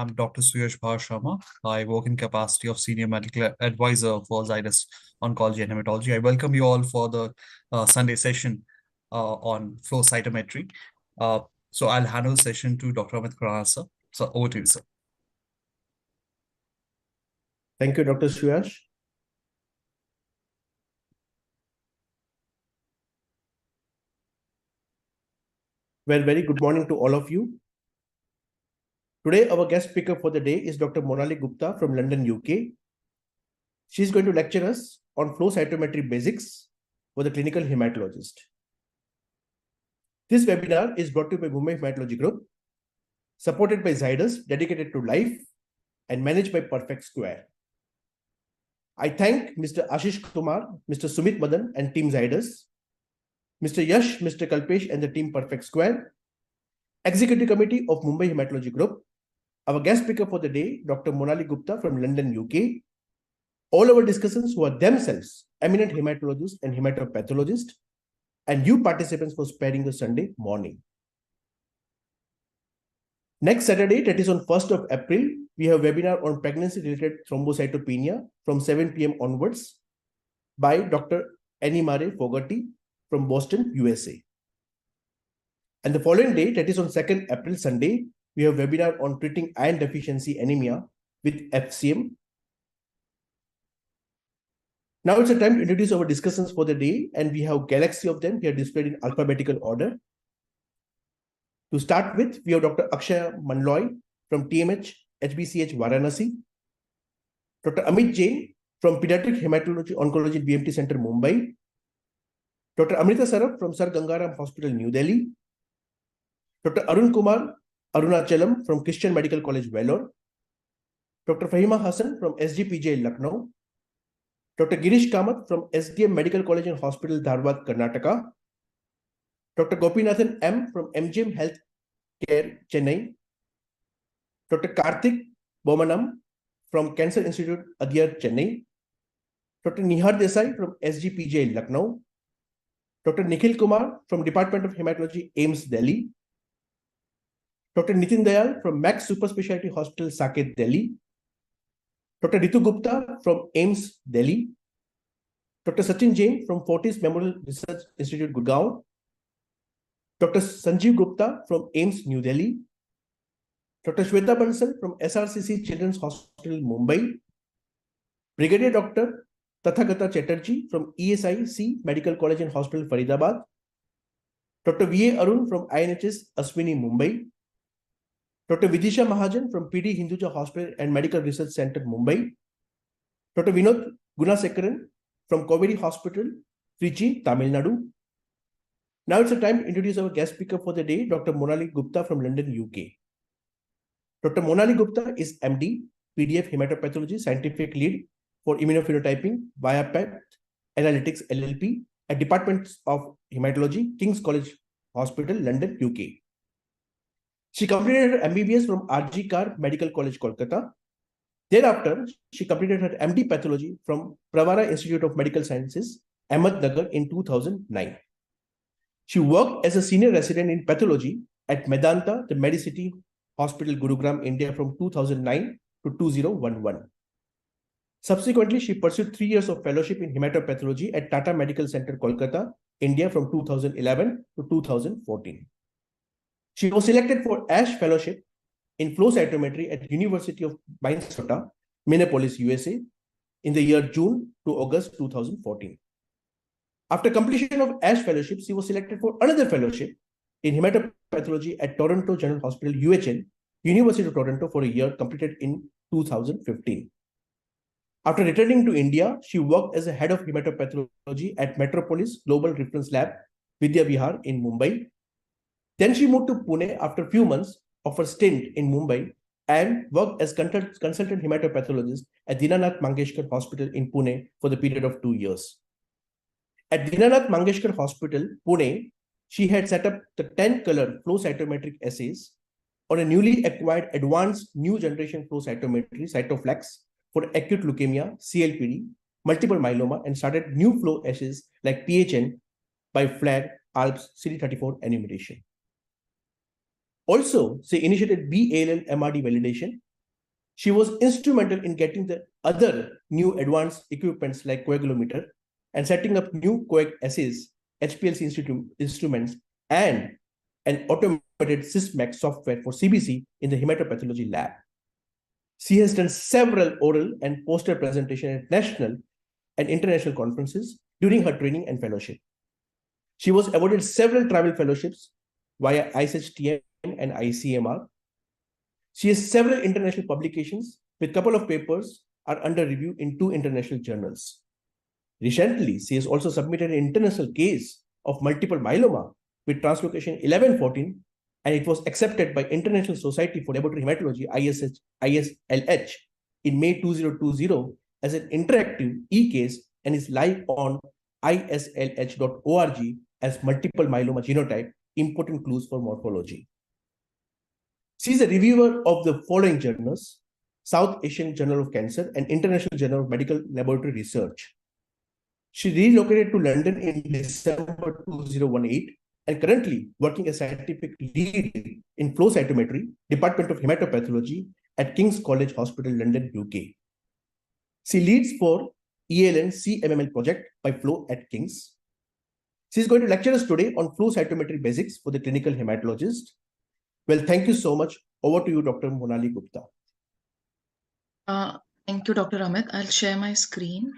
I'm Dr. Suyash Sharma. I work in capacity of Senior Medical Advisor for Zydus Oncology and Hematology. I welcome you all for the Sunday session on flow cytometry. So I'll handle the session to Dr. Amit Khurana, sir. So over to you, sir. Thank you, Dr. Suyash. Well, very good morning to all of you. Today, our guest speaker for the day is Dr. Monali Gupta from London, UK. She's going to lecture us on flow cytometry basics for the clinical hematologist. This webinar is brought to you by Mumbai Hematology Group, supported by Zydus, dedicated to life, and managed by Perfect Square. I thank Mr. Ashish Kumar, Mr. Sumit Madan, and Team Zydus, Mr. Yash, Mr. Kalpesh, and the Team Perfect Square, Executive Committee of Mumbai Hematology Group, our guest speaker for the day, Dr. Monali Gupta from London, UK, all our discussants who are themselves eminent hematologists and hematopathologists, and you participants for sparing the Sunday morning. Next Saturday, that is on 1st of April, we have a webinar on pregnancy-related thrombocytopenia from 7 p.m. onwards by Dr. Annie Mare Fogarty from Boston, USA. And the following day, that is on 2nd April, Sunday, we have a webinar on treating iron deficiency anemia with FCM. Now it's a time to introduce our discussions for the day, and we have a galaxy of them here displayed in alphabetical order. To start with, we have Dr. Akshaya Myeloid from TMH HBCH Varanasi, Dr. Amit Jain from Pediatric Hematology Oncology BMT Center, Mumbai, Dr. Amrita Saraf from Sir Gangaram Hospital, New Delhi, Dr. Arun Kumar Arunachalam from Christian Medical College, Vellore, Dr. Fahima Hassan from SGPJ, Lucknow, Dr. Girish Kamath from SDM Medical College and Hospital, Dharwad, Karnataka, Dr. Gopinathan M from MGM Health Care, Chennai, Dr. Karthik Bomanam from Cancer Institute, Adyar, Chennai, Dr. Nihar Desai from SGPJ, Lucknow, Dr. Nikhil Kumar from Department of Hematology, AIMS, Delhi, Dr. Nitin Dayal from Max Super Specialty Hospital, Saket, Delhi, Dr. Ritu Gupta from AIMS, Delhi, Dr. Sachin Jain from Fortis Memorial Research Institute, Gurgaon, Dr. Sanjeev Gupta from AIMS, New Delhi, Dr. Shweta Bansal from SRCC Children's Hospital, Mumbai, Brigadier Dr. Tathagata Chatterjee from ESIC Medical College and Hospital, Faridabad, Dr. V.A. Arun from INHS Aswini, Mumbai, Dr. Vidisha Mahajan from PD Hinduja Hospital and Medical Research Center, Mumbai, Dr. Vinod Gunasekaran from Koveri Hospital, Trichy, Tamil Nadu. Now it's a time to introduce our guest speaker for the day, Dr. Monali Gupta from London, UK. Dr. Monali Gupta is MD, PDF Hematopathology, Scientific Lead for Immunophenotyping, Viapath Analytics LLP at Department of Hematology, King's College Hospital, London, UK. She completed her MBBS from RG Kar Medical College, Kolkata. Thereafter, she completed her MD Pathology from Pravara Institute of Medical Sciences, Ahmednagar in 2009. She worked as a senior resident in pathology at Medanta, the Medicity Hospital, Gurugram, India from 2009 to 2011. Subsequently, she pursued 3 years of fellowship in hematopathology at Tata Medical Center, Kolkata, India from 2011 to 2014. She was selected for ASH Fellowship in flow cytometry at University of Minnesota, Minneapolis, USA in the year June to August 2014. After completion of ASH Fellowship, she was selected for another fellowship in hematopathology at Toronto General Hospital, UHN, University of Toronto for a year completed in 2015. After returning to India, she worked as a head of hematopathology at Metropolis Global Reference Lab, Vidya Vihar in Mumbai. Then she moved to Pune after a few months of her stint in Mumbai and worked as consultant hematopathologist at Dinanath Mangeshkar Hospital in Pune for the period of 2 years. At Dinanath Mangeshkar Hospital, Pune, she had set up the 10-color flow cytometric assays on a newly acquired advanced new generation flow cytometry, Cytoflex, for acute leukemia, CLPD, multiple myeloma, and started new flow assays like PHN by FLAG, ALPS, CD34 enumeration. Also, she initiated BALL MRD validation She was instrumental in getting the other new advanced equipments like coagulometer and setting up new coag assays, HPLC instruments, and an automated SysMax software for CBC in the hematopathology lab. She has done several oral and poster presentations at national and international conferences during her training and fellowship. She was awarded several travel fellowships via ISHTM and ICMR. She has several international publications with a couple of papers are under review in 2 international journals. Recently, she has also submitted an international case of multiple myeloma with translocation 1114, and it was accepted by International Society for Laboratory Hematology, ISLH, in May 2020 as an interactive e-case and is live on islh.org as multiple myeloma genotype, important clues for morphology. She is a reviewer of the following journals: South Asian Journal of Cancer and International Journal of Medical Laboratory Research. She relocated to London in December 2018 and currently working as scientific lead in flow cytometry, Department of Hematopathology at King's College Hospital, London, UK. She leads for ELN CMML project by Flow at King's. She is going to lecture us today on flow cytometry basics for the clinical hematologist. Well, thank you so much. Over to you, Dr. Monali Gupta. Thank you, Dr. Amit. I'll share my screen.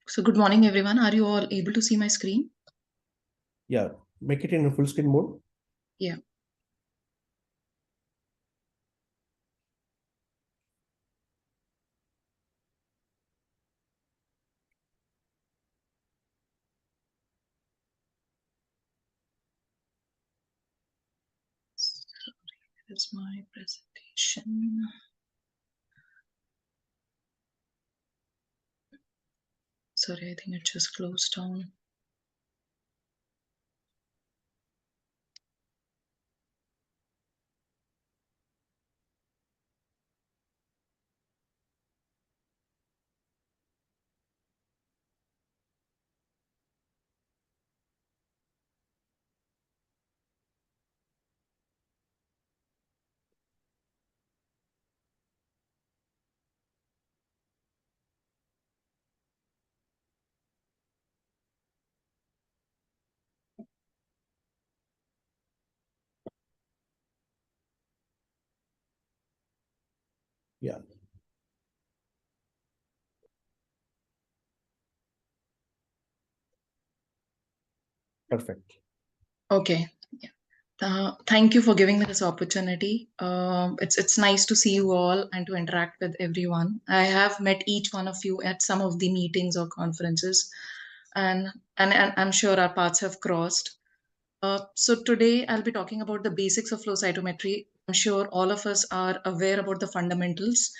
So good morning, everyone. Are you all able to see my screen? Yeah, make it in full screen mode. Yeah. Sorry, here's my presentation. Sorry, I think it just closed down. Yeah. Perfect. Okay. Thank you for giving me this opportunity. It's nice to see you all and to interact with everyone. I have met each one of you at some of the meetings or conferences, and I'm sure our paths have crossed. So today I'll be talking about the basics of flow cytometry. I'm sure all of us are aware about the fundamentals,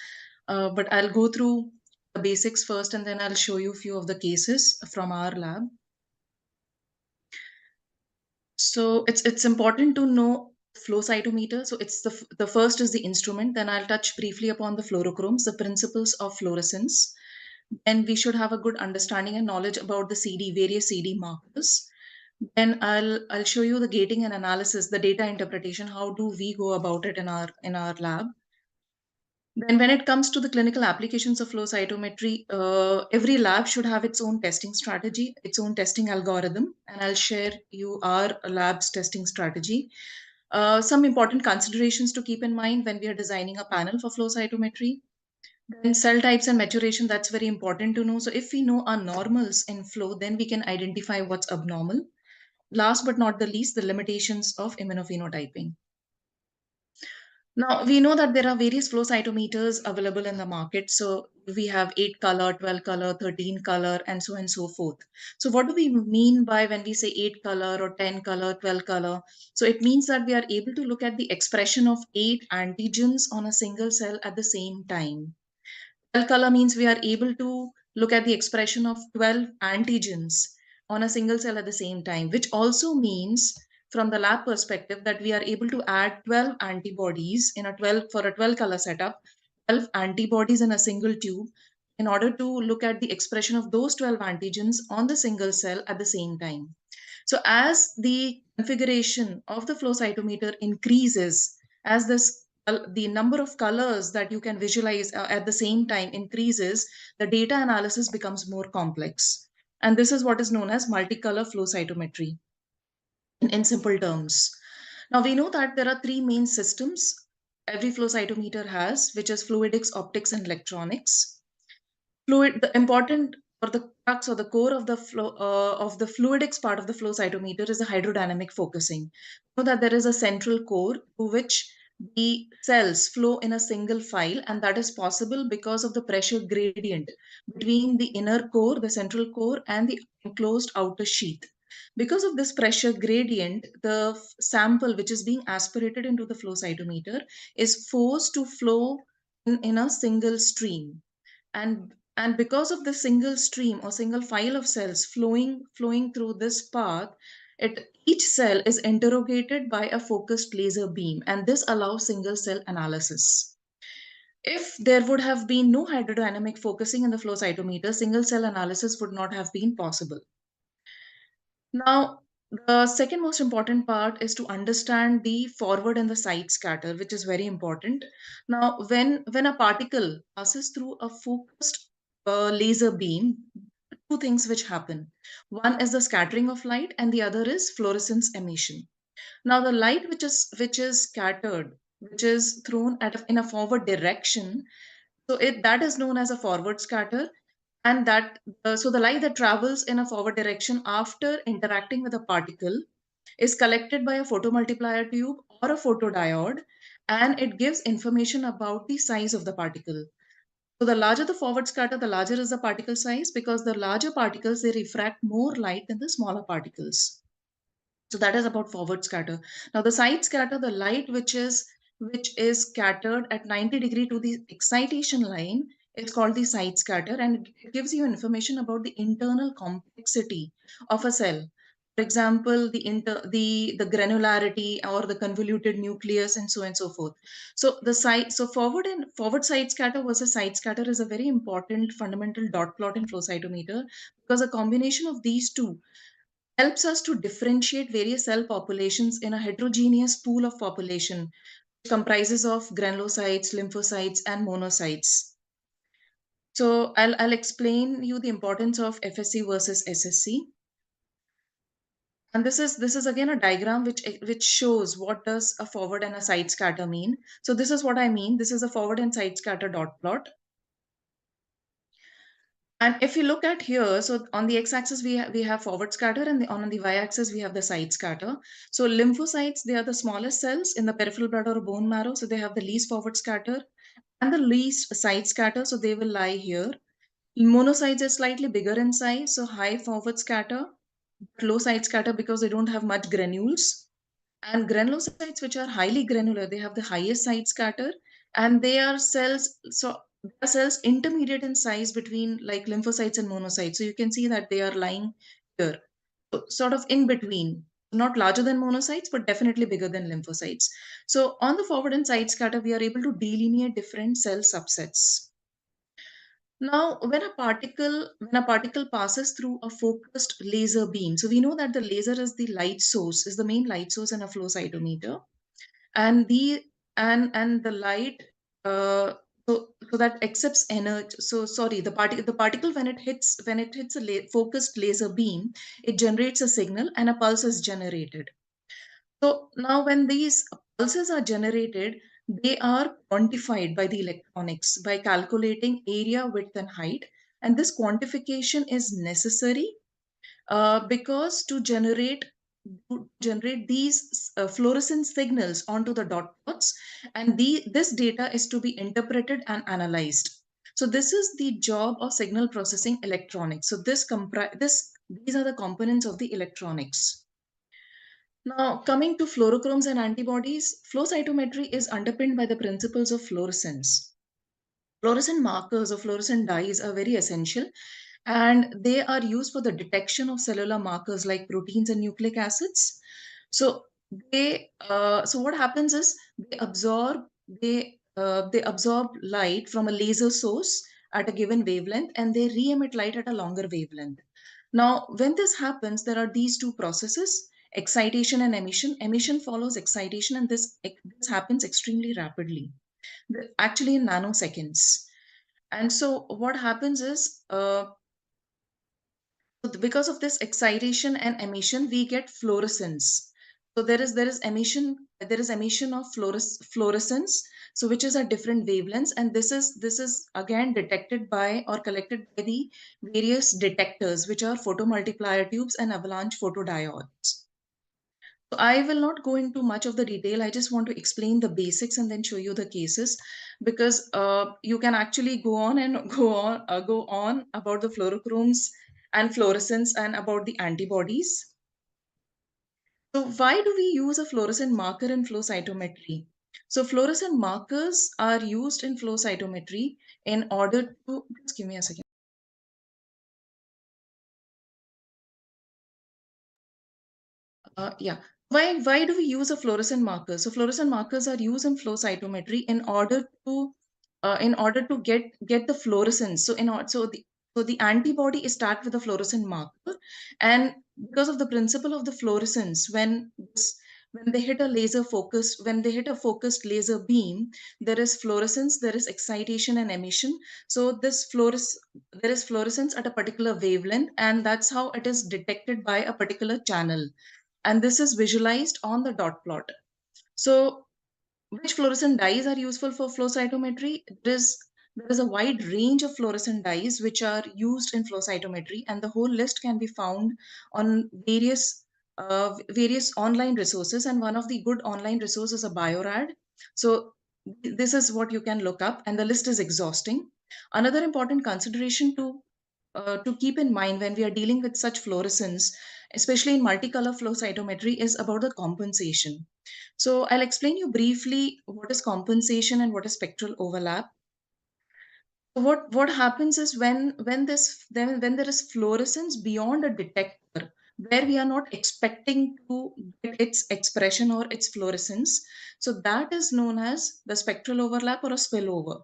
but I'll go through the basics first, and then I'll show you a few of the cases from our lab. So it's important to know flow cytometer. So it's the first is the instrument. Then I'll touch briefly upon the fluorochromes, the principles of fluorescence. And we should have a good understanding and knowledge about the CD, various CD markers. Then I'll show you the gating and analysis, the data interpretation. How do we go about it in our lab? Then when it comes to the clinical applications of flow cytometry, every lab should have its own testing strategy, its own testing algorithm, and I'll share you our lab's testing strategy. Some important considerations to keep in mind when we are designing a panel for flow cytometry. Then cell types and maturation, that's very important to know. So if we know our normals in flow, then we can identify what's abnormal. Last but not the least, the limitations of immunophenotyping. Now, we know that there are various flow cytometers available in the market. So we have 8 color, 12 color, 13 color, and so on and so forth. So what do we mean by when we say 8 color or 10 color, 12 color? So it means that we are able to look at the expression of 8 antigens on a single cell at the same time. 12 color means we are able to look at the expression of 12 antigens on a single cell at the same time, which also means from the lab perspective that we are able to add 12 antibodies in a 12 color setup 12 antibodies in a single tube in order to look at the expression of those 12 antigens on the single cell at the same time. So as the configuration of the flow cytometer increases, as the number of colors that you can visualize at the same time increases, the data analysis becomes more complex. And this is what is known as multicolor flow cytometry in simple terms. Now we know that there are three main systems every flow cytometer has, which is fluidics, optics, and electronics. The important or the crux or the core of the flow of the fluidics part of the flow cytometer is the hydrodynamic focusing. So that there is a central core to which the cells flow in a single file, and that is possible because of the pressure gradient between the inner core, the central core, and the enclosed outer sheath. Because of this pressure gradient, the sample which is being aspirated into the flow cytometer is forced to flow in a single stream. And because of the single stream or single file of cells flowing through this path, each cell is interrogated by a focused laser beam, and this allows single cell analysis. If there would have been no hydrodynamic focusing in the flow cytometer, single cell analysis would not have been possible. Now, the second most important part is to understand the forward and the side scatter, which is very important. Now, when a particle passes through a focused laser beam, two things which happen. One is the scattering of light, and the other is fluorescence emission. Now, the light which is scattered, which is thrown in a forward direction, so that is known as a forward scatter, and so the light that travels in a forward direction after interacting with a particle is collected by a photomultiplier tube or a photodiode, and it gives information about the size of the particle. So the larger the forward scatter, the larger is the particle size, because the larger particles, they refract more light than the smaller particles. So that is about forward scatter. Now the side scatter, the light which is scattered at 90 degrees to the excitation line, is called the side scatter, and it gives you information about the internal complexity of a cell. For example, the granularity or the convoluted nucleus, and so on and so forth. So forward side scatter versus side scatter is a very important fundamental dot plot in flow cytometer, because a combination of these two helps us to differentiate various cell populations in a heterogeneous pool of population, which comprises of granulocytes, lymphocytes, and monocytes. So I'll explain you the importance of FSC versus SSC. And this is again a diagram which shows what does a forward and a side scatter mean. So this is what I mean. This is a forward and side scatter dot plot. And if you look at here, so on the x-axis we have forward scatter, and on the y-axis we have the side scatter. So lymphocytes, they are the smallest cells in the peripheral blood or bone marrow, so they have the least forward scatter and the least side scatter, so they will lie here. Monocytes are slightly bigger in size, so high forward scatter, low side scatter because they don't have much granules. And granulocytes, which are highly granular, they have the highest side scatter, and they are cells. So they are cells intermediate in size between like lymphocytes and monocytes. So you can see that they are lying here, so sort of in between, not larger than monocytes, but definitely bigger than lymphocytes. So on the forward and side scatter, we are able to delineate different cell subsets. Now, when a particle passes through a focused laser beam, so we know that the laser is the light source, is the main light source in a flow cytometer, and the light, so that accepts energy. So sorry, the particle when it hits a focused laser beam, it generates a signal and a pulse is generated. So now when these pulses are generated, they are quantified by the electronics by calculating area, width, and height. And this quantification is necessary because to generate these fluorescent signals onto the dot plots, and this data is to be interpreted and analyzed. So this is the job of signal processing electronics. So these are the components of the electronics. Now, coming to fluorochromes and antibodies, flow cytometry is underpinned by the principles of fluorescence. Fluorescent markers or fluorescent dyes are very essential, and they are used for the detection of cellular markers like proteins and nucleic acids. So what happens is they they absorb light from a laser source at a given wavelength, and they re-emit light at a longer wavelength. Now, when this happens, there are these two processes, excitation and emission. Emission follows excitation, and this happens extremely rapidly, actually in nanoseconds. And so what happens is, because of this excitation and emission, we get fluorescence. So there is emission of fluorescence, so which is at different wavelengths, and this is again detected by or collected by the various detectors, which are photomultiplier tubes and avalanche photodiodes. So I will not go into much of the detail. I just want to explain the basics and then show you the cases, because you can actually go on and go on about the fluorochromes and fluorescence and about the antibodies. So why do we use a fluorescent marker in flow cytometry? So fluorescent markers are used in flow cytometry in order to, just give me a second. Yeah. Why do we use a fluorescent marker? So fluorescent markers are used in flow cytometry in order to get the fluorescence. So the antibody is start with a fluorescent marker, and because of the principle of the fluorescence, when they hit a laser focus, when they hit a focused laser beam, there is fluorescence, there is excitation and emission. So there is fluorescence at a particular wavelength, and that's how it is detected by a particular channel, and this is visualized on the dot plot. So which fluorescent dyes are useful for flow cytometry? There is a wide range of fluorescent dyes which are used in flow cytometry, and the whole list can be found on various online resources, and one of the good online resources is a Biorad. So this is what you can look up, and the list is exhausting. Another important consideration to keep in mind when we are dealing with such fluorescence, especially in multicolor flow cytometry, is about the compensation. So I'll explain you briefly what is compensation and what is spectral overlap. So what happens is when there is fluorescence beyond a detector, where we are not expecting to get its expression or its fluorescence, so that is known as the spectral overlap or a spillover.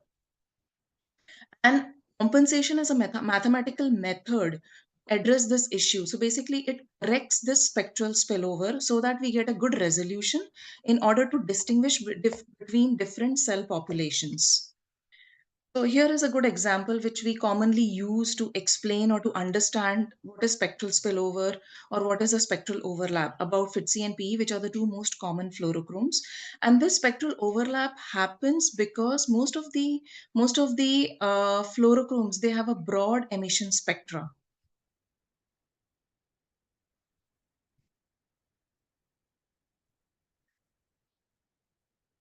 And compensation is a mathematical method to address this issue. So basically, it corrects this spectral spillover so that we get a good resolution in order to distinguish between different cell populations. So here is a good example which we commonly use to explain or to understand what is spectral spillover or what is a spectral overlap about FITC and PE, which are the two most common fluorochromes. And this spectral overlap happens because most of the fluorochromes, they have a broad emission spectra.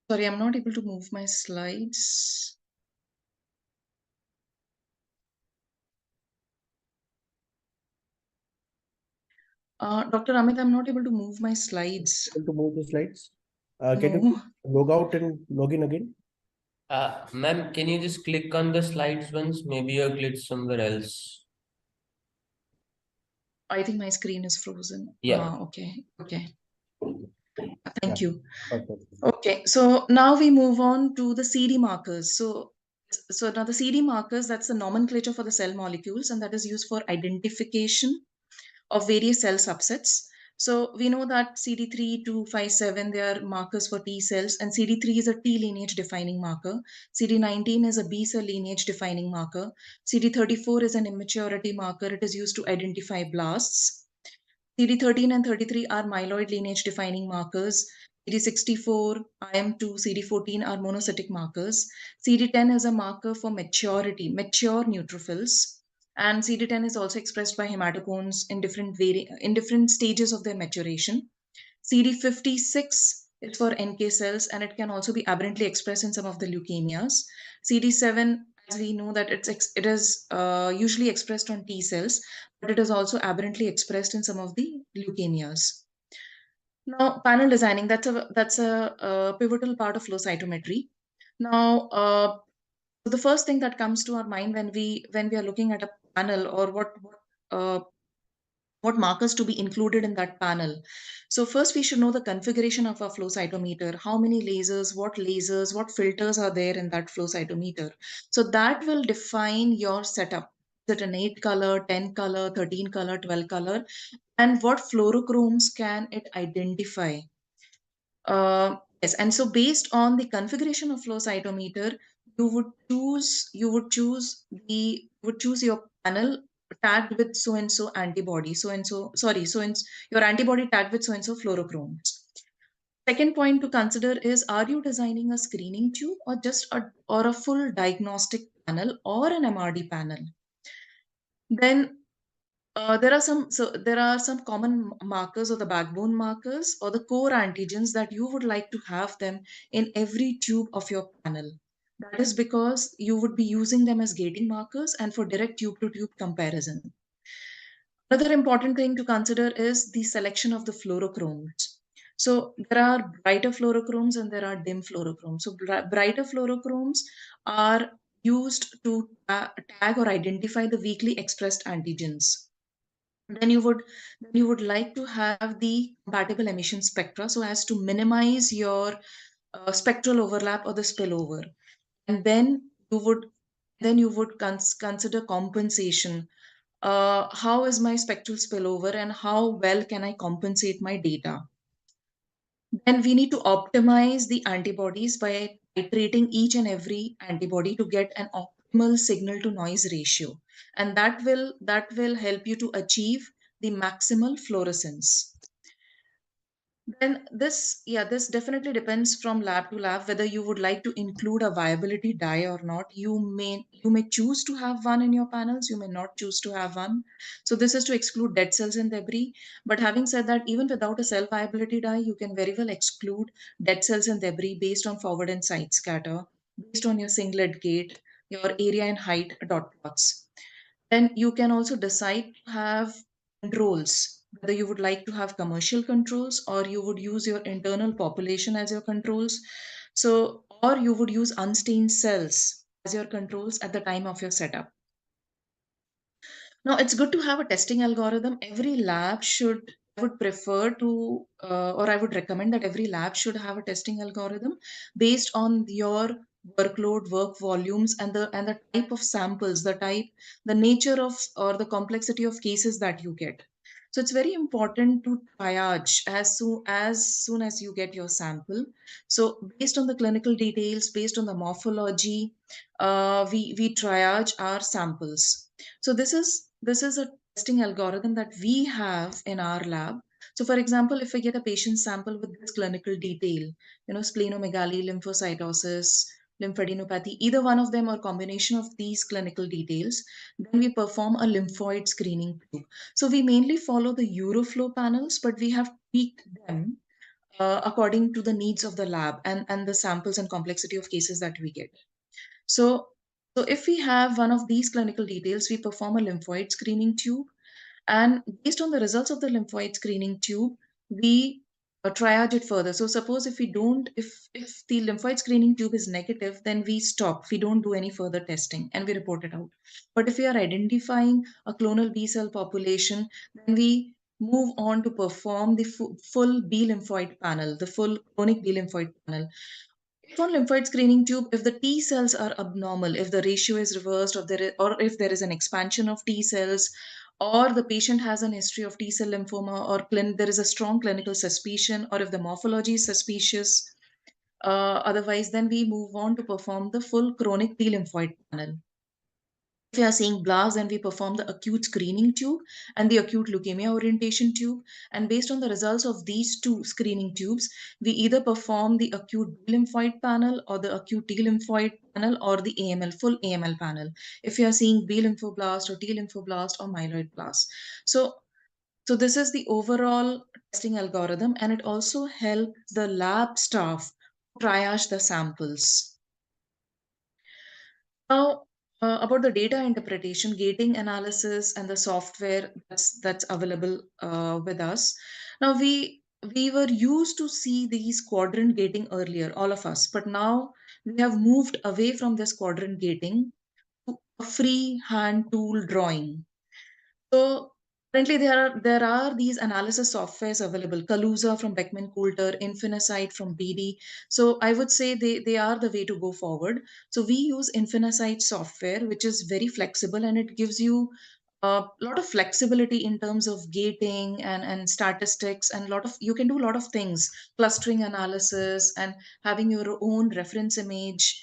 Sorry, I'm not able to move my slides. Dr. Amit, I'm not able to move my slides. To move the slides. No. Can you log out and log in again? Ma'am, can you just click on the slides once? Maybe you're glitched somewhere else. I think my screen is frozen. Yeah. Okay. Thank you. Perfect. Okay, so now we move on to the CD markers. So now the CD markers, that's the nomenclature for the cell molecules, and that is used for identification of various cell subsets. So we know that CD3 to 57, they are markers for T cells, and CD3 is a T lineage defining marker. CD19 is a B cell lineage defining marker. CD34 is an immaturity marker. It is used to identify blasts. CD13 and 33 are myeloid lineage defining markers. CD64, IM2, CD14 are monocytic markers. CD10 is a marker for maturity, mature neutrophils. And CD10 is also expressed by hematocones in different stages of their maturation. CD56 is for NK cells, and it can also be aberrantly expressed in some of the leukemias. CD7, as we know that it is usually expressed on T cells, but it is also aberrantly expressed in some of the leukemias. Now, panel designing, that's a pivotal part of flow cytometry. Now, the first thing that comes to our mind when we are looking at a panel, or what what markers to be included in that panel. So first we should know the configuration of our flow cytometer, how many lasers, what filters are there in that flow cytometer. So that will define your setup. Is it an 8 color, 10 color, 13 color, 12 color, and what fluorochromes can it identify? Yes, and so based on the configuration of flow cytometer, you would choose your panel tagged with so and so antibody, your antibody tagged with so and so fluorochromes. Second point to consider is, are you designing a screening tube or just a full diagnostic panel or an MRD panel? Then there are some common markers or the backbone markers or the core antigens that you would like to have them in every tube of your panel. That is because you would be using them as gating markers and for direct tube to tube comparison. Another important thing to consider is the selection of the fluorochromes. So there are brighter fluorochromes and there are dim fluorochromes. So brighter fluorochromes are used to tag or identify the weakly expressed antigens. Then you would like to have the compatible emission spectra so as to minimize your spectral overlap or the spillover. And then you would consider compensation. How is my spectral spillover and how well can I compensate my data? Then we need to optimize the antibodies by titrating each and every antibody to get an optimal signal to noise ratio, and that will help you to achieve the maximal fluorescence. Then this definitely depends from lab to lab whether you would like to include a viability dye or not. You may choose to have one in your panels, you may not choose to have one. So this is to exclude dead cells and debris. But having said that, even without a cell viability dye, you can very well exclude dead cells and debris based on forward and side scatter, based on your singlet gate, your area and height dot plots. Then you can also decide to have controls, whether you would like to have commercial controls or you would use your internal population as your controls. So, or you would use unstained cells as your controls at the time of your setup. Now, it's good to have a testing algorithm. Every lab should, I would prefer to, or I would recommend that every lab should have a testing algorithm based on your workload, work volumes, and the type of samples, the nature of, or the complexity of cases that you get. So it's very important to triage as soon as you get your sample. So based on the clinical details, based on the morphology, we triage our samples. So this is a testing algorithm that we have in our lab. So for example, if I get a patient sample with this clinical detail, splenomegaly, lymphocytosis, lymphadenopathy, either one of them or combination of these clinical details, then we perform a lymphoid screening tube. So we mainly follow the Euroflow panels, but we have tweaked them according to the needs of the lab and the samples and complexity of cases that we get. So, so if we have one of these clinical details, we perform a lymphoid screening tube, and based on the results of the lymphoid screening tube, we triage it further. So suppose if we don't, if the lymphoid screening tube is negative, then we stop. We don't do any further testing and we report it out. But if we are identifying a clonal B cell population, then we move on to perform the full B lymphoid panel, the full chronic B lymphoid panel. If on lymphoid screening tube, if the T cells are abnormal, if the ratio is reversed, or if there is an expansion of T cells, or the patient has an history of T cell lymphoma, or there is a strong clinical suspicion, or if the morphology is suspicious, otherwise, then we move on to perform the full chronic T lymphoid panel. If we are seeing blast, then we perform the acute screening tube and the acute leukemia orientation tube. And based on the results of these two screening tubes, we either perform the acute B lymphoid panel or the acute T lymphoid panel or the full AML panel. If you are seeing B lymphoblast or T lymphoblast or myeloid blast. So this is the overall testing algorithm, and it also helps the lab staff triage the samples. Now, about the data interpretation, gating analysis, and the software that's available with us. Now, we were used to see these quadrant gating earlier, all of us, but now we have moved away from this quadrant gating to a free hand tool drawing. So Currently, there are these analysis softwares available. Kaluza from Beckman Coulter, Infinisight from BD. So I would say they are the way to go forward. So we use Infinisight software, which is very flexible, and it gives you a lot of flexibility in terms of gating and statistics, and you can do a lot of things, clustering analysis and having your own reference image,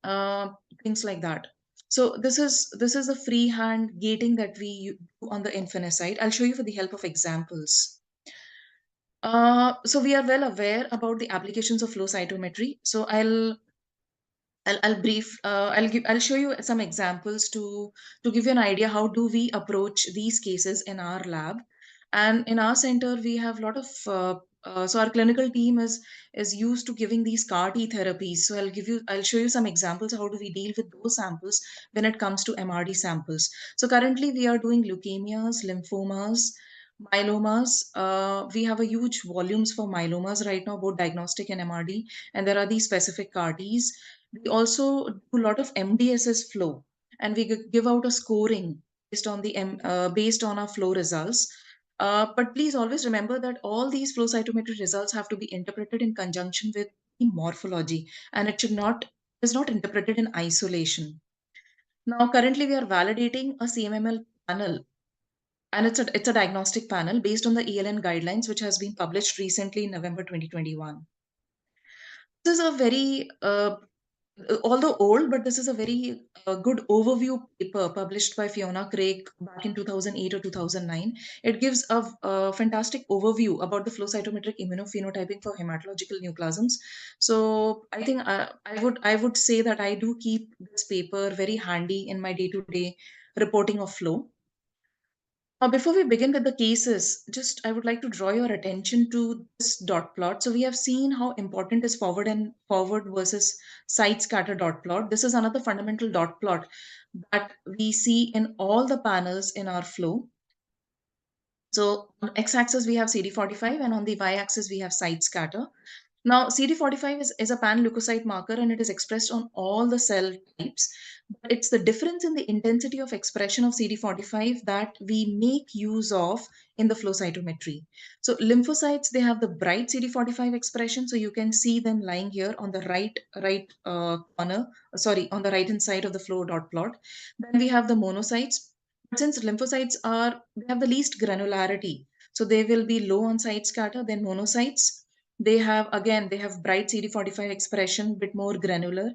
uh, things like that. So this is a freehand gating that we do on the Infinisite. I'll show you for the help of examples. So we are well aware about the applications of flow cytometry. So I'll show you some examples to give you an idea how do we approach these cases in our lab. And in our center we have a lot of so our clinical team is used to giving these CAR T therapies. So I'll show you some examples how do we deal with those samples when it comes to MRD samples. So currently we are doing leukemias, lymphomas, myelomas. We have a huge volumes for myelomas right now, both diagnostic and MRD, and there are these specific CAR Ts. We also do a lot of MDSS flow, and we give out a scoring based on our flow results. But please always remember that all these flow cytometry results have to be interpreted in conjunction with the morphology, and it is not interpreted in isolation. Now, currently, we are validating a CMML panel, and it's a diagnostic panel based on the ELN guidelines, which has been published recently in November 2021. This is a very although old, but this is a very good overview paper published by Fiona Craig back in 2008 or 2009. It gives a fantastic overview about the flow cytometric immunophenotyping for hematological neoplasms. So I think I would say that I do keep this paper very handy in my day-to-day reporting of flow. Before we begin with the cases, just I would like to draw your attention to this dot plot. So we have seen how important is forward versus side scatter dot plot. This is another fundamental dot plot that we see in all the panels in our flow. So on x-axis we have CD45 and on the y-axis we have side scatter. Now, CD45 is a pan-leukocyte marker and it is expressed on all the cell types. But it's the difference in the intensity of expression of CD45 that we make use of in the flow cytometry. So lymphocytes, they have the bright CD45 expression. So you can see them lying here on the right corner, sorry, on the right hand side of the flow dot plot. Then we have the monocytes. But since lymphocytes they have the least granularity. So they will be low on side scatter, then monocytes. They have bright CD45 expression, bit more granular.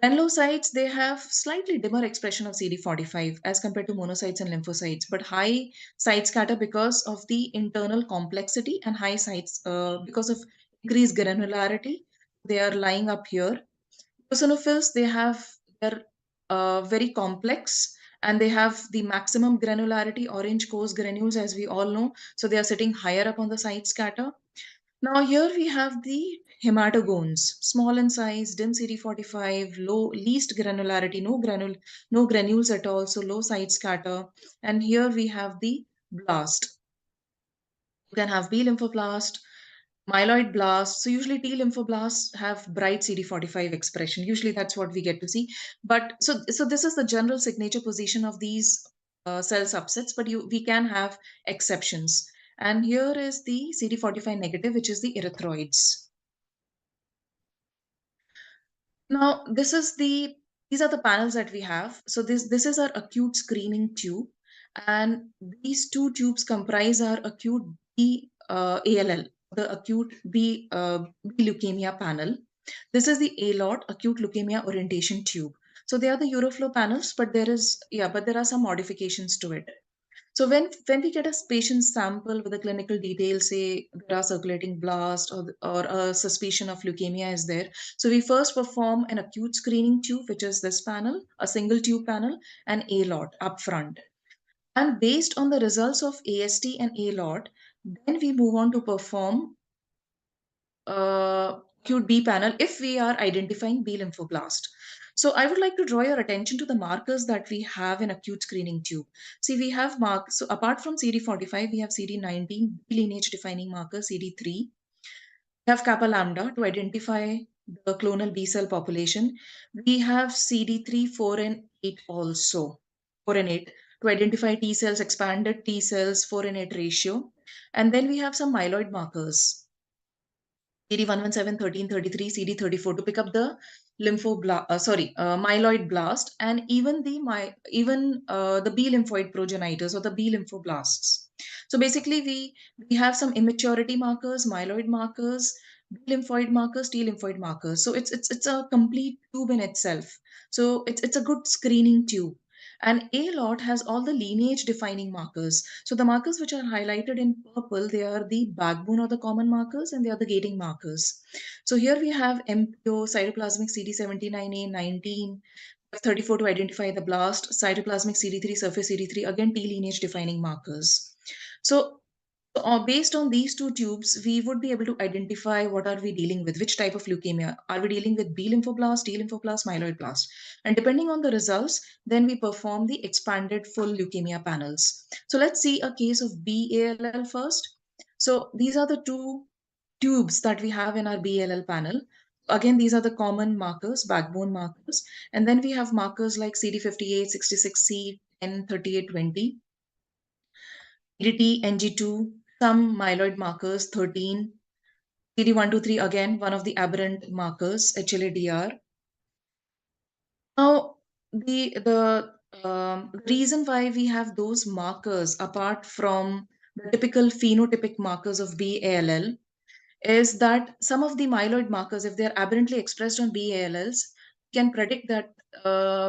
Granulocytes, they have slightly dimmer expression of CD45 as compared to monocytes and lymphocytes, but high side scatter because of the internal complexity and high sites because of increased granularity. They are lying up here. Eosinophils, they're very complex and they have the maximum granularity, orange coarse granules, as we all know. So they are sitting higher up on the side scatter. Now here we have the hematogones, small in size, dim CD45, low, least granularity, no granules at all, so low side scatter. And here we have the blast. You can have B lymphoblast, myeloid blast. So usually T lymphoblasts have bright CD45 expression. Usually that's what we get to see. But so this is the general signature position of these cell subsets, but we can have exceptions. And here is the CD45 negative, which is the erythroids. Now, these are the panels that we have. So this is our acute screening tube, and these two tubes comprise our acute ALL, the acute B leukemia panel. This is the A-LOT, acute leukemia orientation tube. So they are the Euroflow panels, but there are some modifications to it. So when we get a patient sample with a clinical detail, say there are circulating blast or a suspicion of leukemia is there, so we first perform an acute screening tube, which is this panel, a single tube panel, and A-LOT upfront. And based on the results of AST and A-LOT, then we move on to perform acute B panel if we are identifying B lymphoblast. So I would like to draw your attention to the markers that we have in acute screening tube. See, we have markers. So apart from CD45, we have CD19, lineage defining marker, CD3. We have kappa lambda to identify the clonal B cell population. We have CD3, 4, and 8 also. 4 and 8 to identify T cells, expanded T cells, 4:8 ratio. And then we have some myeloid markers, CD117, 1333, CD34 to pick up the myeloid blast, and even the B lymphoid progenitors or the B lymphoblasts. So basically, we have some immaturity markers, myeloid markers, B lymphoid markers, T lymphoid markers. So it's a complete tube in itself. So it's a good screening tube. And A lot has all the lineage defining markers. So the markers which are highlighted in purple, they are the backbone or the common markers, and they are the gating markers. So here we have MPO, cytoplasmic CD79A, 19, 34 to identify the blast, cytoplasmic CD3, surface CD3, again T lineage defining markers. So based on these two tubes, we would be able to identify what are we dealing with, which type of leukemia. Are we dealing with B lymphoblast, T lymphoblast, myeloid blast? And depending on the results, then we perform the expanded full leukemia panels. So let's see a case of BALL first. So these are the two tubes that we have in our BALL panel. Again, these are the common markers, backbone markers. And then we have markers like CD58, 66C, 10, 38, 20. EDT, NG2, some myeloid markers, 13, CD123, again, one of the aberrant markers, HLA-DR. Now, the reason why we have those markers apart from the typical phenotypic markers of BALL is that some of the myeloid markers, if they're aberrantly expressed on BALLs, can predict that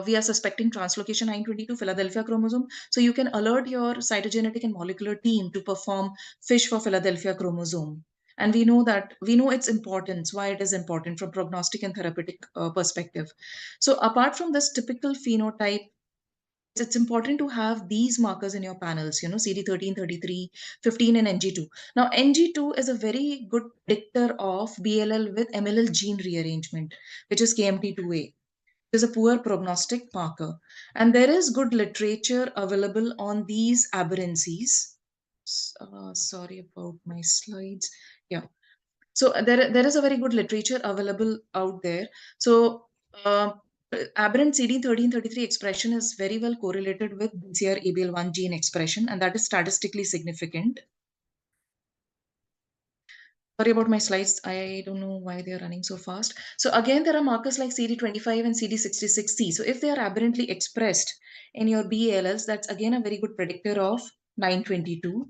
we are suspecting translocation 922 Philadelphia chromosome. So you can alert your cytogenetic and molecular team to perform FISH for Philadelphia chromosome. And we know its importance, why it is important from prognostic and therapeutic perspective. So apart from this typical phenotype, it's important to have these markers in your panels, CD13, 33, 15, and NG2. Now, NG2 is a very good predictor of BLL with MLL gene rearrangement, which is KMT2A. It is a poor prognostic marker. And there is good literature available on these aberrancies. Sorry about my slides. Yeah. So there is a very good literature available out there. So aberrant CD1333 expression is very well correlated with BCR-ABL1 gene expression, and that is statistically significant. Sorry about my slides. I don't know why they are running so fast. So again, there are markers like CD25 and CD66C. So if they are aberrantly expressed in your BALs, that's again a very good predictor of 922.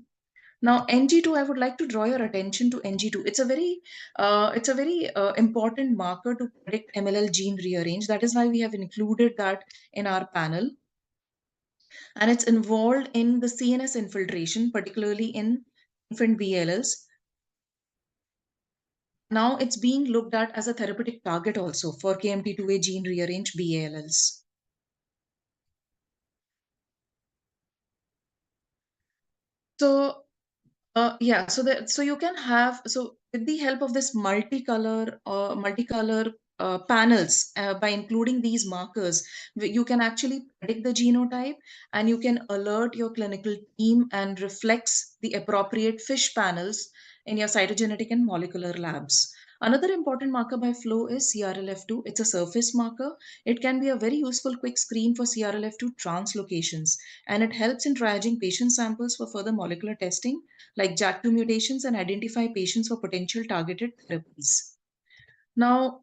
Now, NG2, I would like to draw your attention to NG2. It's a very important marker to predict MLL gene rearrange. That is why we have included that in our panel. And it's involved in the CNS infiltration, particularly in infant BLLs. Now it's being looked at as a therapeutic target also for KMT2A gene rearrange BALLs. So so you can have, so with the help of this multicolor panels, by including these markers, you can actually predict the genotype, and you can alert your clinical team and reflex the appropriate FISH panels in your cytogenetic and molecular labs. Another important marker by flow is CRLF2. It's a surface marker. It can be a very useful quick screen for CRLF2 translocations, and it helps in triaging patient samples for further molecular testing like JAK2 mutations and identify patients for potential targeted therapies. Now,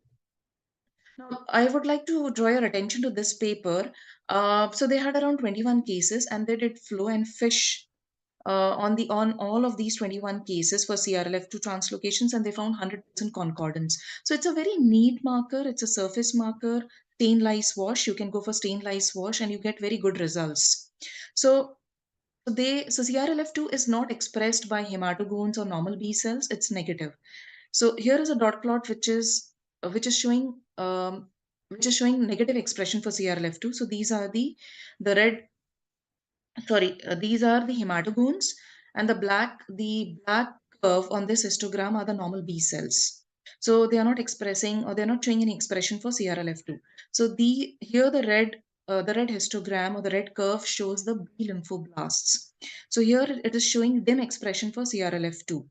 I would like to draw your attention to this paper. So they had around 21 cases, and they did flow and FISH on all of these 21 cases for CRLF2 translocations, and they found 100% concordance. So it's a very neat marker. It's a surface marker, stain lyse wash. You can go for stain lyse wash, and you get very good results. So CRLF2 is not expressed by hematogones or normal B cells. It's negative. So here is a dot plot which is showing negative expression for CRLF2. So these are the red. These are the hematogones, and the black curve on this histogram are the normal B cells. So they are not expressing, or they're not showing any expression for CRLF2. So here the red histogram or the red curve shows the B lymphoblasts. So here it is showing dim expression for CRLF2.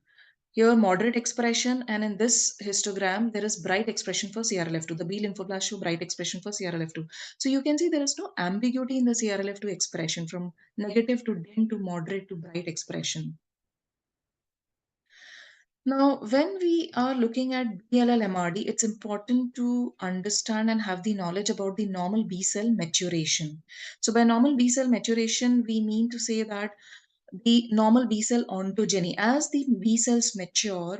Here, moderate expression, and in this histogram, there is bright expression for CRLF2. The B lymphoblasts show bright expression for CRLF2. So you can see there is no ambiguity in the CRLF2 expression from negative to dim to moderate to bright expression. Now, when we are looking at BLL MRD, it's important to understand and have the knowledge about the normal B cell maturation. So by normal B cell maturation, we mean to say that the normal B cell ontogeny, as the B cells mature,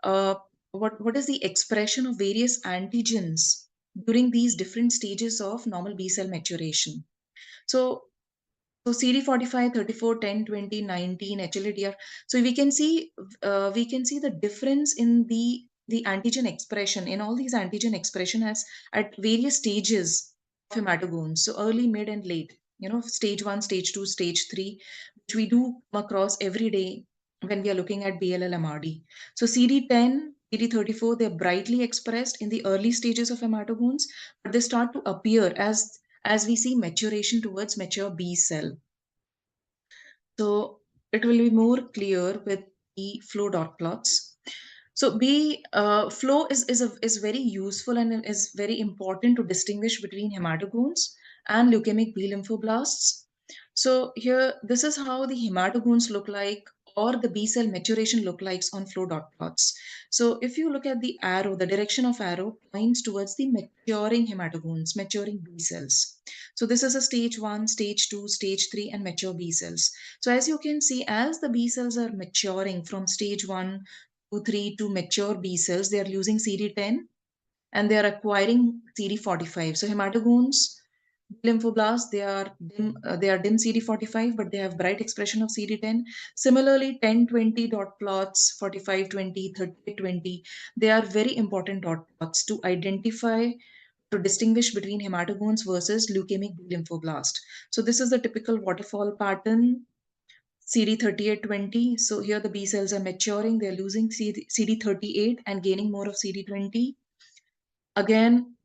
uh, what is the expression of various antigens during these different stages of normal B cell maturation? So CD45, 34, 10, 20, 19, HLA-DR. So we can see the difference in the antigen expression in all these antigen expression as at various stages of hematogones. So early, mid, and late. Stage 1, stage 2, stage 3, which we do come across every day when we are looking at BLL MRD. So CD10, CD34, they're brightly expressed in the early stages of hematogones, but they start to appear as we see maturation towards mature B cell. So it will be more clear with the flow dot plots. So flow is very useful and is very important to distinguish between hematogones and leukemic B lymphoblasts. So here, this is how the hematogones look like, or the B cell maturation look likes on flow dot plots. So if you look at the arrow, the direction of arrow points towards the maturing hematogones, maturing B cells. So this is a stage 1, stage 2, stage 3, and mature B cells. So as you can see, as the B cells are maturing from stage 1 to 3 to mature B cells, they are losing CD10 and they are acquiring CD45. So hematogones, lymphoblasts, they are dim CD45, but they have bright expression of CD10. Similarly, 10-20 dot plots, 45-20, 38-20, they are very important dot plots to identify, to distinguish between hematogones versus leukemic B lymphoblast. So this is the typical waterfall pattern. CD38-20. So here the B cells are maturing, they're losing CD38 and gaining more of CD20. Again,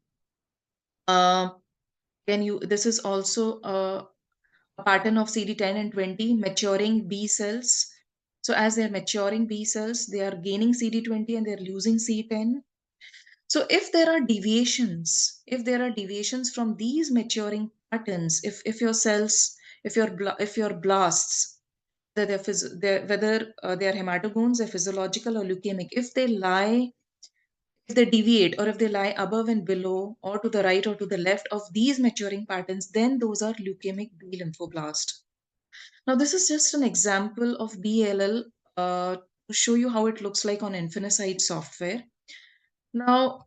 this is also a pattern of CD10 and 20 maturing B cells. So as they're maturing B cells, they are gaining CD20 and they're losing CD10. So if there are deviations, from these maturing patterns, if your cells, if your blasts, whether they are hematogones, they're physiological or leukemic, if they deviate or if they lie above and below or to the right or to the left of these maturing patterns, then those are leukemic B lymphoblast. Now, this is just an example of BLL to show you how it looks like on Infinicide software. Now,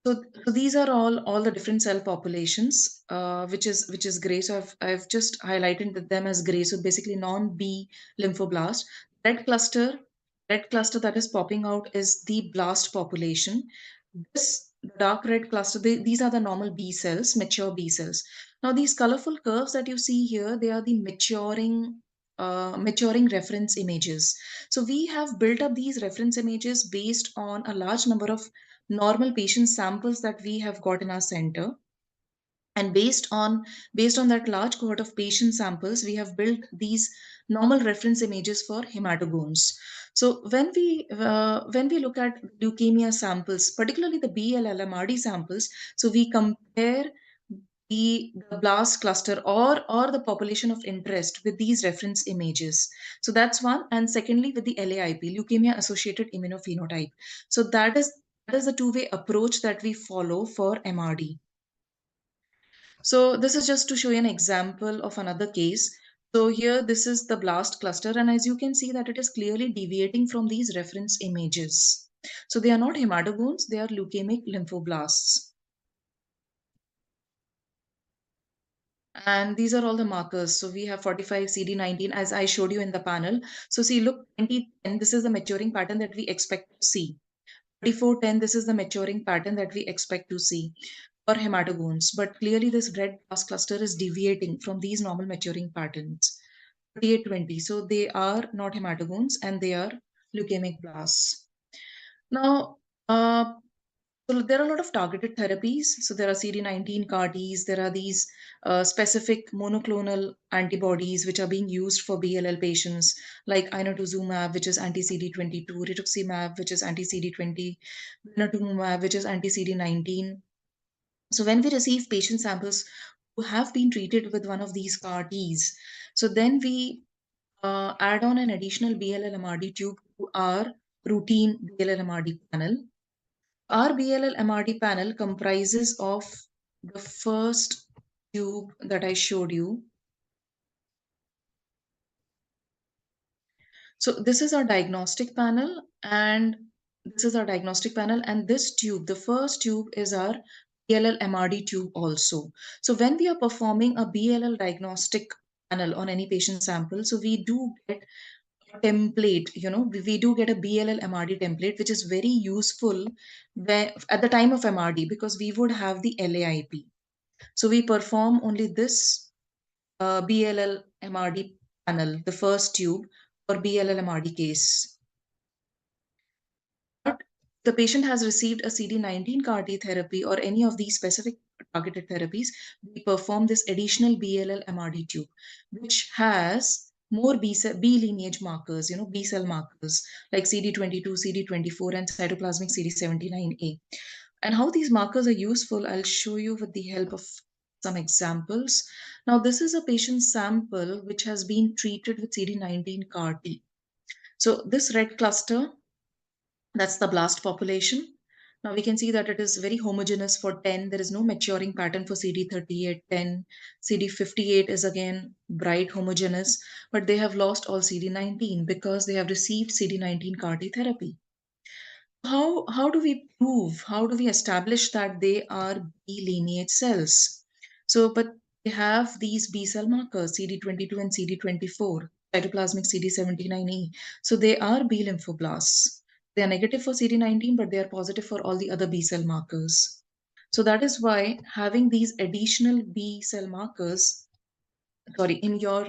so these are all the different cell populations, which is gray. So I've just highlighted them as gray. So basically non-B lymphoblast. Red cluster, red cluster that is popping out is the blast population. This dark red cluster, these are the normal B cells, mature B cells. Now these colorful curves that you see here, they are the maturing reference images. So we have built up these reference images based on a large number of normal patient samples that we have got in our center. And based on that large cohort of patient samples, we have built these normal reference images for hematogones. So when we look at leukemia samples, particularly the BLLMRD samples, so we compare the blast cluster or the population of interest with these reference images. So that's one. And secondly, with the LAIP, leukemia associated immunophenotype. So that is the two-way approach that we follow for MRD. So this is just to show you an example of another case. So here, this is the blast cluster, and as you can see that it is clearly deviating from these reference images. So they are not hematogones, they are leukemic lymphoblasts. And these are all the markers. So we have 45 CD19 as I showed you in the panel. So see, look, 2010, this is the maturing pattern that we expect to see. 3410, this is the maturing pattern that we expect to see for hematogones. But clearly this red blast cluster is deviating from these normal maturing patterns. 3820, so they are not hematogones and they are leukemic blasts. Now, So there are a lot of targeted therapies. So there are CD19 CAR Ts, there are these specific monoclonal antibodies which are being used for BLL patients, like inotuzumab, which is anti-CD22, rituximab, which is anti-CD20, blinatumomab, which is anti-CD19. So when we receive patient samples who have been treated with one of these CAR Ts, so then we add on an additional BLL MRD tube to our routine BLL MRD panel. Our BLL MRD panel comprises of the first tube that I showed you. So this is our diagnostic panel, and this tube, the first tube, is our BLL MRD tube also. So when we are performing a BLL diagnostic panel on any patient sample, so we do get template, we do get a BLL MRD template, which is very useful where, at the time of MRD, because we would have the LAIP. So we perform only this BLL MRD panel, the first tube for BLL MRD case. But the patient has received a CD19 CAR T therapy or any of these specific targeted therapies, we perform this additional BLL MRD tube, which has more B lineage markers, B cell markers like CD22, CD24, and cytoplasmic CD79A. And how these markers are useful, I'll show you with the help of some examples. Now, this is a patient sample which has been treated with CD19 CAR T. So this red cluster, that's the blast population. Now we can see that it is very homogeneous for 10. There is no maturing pattern for CD38, 10. CD58 is again bright homogeneous, but they have lost all CD19 because they have received CD19 CAR T therapy. How do we prove, how do we establish that they are B lineage cells? So, but they have these B cell markers, CD22 and CD24, cytoplasmic CD79E. So they are B lymphoblasts. They are negative for CD19, but they are positive for all the other B cell markers. So that is why having these additional B cell markers, in your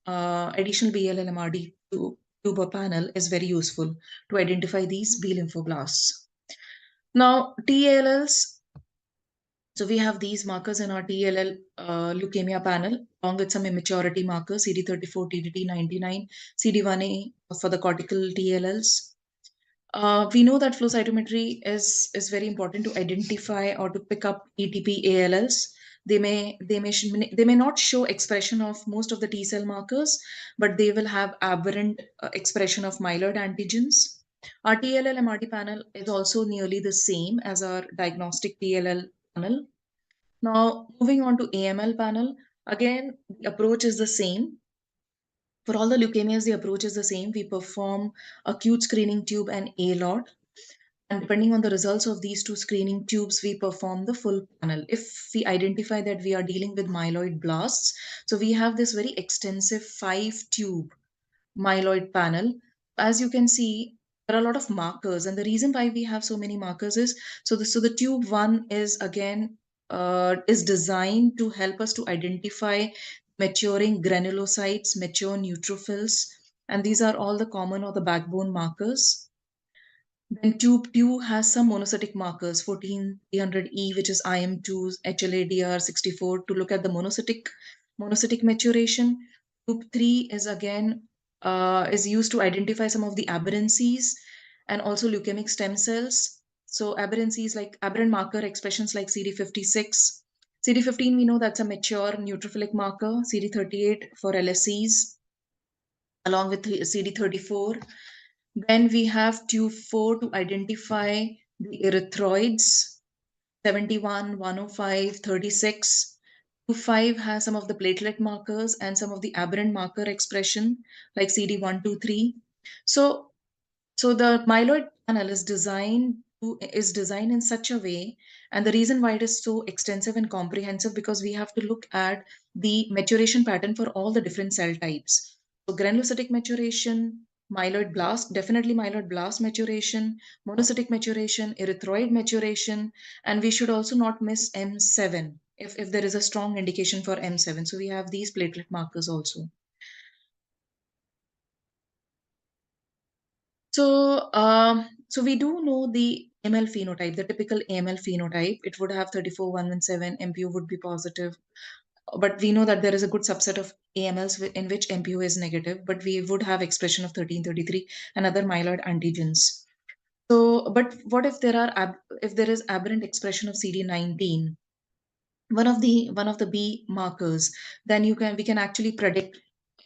additional BLL MRD tube or panel is very useful to identify these B lymphoblasts. Now, TALLs, so we have these markers in our TLL leukemia panel, along with some immaturity markers, CD34, TDT99, CD1A for the cortical TLLs. We know that flow cytometry is very important to identify or to pick up ETP ALLs. They may not show expression of most of the T cell markers, but they will have aberrant expression of myeloid antigens. Our TLL MRD panel is also nearly the same as our diagnostic TLL panel. Now, moving on to AML panel, again, the approach is the same. For all the leukemias, the approach is the same. We perform acute screening tube and ALOT. And depending on the results of these two screening tubes, we perform the full panel. If we identify that we are dealing with myeloid blasts, so we have this very extensive 5-tube myeloid panel. As you can see, there are a lot of markers, and the reason why we have so many markers is so the tube 1 is again is designed to help us to identify maturing granulocytes, mature neutrophils, and these are all the common or the backbone markers. Then tube 2 has some monocytic markers, 14300E, which is IM2, HLA-DR64, to look at the monocytic maturation. Tube 3 is again is used to identify some of the aberrancies and also leukemic stem cells. So aberrancies like aberrant marker expressions like CD56. CD15, we know that's a mature neutrophilic marker, CD38 for LSCs, along with CD34. Then we have tube 4 to identify the erythroids, 71, 105, 36. Tube 5 has some of the platelet markers and some of the aberrant marker expression like CD123. So the myeloid panel is designed in such a way, and the reason why it is so extensive and comprehensive because we have to look at the maturation pattern for all the different cell types. So granulocytic maturation, myeloid blast, definitely myeloid blast maturation, monocytic maturation, erythroid maturation, and we should also not miss M7 if there is a strong indication for M7. So we have these platelet markers also. So So we do know the AML phenotype, the typical AML phenotype. It would have 34117, MPO would be positive. But we know that there is a good subset of AMLs in which MPO is negative, but we would have expression of 1333 and other myeloid antigens. So, but what if if there is aberrant expression of CD19, one of the B markers, then we can actually predict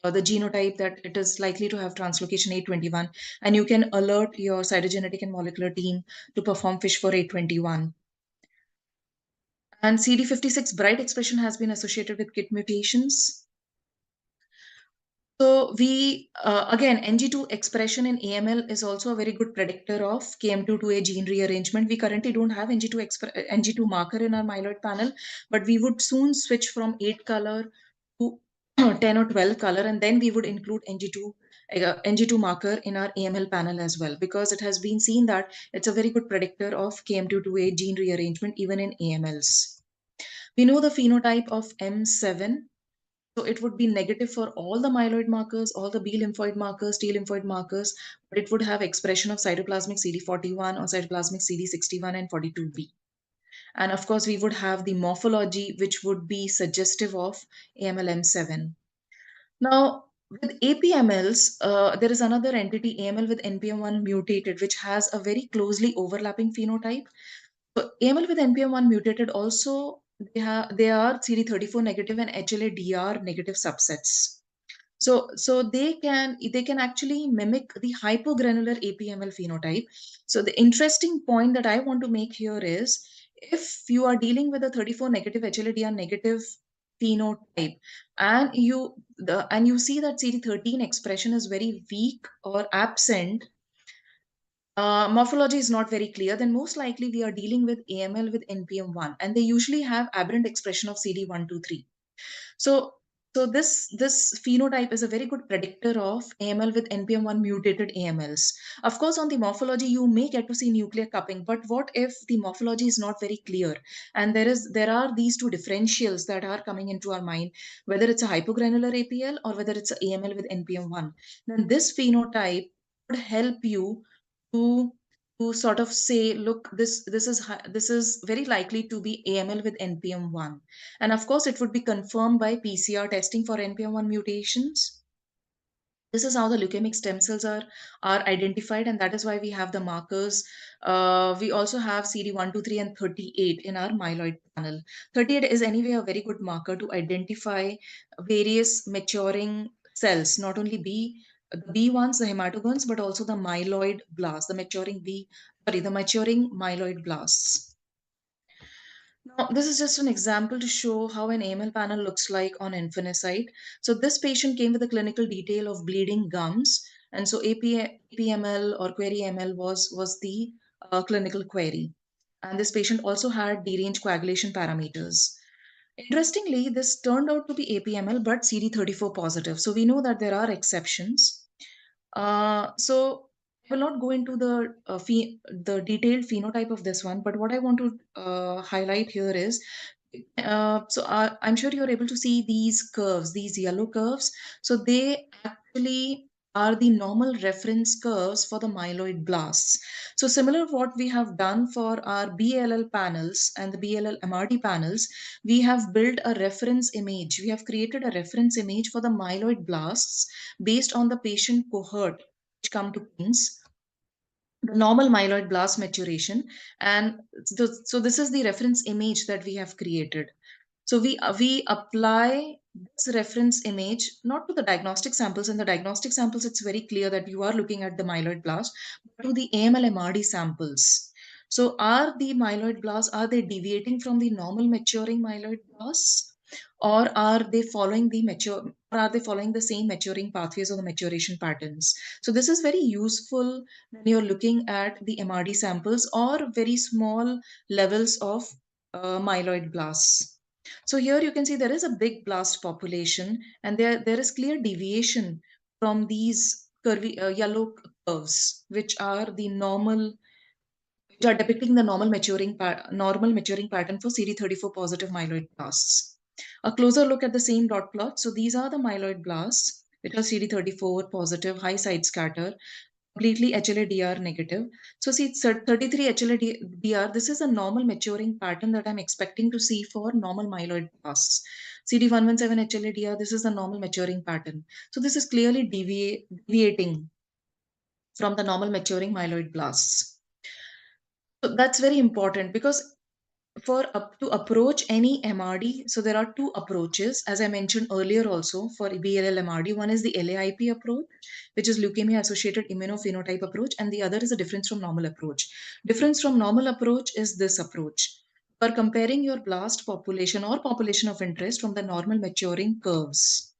the genotype that it is likely to have translocation 821, and you can alert your cytogenetic and molecular team to perform FISH for 821. And CD56 bright expression has been associated with KIT mutations. So we, again, NG2 expression in AML is also a very good predictor of KM2A gene rearrangement. We currently don't have NG2 marker in our myeloid panel, but we would soon switch from 8 color to 10 or 12 color, and then we would include NG2 marker in our AML panel as well, because it has been seen that it's a very good predictor of KM2A gene rearrangement even in AMLs. We know the phenotype of M7. So it would be negative for all the myeloid markers, all the B lymphoid markers, T lymphoid markers, but it would have expression of cytoplasmic CD41 or cytoplasmic CD61 and 42B. And of course, we would have the morphology, which would be suggestive of AML M7. Now, with APMLs, there is another entity, AML with NPM1 mutated, which has a very closely overlapping phenotype. So AML with NPM1 mutated also, they are CD34 negative and HLA-DR negative subsets. So they can actually mimic the hypogranular APML phenotype. So the interesting point that I want to make here is, if you are dealing with a 34 negative HLA-DR negative phenotype, and you see that CD13 expression is very weak or absent, morphology is not very clear, then most likely we are dealing with AML with NPM1, and they usually have aberrant expression of CD123. So, this phenotype is a very good predictor of AML with NPM1 mutated AMLs. Of course, on the morphology, you may get to see nuclear cupping, but what if the morphology is not very clear, and there are these two differentials that are coming into our mind, whether it's a hypogranular APL or whether it's a AML with NPM1? Then this phenotype would help you to sort of say, look, this is very likely to be AML with NPM1. And of course, it would be confirmed by PCR testing for NPM1 mutations. This is how the leukemic stem cells are identified, and that is why we have the markers. We also have CD123 and 38 in our myeloid panel. 38 is anyway a very good marker to identify various maturing cells, not only the B ones, the hematogens, but also the myeloid blasts, the maturing myeloid blasts. Now, this is just an example to show how an AML panel looks like on Infinicide. So this patient came with a clinical detail of bleeding gums. And so APML or query ML was the clinical query. And this patient also had deranged coagulation parameters. Interestingly, this turned out to be APML, but CD34 positive. So we know that there are exceptions. So I will not go into the detailed phenotype of this one, but what I want to highlight here is, I'm sure you're able to see these curves, these yellow curves. So they actually are the normal reference curves for the myeloid blasts. So similar to what we have done for our BLL panels and the BLL MRD panels, we have built a reference image. We have created a reference image for the myeloid blasts based on the patient cohort which come to King's, the normal myeloid blast maturation. And so this is the reference image that we have created. So we apply this reference image not to the diagnostic samples. In the diagnostic samples, it's very clear that you are looking at the myeloid blast, but to the AML MRD samples. So are the myeloid blasts, are they deviating from the normal maturing myeloid blasts? Or are they following the same maturing pathways or the maturation patterns? So this is very useful when you're looking at the MRD samples or very small levels of myeloid blasts. So here you can see there is a big blast population, and there is clear deviation from these curvy yellow curves, which are depicting the normal maturing pattern for CD34 positive myeloid blasts. A closer look at the same dot plot. So these are the myeloid blasts, which are CD34 positive, high side scatter. completely HLA-DR negative. So see, it's 33 HLA-DR. This is a normal maturing pattern that I'm expecting to see for normal myeloid blasts. CD117 HLA-DR, this is the normal maturing pattern. So this is clearly deviating from the normal maturing myeloid blasts. So that's very important because to approach any MRD, so there are two approaches, as I mentioned earlier also for BLL MRD. One is the LAIP approach, which is leukemia associated immunophenotype approach, and the other is a difference from normal approach. Difference from normal approach is this approach. For comparing your blast population or population of interest from the normal maturing curves.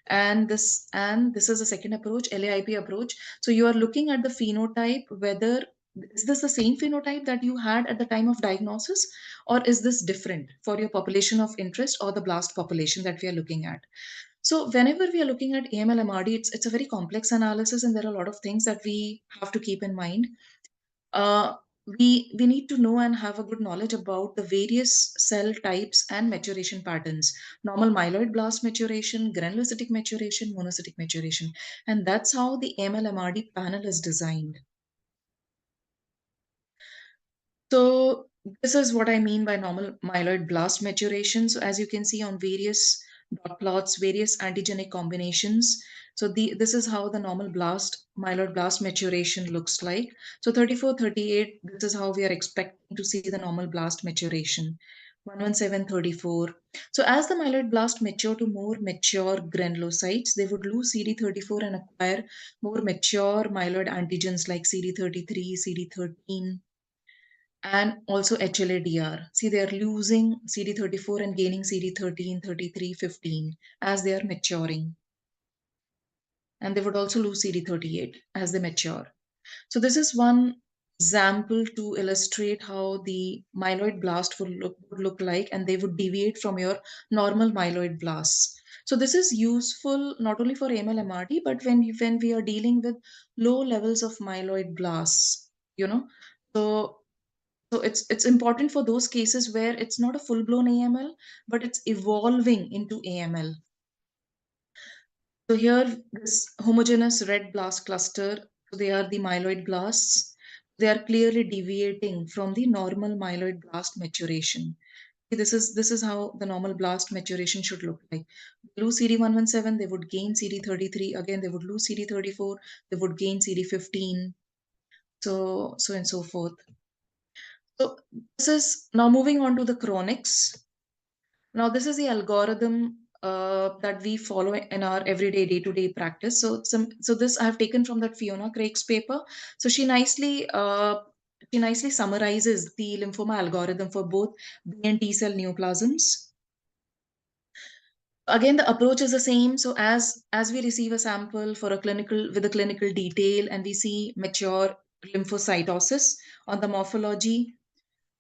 And this is the second approach, LAIP approach. So you are looking at the phenotype, whether is this the same phenotype that you had at the time of diagnosis, or is this different for your population of interest or the blast population that we are looking at. So whenever we are looking at AML MRD, it's a very complex analysis, and there are a lot of things that we have to keep in mind. We need to know and have a good knowledge about the various cell types and maturation patterns: normal myeloid blast maturation, granulocytic maturation, monocytic maturation, and that's how the AML MRD panel is designed. So this is what I mean by normal myeloid blast maturation. So as you can see on various dot plots, various antigenic combinations. So this is how the normal myeloid blast maturation looks like. So 34, 38, this is how we are expecting to see the normal blast maturation. 117, 34. So as the myeloid blast mature to more mature granulocytes, they would lose CD34 and acquire more mature myeloid antigens like CD33, CD13, and also HLA-DR. See, they are losing CD34 and gaining CD13, 33, 15 as they are maturing. And they would also lose CD38 as they mature. So this is one example to illustrate how the myeloid blast would look like, and they would deviate from your normal myeloid blasts. So this is useful not only for AML MRD, but when we are dealing with low levels of myeloid blasts, So it's important for those cases where it's not a full-blown AML, but it's evolving into AML. So here, this homogeneous red blast cluster, so they are the myeloid blasts. They are clearly deviating from the normal myeloid blast maturation. This is how the normal blast maturation should look like. Lose CD117, they would gain CD33. Again, they would lose CD34. They would gain CD15. So and so forth. So this is now moving on to the chronics. Now, this is the algorithm that we follow in our everyday day-to-day practice. So this I have taken from that Fiona Craig's paper. So she nicely summarizes the lymphoma algorithm for both B and T cell neoplasms. Again, the approach is the same. So as we receive a sample for a clinical detail, and we see mature lymphocytosis on the morphology,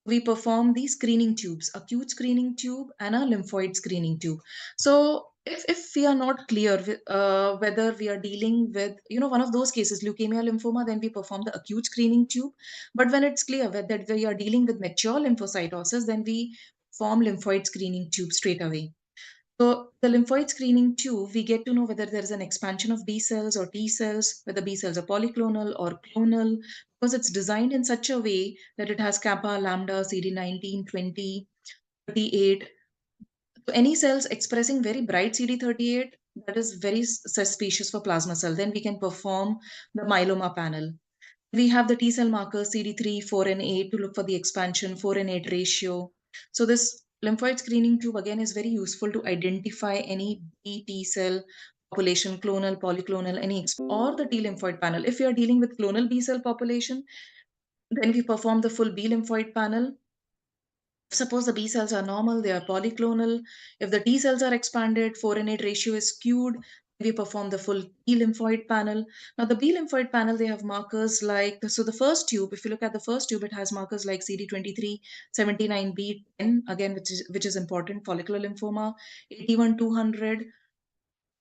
we perform these screening tubes, acute screening tube and a lymphoid screening tube. So if we are not clear whether we are dealing with, one of those cases, leukemia, lymphoma, then we perform the acute screening tube. But when it's clear that we are dealing with mature lymphocytosis, then we form lymphoid screening tube straight away. So the lymphoid screening tube, we get to know whether there is an expansion of B cells or T cells, whether B cells are polyclonal or clonal, because it's designed in such a way that it has kappa, lambda, CD19, 20, 38. So any cells expressing very bright CD38, that is very suspicious for plasma cell. Then we can perform the myeloma panel. We have the T cell markers CD3, 4, and 8 to look for the expansion, 4 and 8 ratio. So this lymphoid screening tube again is very useful to identify any B T cell population, clonal, polyclonal, or the T lymphoid panel. If we are dealing with clonal B cell population, then we perform the full B lymphoid panel. Suppose the B cells are normal, they are polyclonal. If the T cells are expanded, 4 and 8 ratio is skewed, we perform the full T lymphoid panel. Now the B lymphoid panel, they have markers like, so the first tube, if you look at the first tube, it has markers like CD23, 79B, 10, again, which is important, follicular lymphoma, 81, 200.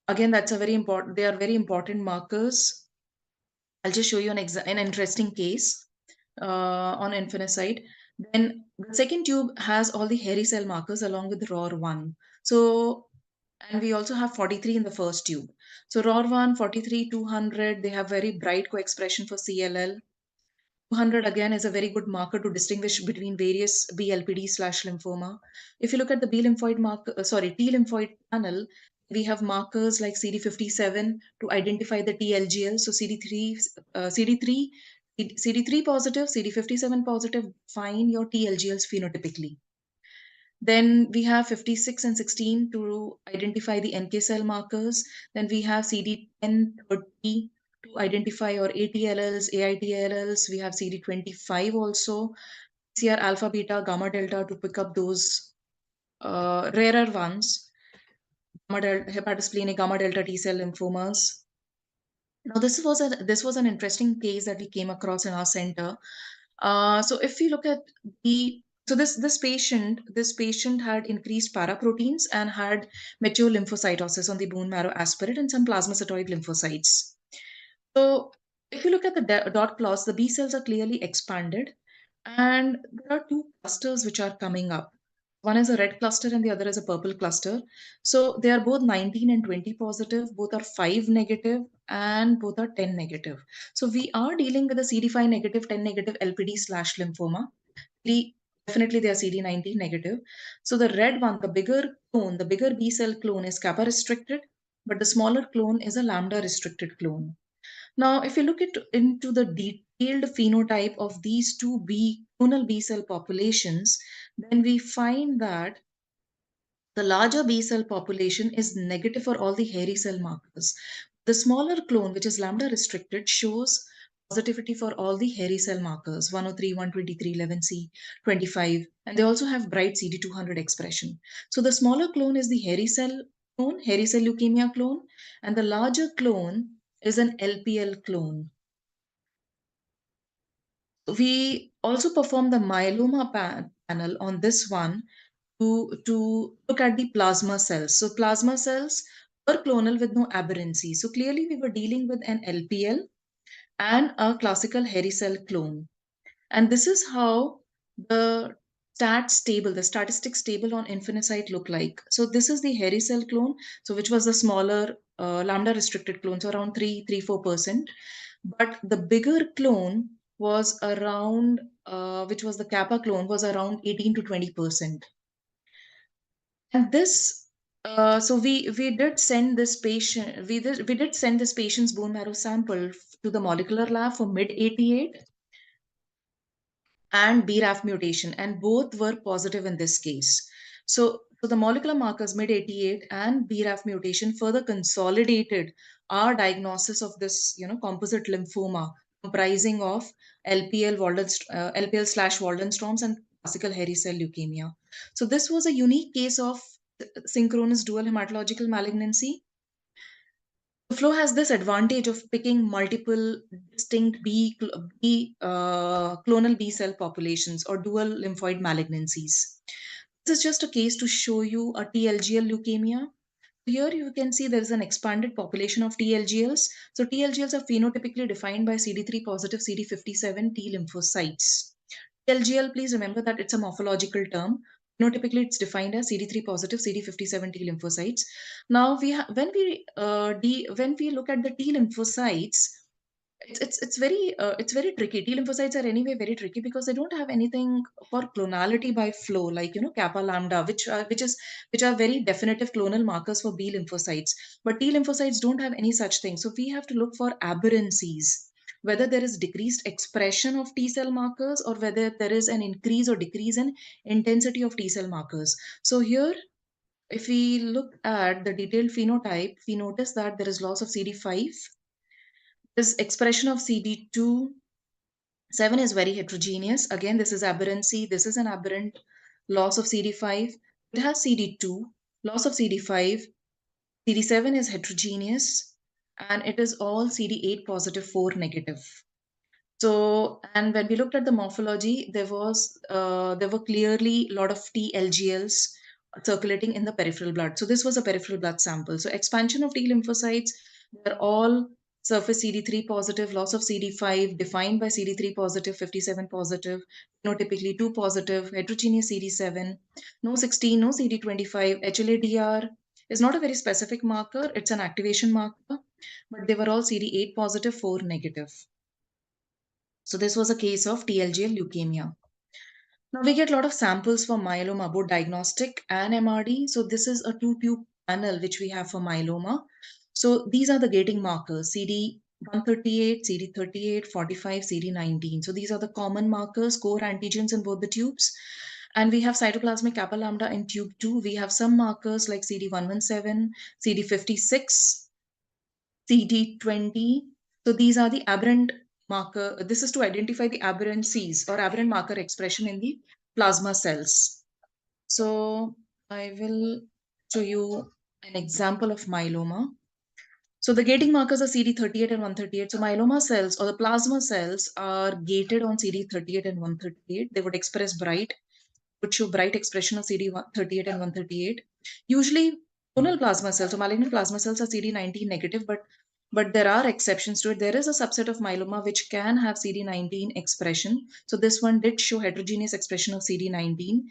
Again, that's a very important, they are very important markers. I'll just show you an interesting case on infinicide. Then the second tube has all the hairy cell markers along with ROR1. So and we also have 43 in the first tube. So ROR1, 43, 200, they have very bright co-expression for CLL. 200 again is a very good marker to distinguish between various BLPD/lymphoma. If you look at the B lymphoid marker, T lymphoid panel, we have markers like CD57 to identify the TLGL. So CD3 positive, CD57 positive, find your TLGLs phenotypically. Then we have 56 and 16 to identify the NK cell markers. Then we have CD10, 30 to identify your ATLLs, AITLLs. We have CD25 also, CR alpha, beta, gamma, delta to pick up those rarer ones, hepatosplenic gamma delta T cell lymphomas. Now this was an interesting case that we came across in our center. So if we look at the so this patient had increased paraproteins and had mature lymphocytosis on the bone marrow aspirate and some plasmacytoid lymphocytes. So if you look at the dot plots, the B cells are clearly expanded, and there are two clusters which are coming up. One is a red cluster and the other is a purple cluster. So they are both 19 and 20 positive, both are 5 negative, and both are 10 negative. So we are dealing with a CD5 negative, 10 negative LPD/lymphoma. Definitely they are CD19 negative. So the red one, the bigger clone, the bigger B cell clone is kappa restricted, but the smaller clone is a lambda restricted clone. Now, if you look into the detailed phenotype of these two clonal B cell populations, then we find that the larger B cell population is negative for all the hairy cell markers. The smaller clone, which is lambda restricted, shows positivity for all the hairy cell markers 103, 123, 11C, 25, and they also have bright CD200 expression. So the smaller clone is the hairy cell clone, hairy cell leukemia clone, and the larger clone is an LPL clone. We also perform the myeloma panel on this one to look at the plasma cells. So plasma cells were clonal with no aberrancy. So clearly we were dealing with an LPL and a classical hairy cell clone. And this is how the the statistics table on Infinicite look like. So this is the hairy cell clone, so which was the smaller lambda restricted clone, so around 4%. But the bigger clone was around, which was the kappa clone, was around 18 to 20%. And this, so we did send this patient, we did send this patient's bone marrow sample to the molecular lab for mid-88 and BRAF mutation, and both were positive in this case. So the molecular markers mid-88 and BRAF mutation further consolidated our diagnosis of this, composite lymphoma comprising of LPL/Waldenstrom's and classical hairy cell leukemia. So this was a unique case of synchronous dual hematological malignancy. The flow has this advantage of picking multiple distinct clonal B cell populations or dual lymphoid malignancies. This is just a case to show you a TLGL leukemia. Here you can see there is an expanded population of TLGLs. So TLGLs are phenotypically defined by CD3 positive CD57 T lymphocytes. TLGL, please remember that it's a morphological term. Phenotypically, it's defined as CD3 positive CD57 T lymphocytes. Now, when we look at the T lymphocytes, it's very tricky. T lymphocytes are anyway very tricky because they don't have anything for clonality by flow, like kappa lambda, which are very definitive clonal markers for B lymphocytes. But T lymphocytes don't have any such thing. So we have to look for aberrancies, whether there is decreased expression of T cell markers or whether there is an increase or decrease in intensity of T cell markers. So here, if we look at the detailed phenotype, we notice that there is loss of CD5. This expression of CD2, 7 is very heterogeneous. Again, this is aberrancy. This is an aberrant loss of CD5. It has CD2, loss of CD5. CD7 is heterogeneous, and it is all CD8 positive, 4 negative. So, and when we looked at the morphology, there were clearly a lot of TLGLs circulating in the peripheral blood. So this was a peripheral blood sample. So expansion of T lymphocytes, they're all surface CD3 positive, loss of CD5 defined by CD3 positive, 57 positive, typically 2 positive, heterogeneous CD7, no 16, no CD25, HLA-DR, is not a very specific marker. It's an activation marker, but they were all CD8 positive, 4 negative. So this was a case of TLGL leukemia. Now we get a lot of samples for myeloma, both diagnostic and MRD. So this is a 2-tube panel which we have for myeloma. So these are the gating markers, CD138, CD38, 45, CD19. So these are the common markers, core antigens in both the tubes. And we have cytoplasmic kappa lambda in tube 2. We have some markers like CD117, CD56, CD20. So these are the aberrant marker. This is to identify the aberrancies or aberrant marker expression in the plasma cells. So I will show you an example of myeloma. So the gating markers are CD38 and 138. So myeloma cells or the plasma cells are gated on CD38 and 138. They would express would show bright expression of CD38 and 138. Usually clonal plasma cells, so malignant plasma cells are CD19 negative, but there are exceptions to it. There is a subset of myeloma which can have CD19 expression. So this one did show heterogeneous expression of CD19.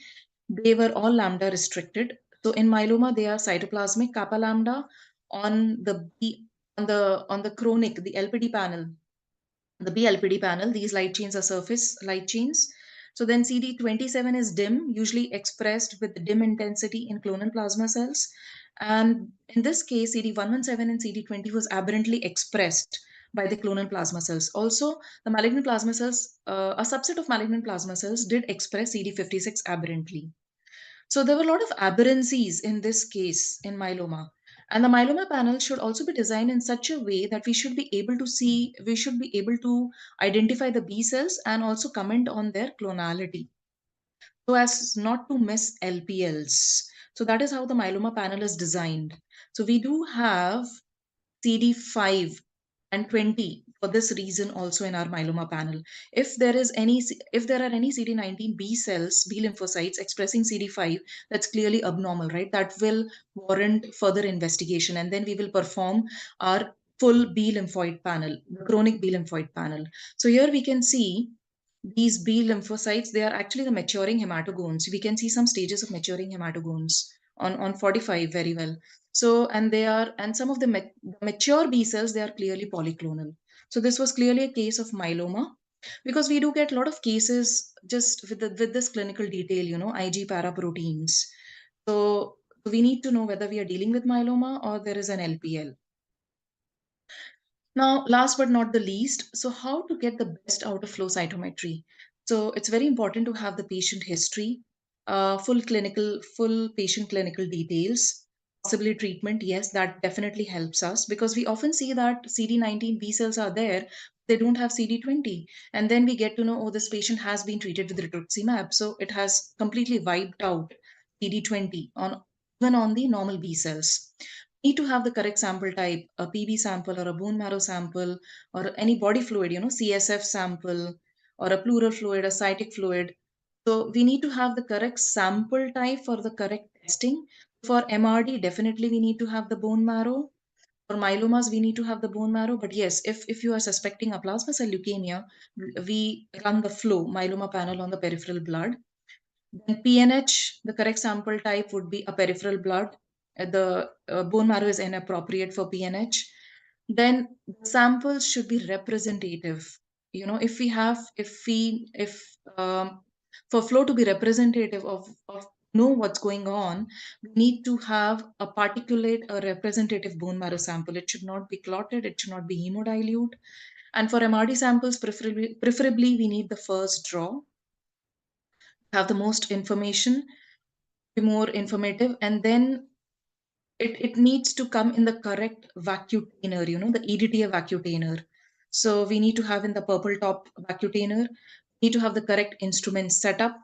They were all lambda restricted. So in myeloma, they are cytoplasmic kappa lambda on the chronic, the LPD panel, the BLPD panel. These light chains are surface light chains. So then CD27 is dim, usually expressed with dim intensity in clonal plasma cells. And in this case, CD117 and CD20 was aberrantly expressed by the clonal plasma cells. Also, the malignant plasma cells, a subset of malignant plasma cells did express CD56 aberrantly. So there were a lot of aberrancies in this case in myeloma. And the myeloma panel should also be designed in such a way that we should be able to identify the B cells and also comment on their clonality so as not to miss LPLs. So that is how the myeloma panel is designed. So we do have CD5 and 20 for this reason also in our myeloma panel. If there are any CD19 B cells, B lymphocytes expressing CD5, that's clearly abnormal, right? That will warrant further investigation, and then we will perform our full B lymphoid panel, the chronic B lymphoid panel. So here we can see these B lymphocytes, they are actually the maturing hematogones. We can see some stages of maturing hematogones on 45 very well. So, and some of the mature B cells, they are clearly polyclonal. So this was clearly a case of myeloma because we do get a lot of cases just with this clinical detail, IG paraproteins. So we need to know whether we are dealing with myeloma or there is an LPL. Now, last but not the least, so how to get the best out of flow cytometry? So it's very important to have the patient history, full patient clinical details, possibly treatment. Yes, that definitely helps us because we often see that CD19 B cells are there, they don't have CD20. And then we get to know, oh, this patient has been treated with rituximab. So it has completely wiped out CD20 even on the normal B cells. Need to have the correct sample type, a PB sample or a bone marrow sample or any body fluid, CSF sample or a pleural fluid, a cytic fluid. So we need to have the correct sample type for the correct testing. For MRD, definitely we need to have the bone marrow. For myelomas, we need to have the bone marrow. But yes, if you are suspecting a plasma cell leukemia, we run the flow myeloma panel on the peripheral blood. Then PNH, the correct sample type would be a peripheral blood. The bone marrow is inappropriate for PNH. Then the samples should be representative. If for flow to be representative of know what's going on, we need to have a particulate, a representative bone marrow sample. It should not be clotted. It should not be hemodilute. And for MRD samples, preferably we need the first draw, have the most information, be more informative, and then it needs to come in the correct vacutainer, the EDTA vacutainer. So we need to have in the purple top vacutainer, we need to have the correct instrument setup.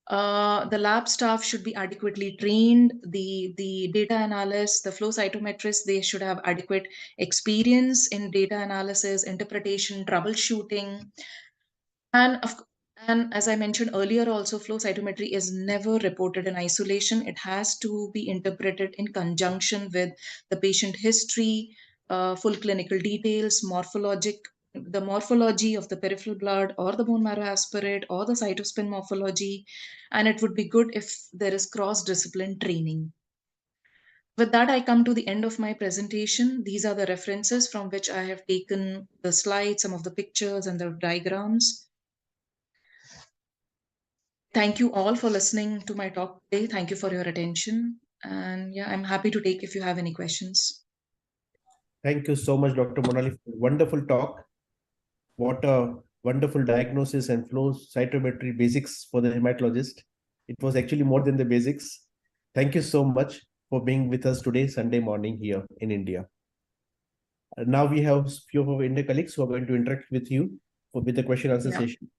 The lab staff should be adequately trained. The data analysts, the flow cytometrists, they should have adequate experience in data analysis, interpretation, troubleshooting. And as I mentioned earlier, also flow cytometry is never reported in isolation. It has to be interpreted in conjunction with the patient history, full clinical details, the morphology of the peripheral blood or the bone marrow aspirate or the cytospin morphology. And it would be good if there is cross-discipline training. With that, I come to the end of my presentation. These are the references from which I have taken the slides, some of the pictures and the diagrams. Thank you all for listening to my talk today. Thank you for your attention. And yeah, I'm happy to take if you have any questions. Thank you so much, Dr. Monali, for a wonderful talk. What a wonderful diagnosis and flow cytometry basics for the hematologist. It was actually more than the basics. Thank you so much for being with us today, Sunday morning here in India. Now we have a few of our Indian colleagues who are going to interact with you with the question answer session.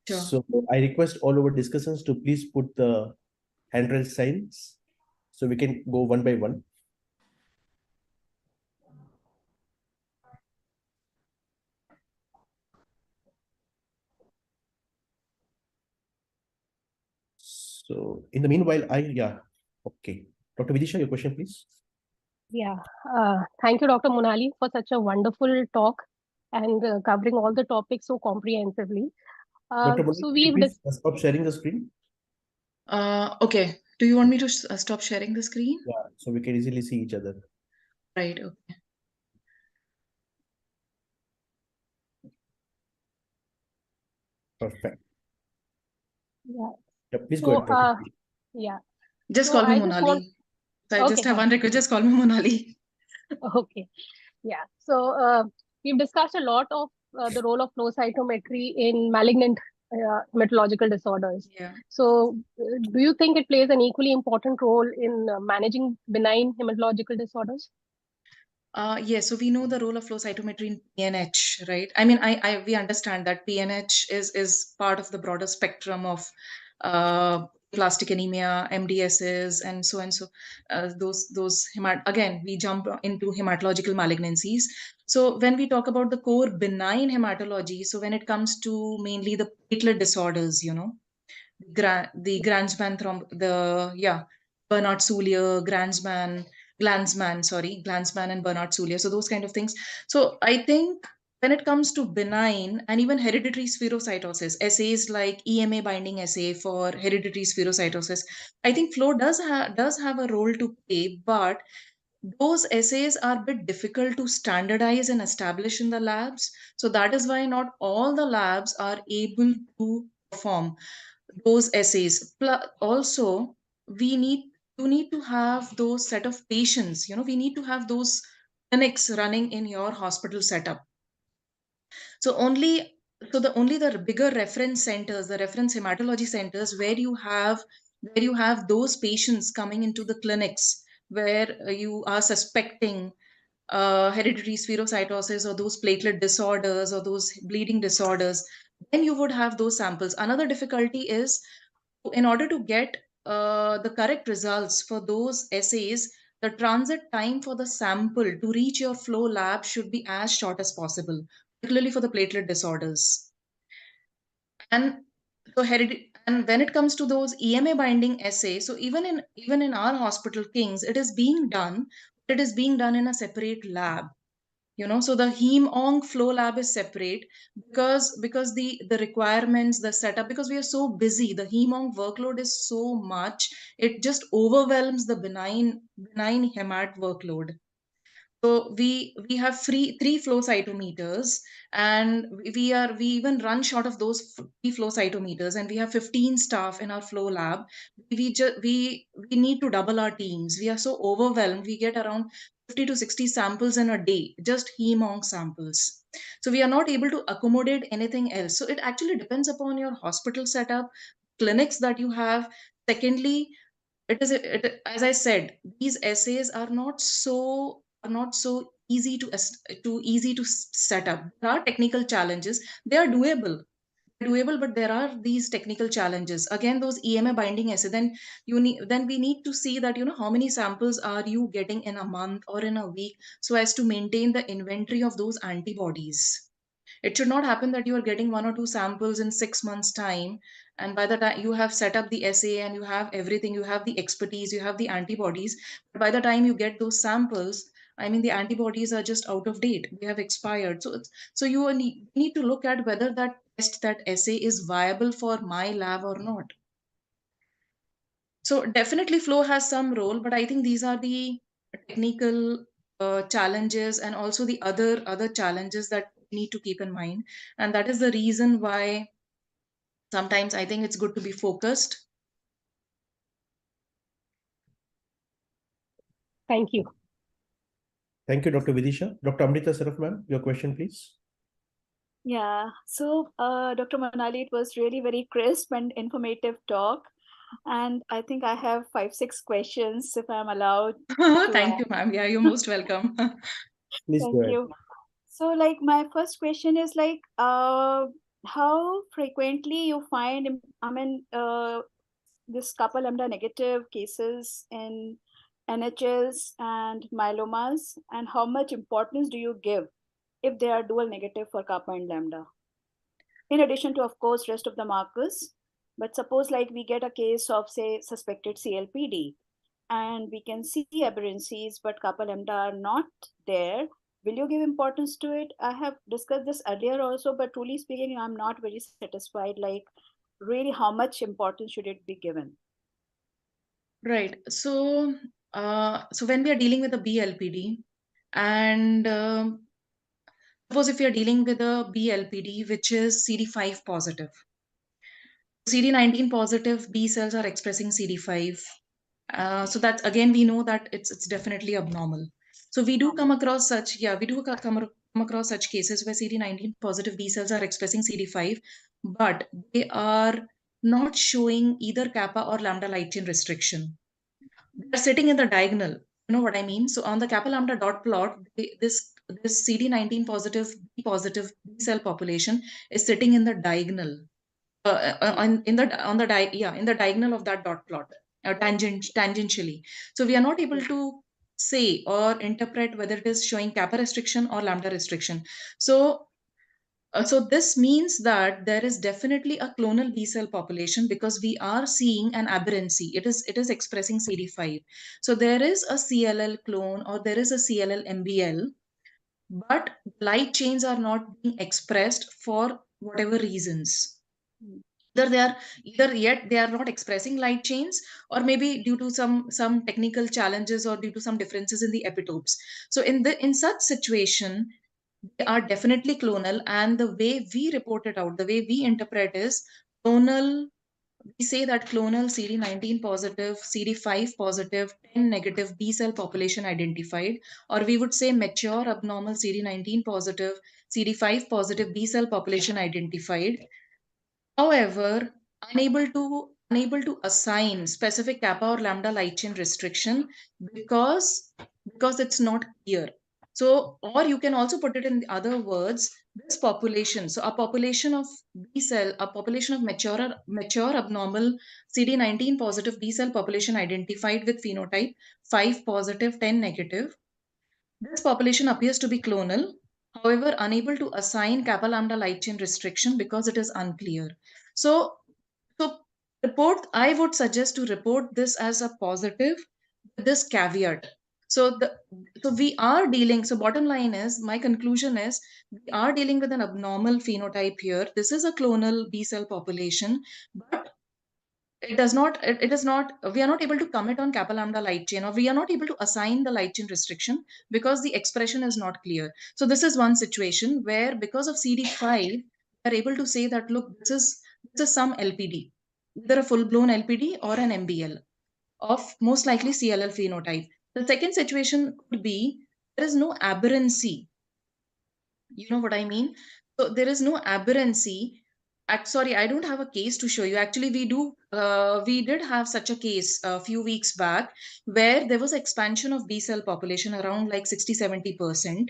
Sure. So I request all our discussions to please put the handrail signs so we can go one by one. So in the meanwhile, okay. Dr. Vidisha, your question, please. Yeah, thank you, Dr. Monali, for such a wonderful talk and covering all the topics so comprehensively. Dr. Monali, So could you we've please stop sharing the screen? Okay. Do you want me to stop sharing the screen? Yeah, so we can easily see each other. Right. Okay. Perfect. Yeah. Yeah, please So, go ahead. yeah. Just So call me I just Monali. want. So I Okay, just have fine. one request. Just call me Monali. Okay. Yeah. So we've discussed a lot of the role of flow cytometry in malignant hematological disorders. Yeah. So do you think it plays an equally important role in managing benign hematological disorders? Yes, so we know the role of flow cytometry in PNH, right? I mean, we understand that PNH is part of the broader spectrum of plastic anemia, MDSs, and so and so. Again, we jump into hematological malignancies. So when we talk about the core benign hematology, so when it comes to mainly the platelet disorders, the Granzmann Bernard Soulier, Glanzmann and Bernard Soulier. So those kind of things. So I think when it comes to benign and even hereditary spherocytosis, assays like EMA binding assay for hereditary spherocytosis, I think flow does have a role to play, but those assays are a bit difficult to standardize and establish in the labs. So that is why not all the labs are able to perform those assays. Also, we need to have those set of patients. We need to have those clinics running in your hospital setup. So only the bigger reference centers, the reference hematology centers, where you have those patients coming into the clinics where you are suspecting hereditary spherocytosis or those platelet disorders or those bleeding disorders, then you would have those samples. Another difficulty is, in order to get the correct results for those assays, the transit time for the sample to reach your flow lab should be as short as possible, particularly for the platelet disorders. And and when it comes to those EMA binding assays, so even in our hospital, Kings, it is being done. It is being done in a separate lab. So the heme onc flow lab is separate because the requirements, the setup, because we are so busy, the heme onc workload is so much, it just overwhelms the benign hemat workload. So we have three flow cytometers, and we even run short of those three flow cytometers, and we have 15 staff in our flow lab. We need to double our teams. We are so overwhelmed. We get around 50 to 60 samples in a day, just heme-onc samples. So we are not able to accommodate anything else. So it actually depends upon your hospital setup, clinics that you have. Secondly, as I said, these essays are not so easy to set up. There are technical challenges. They are doable, but there are these technical challenges. Again, those EMA binding assay, then we need to see that how many samples are you getting in a month or in a week, so as to maintain the inventory of those antibodies. It should not happen that you are getting one or two samples in 6 months' time, and by the time you have set up the assay and you have everything, you have the expertise, you have the antibodies, but by the time you get those samples, I mean, the antibodies are just out of date. They have expired. So you need to look at whether that assay is viable for my lab or not. So definitely flow has some role, but I think these are the technical challenges and also the other challenges that we need to keep in mind. And that is the reason why sometimes I think it's good to be focused. Thank you. Thank you, Dr. Vidisha. Dr. Amrita Saraf, ma'am, your question, please. Yeah, so Dr. Manali, it was really very crisp and informative talk. And I think I have 5-6 questions if I'm allowed to Thank you, ask. ma'am. Yeah, you're most welcome. Please go Thank ahead. you. So like my first question is like, how frequently you find, this kappa lambda negative cases in NHLs and myelomas, and how much importance do you give if they are dual negative for kappa and lambda? In addition to, of course, rest of the markers. But suppose like we get a case of, say, suspected CLPD, and we can see aberrancies, but kappa lambda are not there. Will you give importance to it? I have discussed this earlier also, but truly speaking, I'm not very satisfied. Like, really, how much importance should it be given? Right. So, so when we are dealing with a BLPD, and suppose if you are dealing with a BLPD which is CD5 positive, CD19 positive B cells are expressing CD5. So that's again we know that it's definitely abnormal. So we do come across such come across such cases where CD19 positive B cells are expressing CD5, but they are not showing either kappa or lambda light chain restriction. They're sitting in the diagonal. You know what I mean? So on the kappa lambda dot plot, this CD19 positive B cell population is sitting in the diagonal. In the diagonal of that dot plot, tangentially. So we are not able to say or interpret whether it is showing kappa restriction or lambda restriction. So this means that there is definitely a clonal B cell population because we are seeing an aberrancy. It is expressing CD5. So there is a CLL clone or there is a CLL MBL, but light chains are not being expressed for whatever reasons. Either yet they are not expressing light chains, or maybe due to some technical challenges or due to some differences in the epitopes. So in such situation, they are definitely clonal, and the way we report it out, the way we interpret is clonal. We say that clonal CD19 positive, CD5 positive, 10 negative B cell population identified, or we would say mature abnormal CD19 positive, CD5 positive B cell population identified. However, unable to assign specific kappa or lambda light chain restriction because it's not clear. So, or you can also put it in other words, this population. So, a population of B cell, a population of mature abnormal CD19 positive B cell population identified with phenotype 5 positive, 10 negative. This population appears to be clonal, however, unable to assign kappa lambda light chain restriction because it is unclear. So, I would suggest to report this as a positive with this caveat. So we are dealing, so bottom line is, my conclusion is, we are dealing with an abnormal phenotype here. This is a clonal B cell population, but it is not, we are not able to commit on kappa lambda light chain, or we are not able to assign the light chain restriction because the expression is not clear. So this is one situation where because of CD5 we are able to say that, look, this is some LPD, either a full blown LPD or an MBL of most likely CLL phenotype. The second situation could be there is no aberrancy. You know what I mean? So there is no aberrancy. Sorry, I don't have a case to show you. Actually, we did have such a case a few weeks back where there was expansion of B cell population around like 60-70%,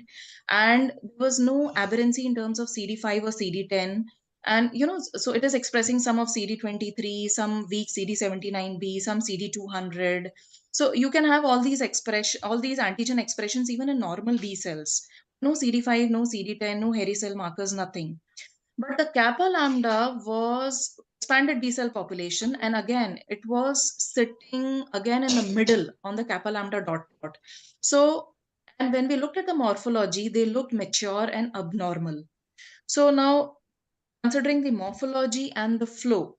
and there was no aberrancy in terms of CD5 or CD10. And so it is expressing some of CD23, some weak CD79B, some CD200. So you can have all these antigen expressions even in normal B cells. No CD5, no CD10, no hairy cell markers, nothing. But the kappa lambda was expanded B cell population, and again, it was sitting again in the middle on the kappa lambda dot plot. So, and when we looked at the morphology, they looked mature and abnormal. So now, considering the morphology and the flow,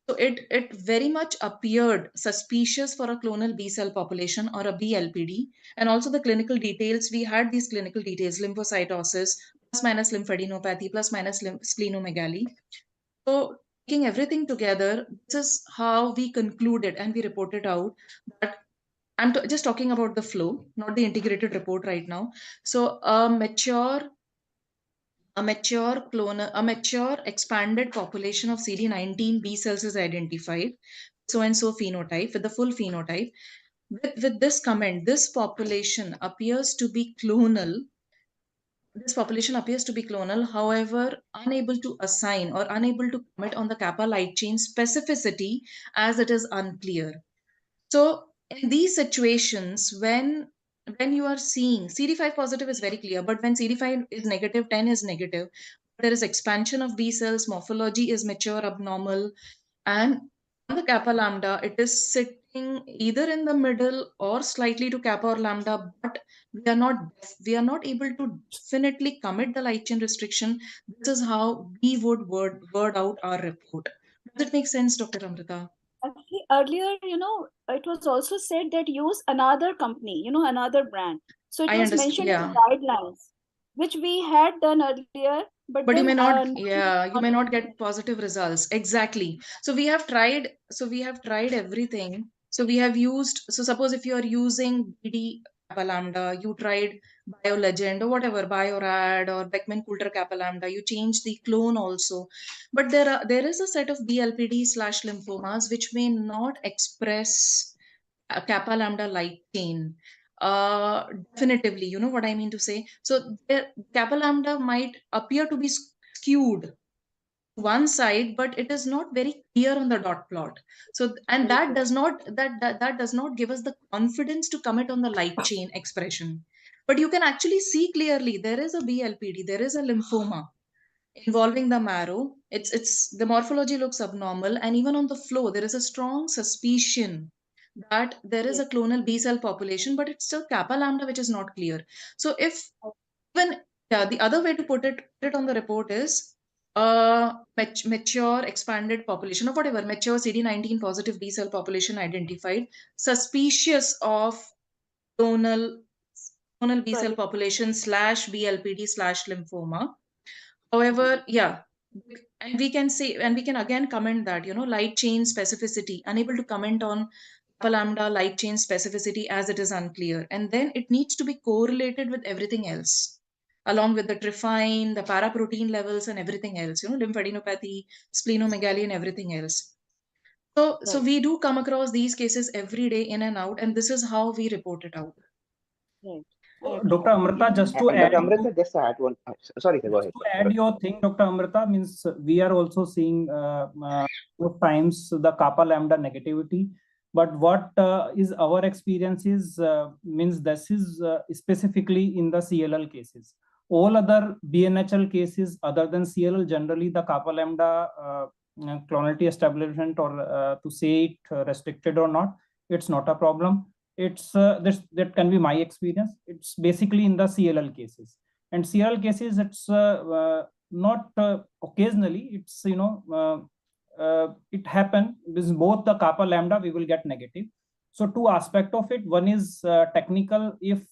So it very much appeared suspicious for a clonal B cell population or a BLPD. And also the clinical details, we had these clinical details, lymphocytosis, plus minus lymphadenopathy, plus minus splenomegaly. So taking everything together, this is how we concluded and we reported out that I'm just talking about the flow, not the integrated report right now. So a mature expanded population of CD19 B cells is identified, so and so phenotype with the full phenotype. With this comment, this population appears to be clonal. This population appears to be clonal, however, unable to assign or unable to comment on the kappa light chain specificity as it is unclear. So in these situations, when you are seeing CD5 positive is very clear, but when CD5 is negative, 10 is negative, there is expansion of B cells, morphology is mature, abnormal, and on the kappa lambda, it is sitting either in the middle or slightly to kappa or lambda, but we are not able to definitely commit the light chain restriction. This is how we would word out our report. Does it make sense, Dr. Amrita? Actually, earlier, it was also said that use another company, another brand. So it I was understand. mentioned in Yeah. the guidelines, which we had done earlier, but But you then may not, now you may not get positive results. Exactly. So we have tried everything. So we have used, so suppose if you are using BD Kappa Lambda, you tried BioLegend or whatever, BioRad or Beckman Coulter Kappa Lambda, you change the clone also. But there is a set of BLPD/lymphomas which may not express a kappa lambda light chain. Definitively, you know what I mean to say. So there, kappa lambda might appear to be skewed one side, but it is not very clear on the dot plot. So, and that does not that does not give us the confidence to commit on the light chain expression. But you can actually see clearly there is a BLPD, there is a lymphoma involving the marrow. It's the morphology looks abnormal, and even on the flow, there is a strong suspicion that there is a clonal B cell population, but it's still kappa lambda, which is not clear. So if even the other way to put it on the report is mature expanded population or whatever, mature CD19 positive B cell population identified, suspicious of clonal B cell population / BLPD / lymphoma. However, yeah, and we can say, and we can again comment that, light chain specificity, unable to comment on kappa lambda light chain specificity as it is unclear. And then it needs to be correlated with everything else, along with the tryphin, the paraprotein levels, and everything else, lymphadenopathy, splenomegaly, and everything else. So we do come across these cases every day in and out, and this is how we report it out. Right. Dr. Amrita, just to add, Dr. Amrita, just to add one. Sorry, go ahead. To add your thing, Dr. Amrita, means we are also seeing times the kappa lambda negativity. But what is our experience is means this is specifically in the CLL cases. All other BNHL cases other than CLL, generally the kappa lambda clonality establishment, or to say it restricted or not, it's not a problem. It's that can be my experience. It's basically in the CLL cases. And CLL cases, it's not occasionally, it's, it happen with both the kappa lambda, we will get negative. So two aspects of it. One is technical. If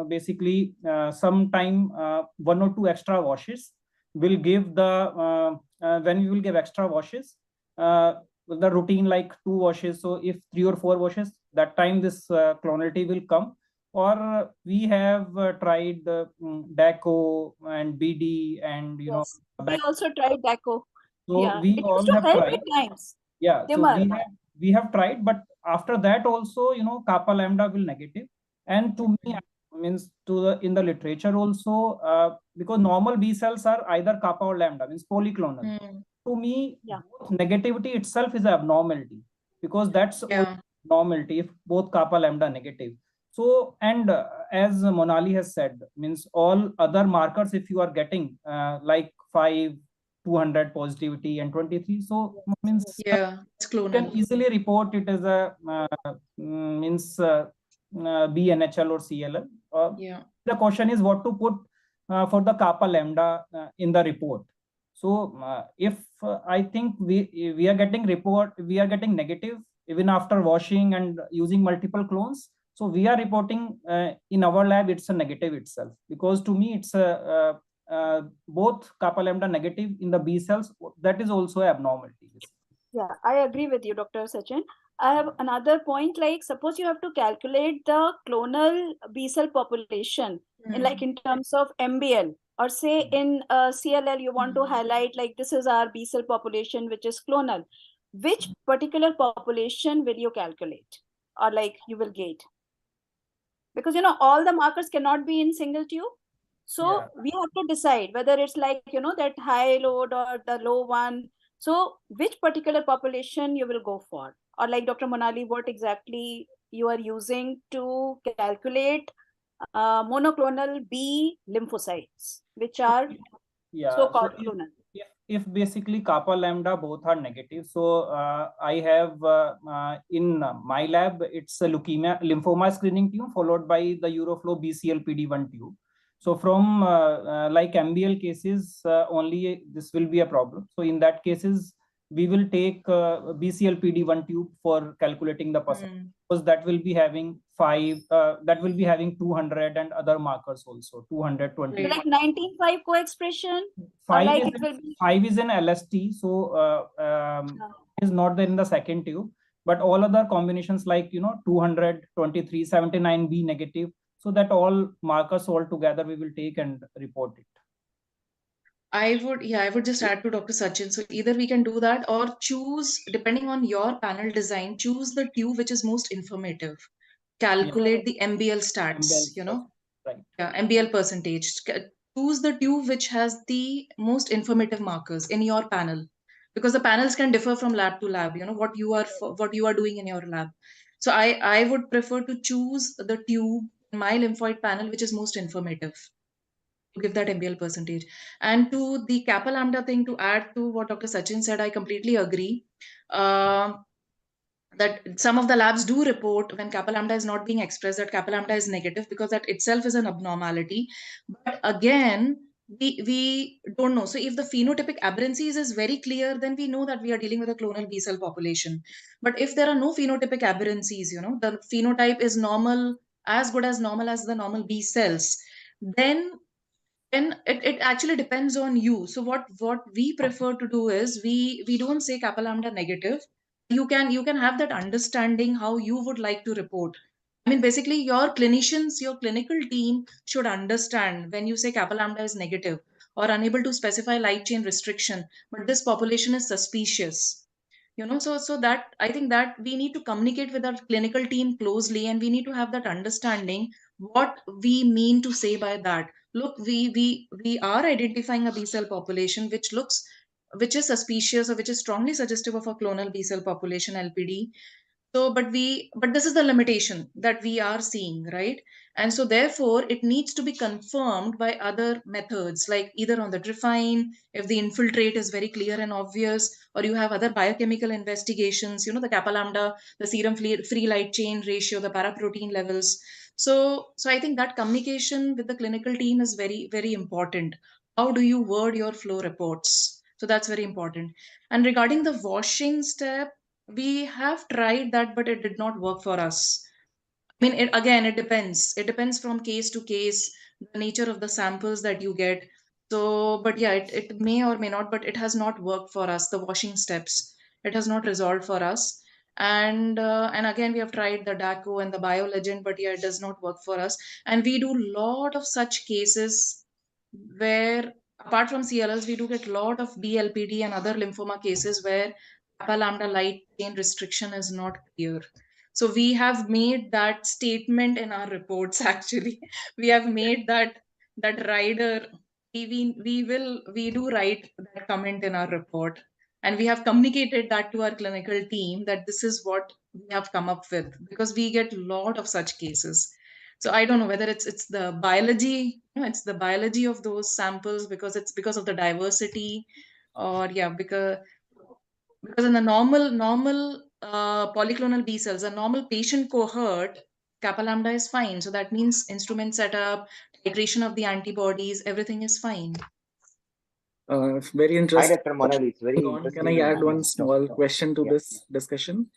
basically sometime 1 or 2 extra washes will give the, when we will give extra washes, the routine like 2 washes. So if 3 or 4 washes, that time this clonality will come. Or we have tried DACO and BD and, Yes, we also tried DACO. So yeah, we it all used to have help tried. at times. Yeah, so we have tried, but after that also, kappa lambda will negative. And to me, means in the literature also, because normal B cells are either kappa or lambda, means polyclonal. To me, both negativity itself is an abnormality, because that's normality if both kappa lambda negative. So, and as Monali has said, means all other markers, if you are getting like 5, 200 positivity and 23, so means it's clonal. You can easily report it as a means BNHL or CLL. The question is what to put for the kappa lambda in the report. So if I think we are getting negative even after washing and using multiple clones. So we are reporting in our lab it's a negative itself, because to me it's a both kappa lambda negative in the B cells. That is also abnormality. Yeah, I agree with you, Dr. Sachin. I have another point, like suppose you have to calculate the clonal B cell population in terms of MBL, or say in CLL you want to highlight like this is our B cell population which is clonal. Which particular population will you calculate or like you will gauge? Because all the markers cannot be in single tube. So we have to decide whether it's like that high load or the low one. So which particular population you will go for, or like Dr. Monali, what exactly you are using to calculate monoclonal B lymphocytes, which are so-called clonal. If basically kappa lambda both are negative, so I have in my lab it's a leukemia lymphoma screening tube followed by the Euroflow BCL-PD1 tube. So from like MBL cases only this will be a problem. So in that cases we will take BCL-PD1 tube for calculating the percentage, because that will be having 200 and other markers also 220. So like 19.5 co-expression. 5 is in LST, so is not there in the second tube, but all other combinations like 200, 23, 79B negative. So that all markers all together we will take and report it. I would just add to Dr. Sachin. So either we can do that or choose, depending on your panel design, choose the tube which is most informative. Calculate the MBL stats, Right. Yeah, MBL percentage. Choose the tube which has the most informative markers in your panel, because the panels can differ from lab to lab, what you are doing in your lab. So I would prefer to choose the tube in my lymphoid panel which is most informative, to give that MBL percentage. And to the kappa lambda thing, to add to what Dr. Sachin said, I completely agree. That some of the labs do report when kappa lambda is not being expressed, that kappa lambda is negative, because that itself is an abnormality. But again, we don't know. So if the phenotypic aberrancies is very clear, then we know that we are dealing with a clonal B cell population. But if there are no phenotypic aberrancies, the phenotype is normal, as good as normal as the normal B cells, then it actually depends on you. So what we prefer to do is we don't say kappa lambda negative. You can have that understanding how you would like to report. I mean, basically your clinicians, your clinical team should understand when you say kappa lambda is negative or unable to specify light chain restriction, but this population is suspicious. So that I think that we need to communicate with our clinical team closely, and we need to have that understanding what we mean to say by that. Look, we are identifying a B cell population which is suspicious, or which is strongly suggestive of a clonal B cell population, LPD. So but this is the limitation that we are seeing, right? And so therefore it needs to be confirmed by other methods, like either on the Trifine, if the infiltrate is very clear and obvious, or you have other biochemical investigations, the kappa lambda, the serum free light chain ratio, the paraprotein levels. So I think that communication with the clinical team is very, very important. How do you word your flow reports? So that's very important. And regarding the washing step, we have tried that, but it did not work for us. I mean, it depends. It depends from case to case, the nature of the samples that you get. So, but yeah, it may or may not, but it has not worked for us. The washing steps, it has not resolved for us. And again, we have tried the DACO and the BioLegend, but yeah, it does not work for us. And we do lot of such cases where, apart from CLLs, we do get a lot of DLPD and other lymphoma cases where kappa lambda light chain restriction is not clear. So we have made that statement in our reports. Actually, we have made that rider. We do write that comment in our report, and we have communicated that to our clinical team that this is what we have come up with, because we get a lot of such cases. So I don't know whether it's the biology, it's the biology of those samples, because of the diversity, or yeah, because in the normal polyclonal B cells, a normal patient cohort, kappa lambda is fine. So that means instrument setup, titration of the antibodies, everything is fine. Very Hi, interesting. Dr. Manali. It's very Can I interesting add one talk. small question to Yeah, this discussion?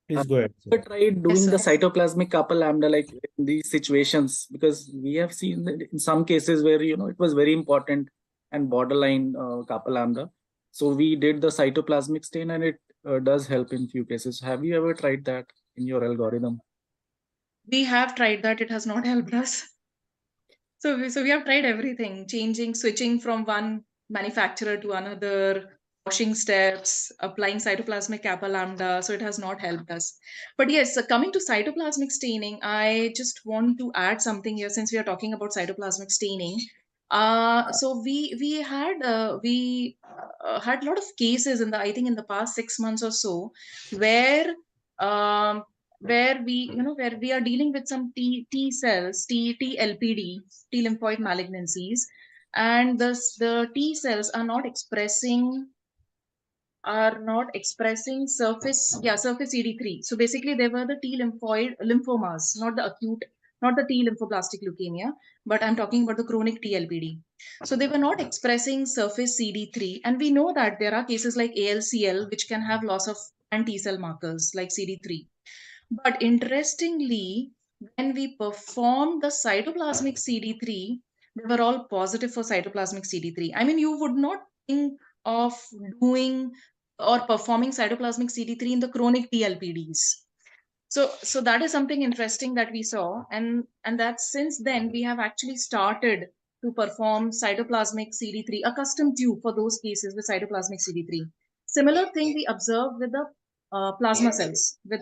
Please go ahead. We tried doing the sir. cytoplasmic kappa lambda like in these situations, because we have seen that in some cases where it was very important and borderline kappa lambda. So we did the cytoplasmic stain, and it does help in few cases. Have you ever tried that in your algorithm? We have tried that. It has not helped us. So we have tried everything, switching from one manufacturer to another, washing steps, applying cytoplasmic kappa lambda. So it has not helped us. But yes, coming to cytoplasmic staining, I just want to add something here since we are talking about cytoplasmic staining. So we had a lot of cases I think in the past 6 months or so, where um, where we are dealing with some T cells, TLPD, T lymphoid malignancies, and the T cells are not expressing surface CD3. So basically they were the T lymphoid lymphomas, not the acute, not the T lymphoblastic leukemia, but I'm talking about the chronic TLPD. So they were not expressing surface CD3, and we know that there are cases like ALCL which can have loss of T cell markers like CD3. But interestingly, when we performed the cytoplasmic CD3, they were all positive for cytoplasmic CD3. I mean, you would not think of doing or performing cytoplasmic CD3 in the chronic TLPDs. So that is something interesting that we saw, and that since then we have actually started to perform cytoplasmic CD3, a custom tube for those cases with cytoplasmic CD3. Similar thing we observed with the plasma cells with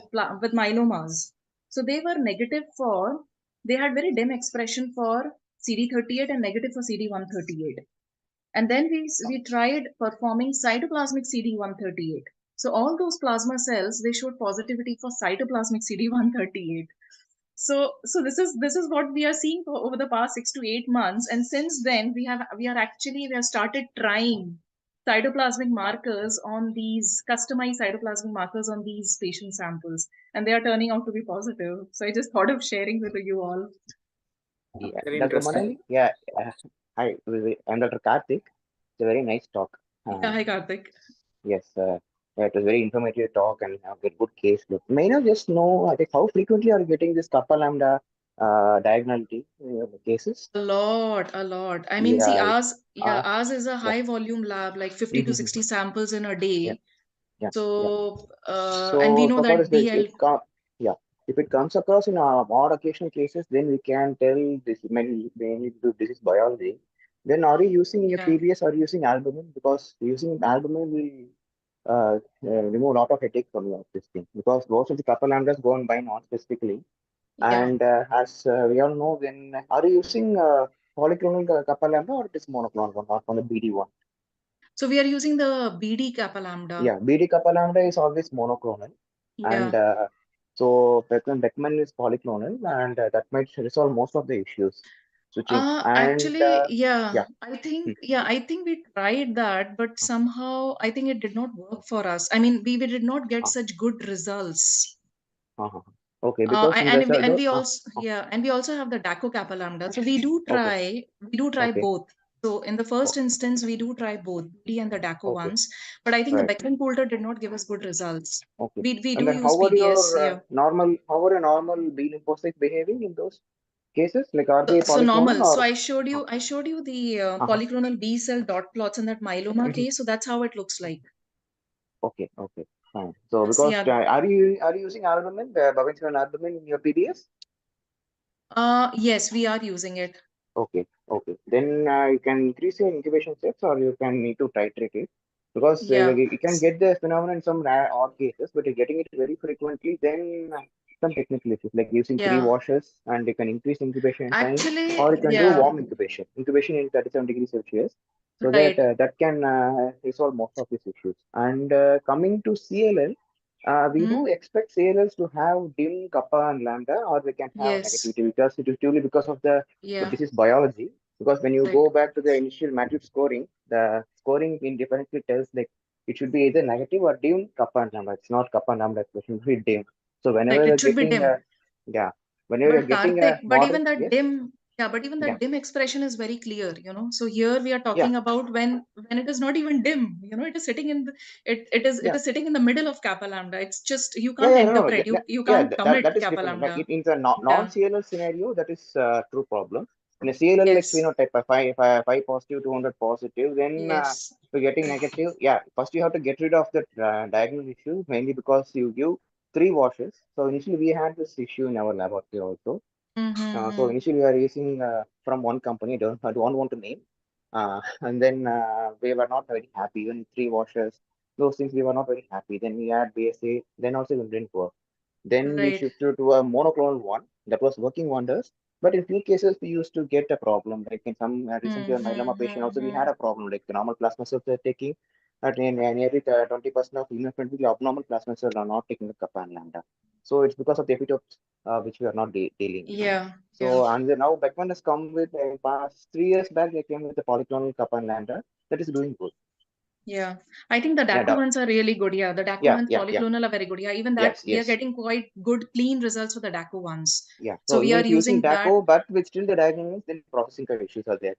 myelomas. So they were negative for, they had very dim expression for CD38 and negative for CD138. And then we tried performing cytoplasmic CD138. So all those plasma cells, they showed positivity for cytoplasmic CD138. So this is what we are seeing for over the past 6 to 8 months. And since then, we have started trying cytoplasmic markers on these customized cytoplasmic markers on these patient samples, and they are turning out to be positive. So I just thought of sharing with you all. yeah. Very Dr. interesting. Manali, yeah. Hi, I'm Dr. Karthik. It's a very nice talk. Yeah, hi Karthik. Yes, yeah, it was very informative talk and have a good case look. May I just know, I think, how frequently are you getting this kappa lambda diagonality cases? A lot. I mean, see, Yeah, uh, ours is a yeah. high volume lab, like 50 to Mhm. 60 samples in a Yeah, day. yeah, yeah. So, and we So, know so far that as the DL, yeah, if it comes across in odd occasional cases, then we can tell this mainly this is biology. Then are you using in your yeah, PBS or using albumin? Because using albumin will remove a lot of headache from your this thing. Because most of the kappa lambdas go on by non-specifically. yeah. And as we all know, then are you using polyclonal kappa lambda or it is monoclonal one, not on the BD one? So we are using the BD kappa lambda. Yeah, BD kappa lambda is always monoclonal. And Yeah. so Beckman is polyclonal, and that might resolve most of the issues. Switching and Actually, yeah, I think we tried that, but somehow I think it did not work for us. I mean, we did not get uh, such good results. uh, uh, okay, because in the And we also and we also have the DACO kappa lambda. So okay, we do try okay, both. So in the first oh, instance, we do try both BD and the DACO okay, ones. But I think the right, Beckman Coulter did not give us good results. okay. We And do then use PBS, yeah. how are your normal B lymphocytes behaving in those cases? Like are they So polyclonal normal. So or? I showed you the Uh-huh. polyclonal B cell dot plots in that myeloma case. So that's how it looks like. Okay, okay, fine. So So because yeah, are you using albumin, babencidine albumin in your PBS? yes, we are using it. Okay, okay. Then you can increase your incubation steps, or you can need to titrate it, because Yeah. you can get the phenomenon in some rare odd cases, but you're getting it very frequently. Then some technical issues like using Yeah. pre-washes, and you can increase incubation time, or Actually, you can do yeah. warm incubation in 37 degrees Celsius, so that Right. that can resolve most of these issues. And coming to CLL. We Hmm? do expect CLLs to have dim kappa and lambda, or they can have Yes. negativity because it is purely because of the Yeah. disease biology. Because when you Right. go back to the initial matrix scoring, the scoring independently tells like it should be either negative or dim kappa and lambda. It's not kappa and lambda expression, it should be dim. So whenever Right. you're It should be getting dim. a, yeah, whenever you're But getting a Karthik, but even moderate, that yes, dim, Yeah, but even that Yeah. dim expression is very clear, you know. So here we are talking about when it is not even dim, you know, it is sitting in the, it Yeah. is sitting in the middle of kappa lambda. It's just you Yeah, can't yeah, no, no, interpret, you yeah, can't commit that is kappa different. Like lambda. in the Yeah. non-CLL scenario, that is true problem. In a CLL, like Yes. phenotype, five positive, 200 positive, then Yes. we're getting negative. Yeah, first you have to get rid of the diagonal issue, mainly because you give 3 washes. So initially we had this issue in our laboratory also. So initially we are using from one company, I don't want to name. And then we were not very happy. Even 3 washes, those things we were not very happy. Then we had BSA, then also it didn't work. Then we Right. shifted to a monoclonal one that was working wonders. But in few cases, we used to get a problem. Like in some recently, a myeloma patient also, we had a problem. Like the normal plasma cells are taking, nearly 20% of immunofriendly abnormal plasma cells are not taking the kappa and lambda. So it's because of the epitopes which we are not dealing with. Yeah. So and now Beckman has come with past 3 years back. They came with the polyclonal kappa and lambda that is doing good. Yeah, I think the Yeah, DACO ones are really good. Yeah, the DACO ones, yeah. polyclonal are very good. Yeah, even that Yes, we are yes. getting quite good, clean results for the DACO ones. Yeah. So we even are if using using that. DACO, but with still the diagnosis, then processing kind of issues are there.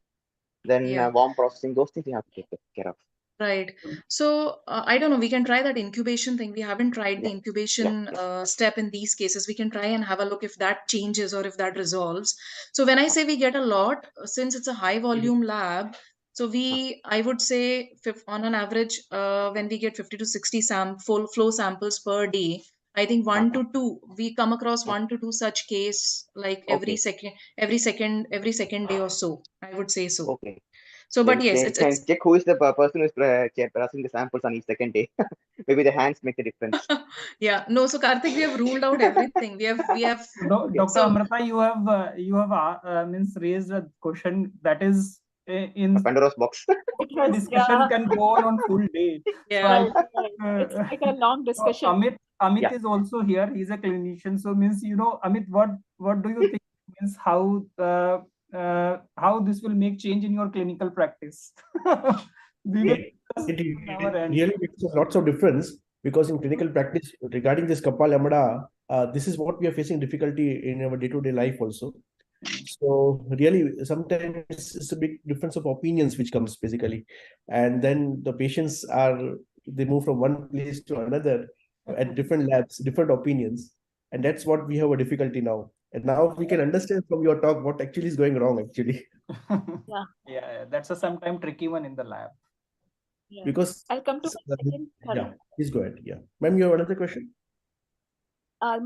Then Yeah. warm processing, those things you have to take care of. Right. So I don't know. We can try that incubation thing. We haven't tried the Yeah, incubation step in these cases. We can try and have a look if that changes or if that resolves. So when I say we get a lot, since it's a high volume lab, so I would say on an average, when we get 50 to 60 full flow samples per day, I think 1 to 2, we come across 1 to 2 such case like every second day or so. I would say so. Okay. So, but Then yes, can it's check who is the person who is processing the samples on each second day. Maybe the hands make the difference. Yeah, no. So Karthik, we have ruled out everything. We have. Okay. Dr. So Amrita, you have means raised a question that is in Pandora's box. discussion can go on full day. So yeah, I Right, right. It's like a long so discussion. Amit Yeah. is also here. He's a clinician. So means, you know, Amit, what do you think means how this will make change in your clinical practice? We will discuss on our end. really makes lots of difference because in clinical practice regarding this kappa lambda, this is what we are facing difficulty in our day-to-day life also. So really, sometimes it's a big difference of opinions which comes basically, and then the patients they move from one place to another at different labs, different opinions, and that's what we have a difficulty now. And now we can understand from your talk what actually is going wrong actually. Yeah, that's a sometime tricky one in the lab. Yeah. Because I'll come to my second. Sorry. yeah, please go ahead. Yeah, ma'am, you have another question?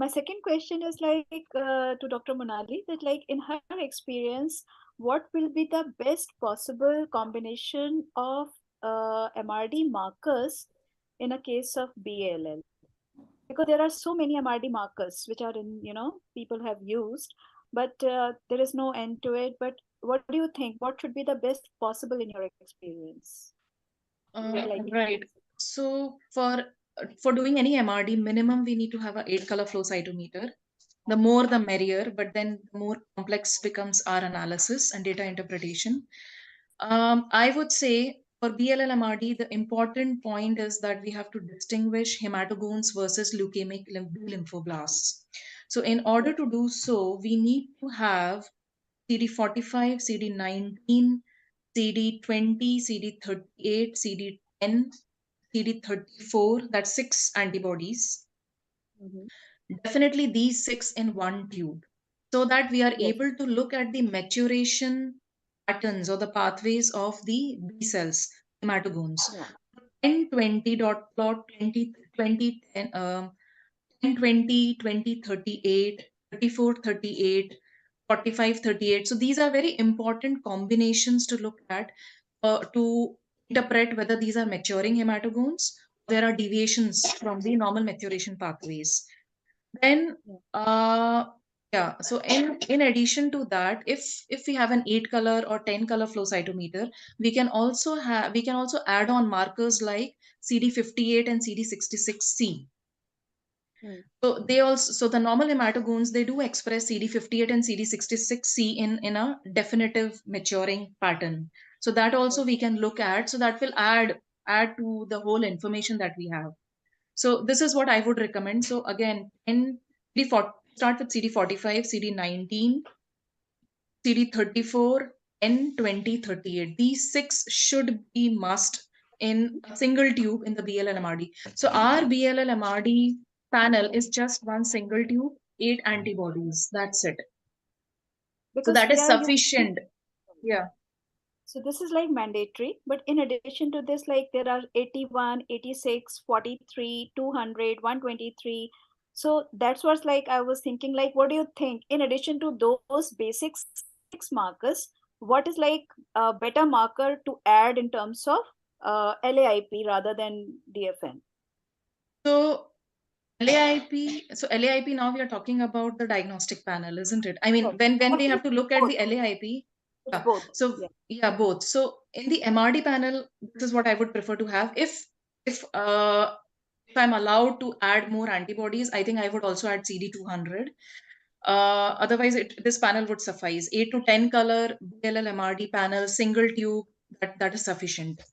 My second question is like to Dr. Monali that like in her experience, what will be the best possible combination of MRD markers in a case of BALL? Because there are so many MRD markers which are in, people have used, but there is no end to it. But what do you think? What should be the best possible in your experience? right. So for doing any MRD, minimum we need to have a 8-color flow cytometer. The more the merrier, but then the more complex becomes our analysis and data interpretation. I would say for BLL MRD, the important point is that we have to distinguish hematogones versus leukemic lymphoblasts. So in order to do so, we need to have CD45, CD19, CD20, CD38, CD10, CD34, that's 6 antibodies. Definitely these 6 in one tube, so that we are able to look at the maturation patterns or the pathways of the B cells, hematogones. 10-20 dot plot 20 10 20 20 38 34 38 45 38. So these are very important combinations to look at to interpret whether these are maturing hematogones, there are deviations from the normal maturation pathways. Then yeah, so in addition to that, if we have an 8-color or 10-color flow cytometer, we can also add on markers like CD58 and CD66C. So the normal hematogones, they do express CD58 and CD66C in a definitive maturing pattern. So that also we can look at. So that will add to the whole information that we have. So this is what I would recommend. So again, start with CD45, CD19, CD34, N20, 38. These 6 should be must in a single tube in the BLL MRD. So our BLL MRD panel is just one single tube, 8 antibodies. That's it. Because so that is we are using- sufficient. Yeah. So this is like mandatory, but in addition to this, like there are 81, 86, 43, 200, 123. So that's what's like, I was thinking like, what do you think? In addition to those basic 6 markers, what is like a better marker to add in terms of LAIP rather than DFN? So LAIP, now we are talking about the diagnostic panel, isn't it? I mean, when we have to look at the LAIP, yeah. Both. So yeah, both. So in the MRD panel, this is what I would prefer to have. If I'm allowed to add more antibodies, I think I would also add CD200. Otherwise, this panel would suffice. 8 to 10 color BLL MRD panel, single tube, that is sufficient.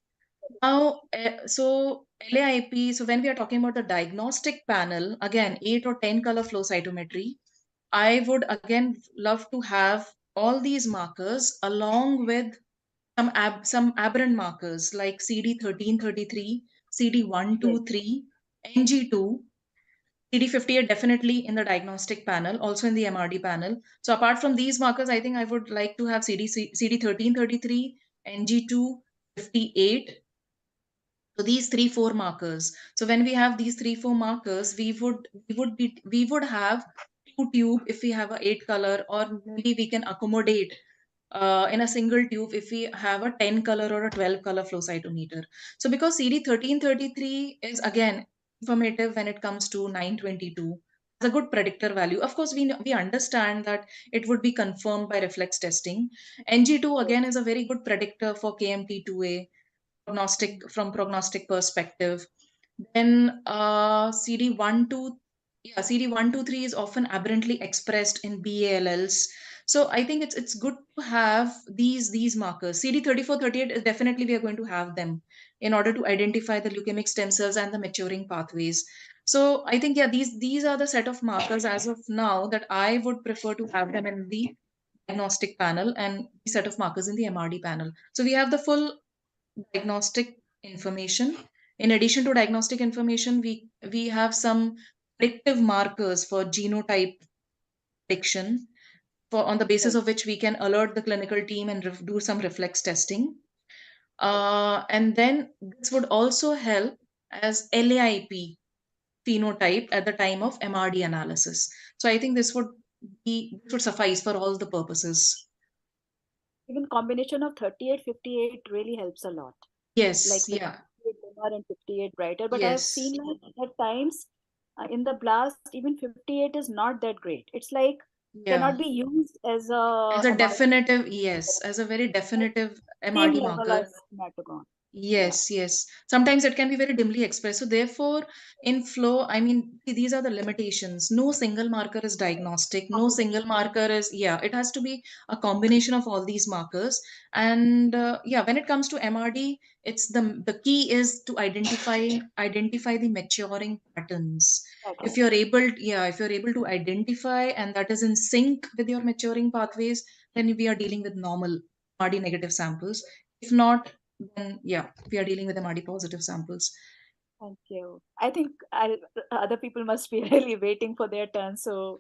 Now, so LAIP, so when we are talking about the diagnostic panel, again, 8 or 10 color flow cytometry, I would again love to have all these markers along with some aberrant markers like CD1333, CD123, NG2, CD58 definitely in the diagnostic panel, also in the MRD panel. So apart from these markers, I think I would like to have CD1333, NG2, 58. So these 3-4 markers. So when we have these 3-4 markers, we would have 2 tube if we have a 8 color, or maybe we can accommodate in a single tube if we have a 10 color or a 12 color flow cytometer. So because CD1333 is again informative when it comes to 922, it's a good predictor value. Of course, we understand that it would be confirmed by reflex testing. NG2 again is a very good predictor for KMT2A prognostic perspective. Then CD123 is often aberrantly expressed in BALLs. So I think it's good to have these markers. CD34, 38 is definitely we are going to have them in order to identify the leukemic stem cells and the maturing pathways. So I think these are the set of markers as of now that I would prefer to have them in the diagnostic panel and the set of markers in the MRD panel. So we have the full diagnostic information. In addition to diagnostic information, we have some predictive markers for genotype prediction, on the basis of which we can alert the clinical team and do some reflex testing. And then this would also help as LAIP phenotype at the time of MRD analysis. So I think this would suffice for all the purposes. Even combination of 38, 58 really helps a lot. Yes, like yeah. 58 dimmer and 58 brighter. But Yes. I've seen like at times in the blast, even 58 is not that great. It's like cannot be used as a definitive, yes, as a very definitive MRD marker. Yes. Sometimes it can be very dimly expressed. So therefore, in flow, I mean, these are the limitations. No single marker is diagnostic. No single marker is, it has to be a combination of all these markers. And when it comes to MRD, it's the key is to identify the maturing patterns. If you're able to identify and that is in sync with your maturing pathways, then we are dealing with normal MRD negative samples. If not, then we are dealing with MRD positive samples. Thank you. I think other people must be really waiting for their turn. So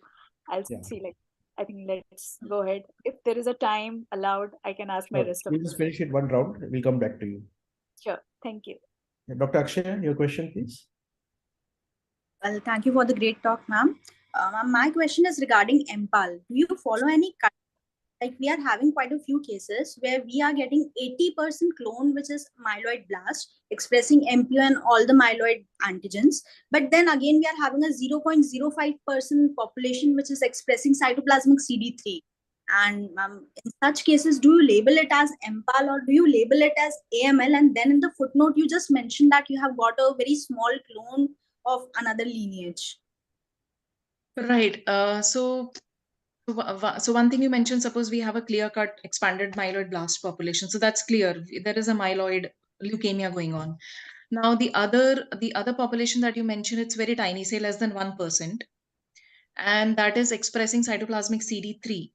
I'll see. Like, I think let's go ahead. If there is a time allowed, I can ask my rest of. We'll just finish it one round. We'll come back to you. Sure. Thank you. Dr. Akshay, your question, please. Well, thank you for the great talk, ma'am. My question is regarding MPAL. Do you follow any cut? Like we are having quite a few cases where we are getting 80% clone, which is myeloid blast, expressing MPU and all the myeloid antigens. But then again, we are having a 0.05% population, which is expressing cytoplasmic CD3. And in such cases, do you label it as MPAL or do you label it as AML? And then in the footnote, you just mentioned that you have got a very small clone of another lineage. Right. So one thing you mentioned, suppose we have a clear-cut expanded myeloid blast population. So that's clear. There is a myeloid leukemia going on. Now the other population that you mentioned, it's very tiny, say less than 1%. And that is expressing cytoplasmic CD3.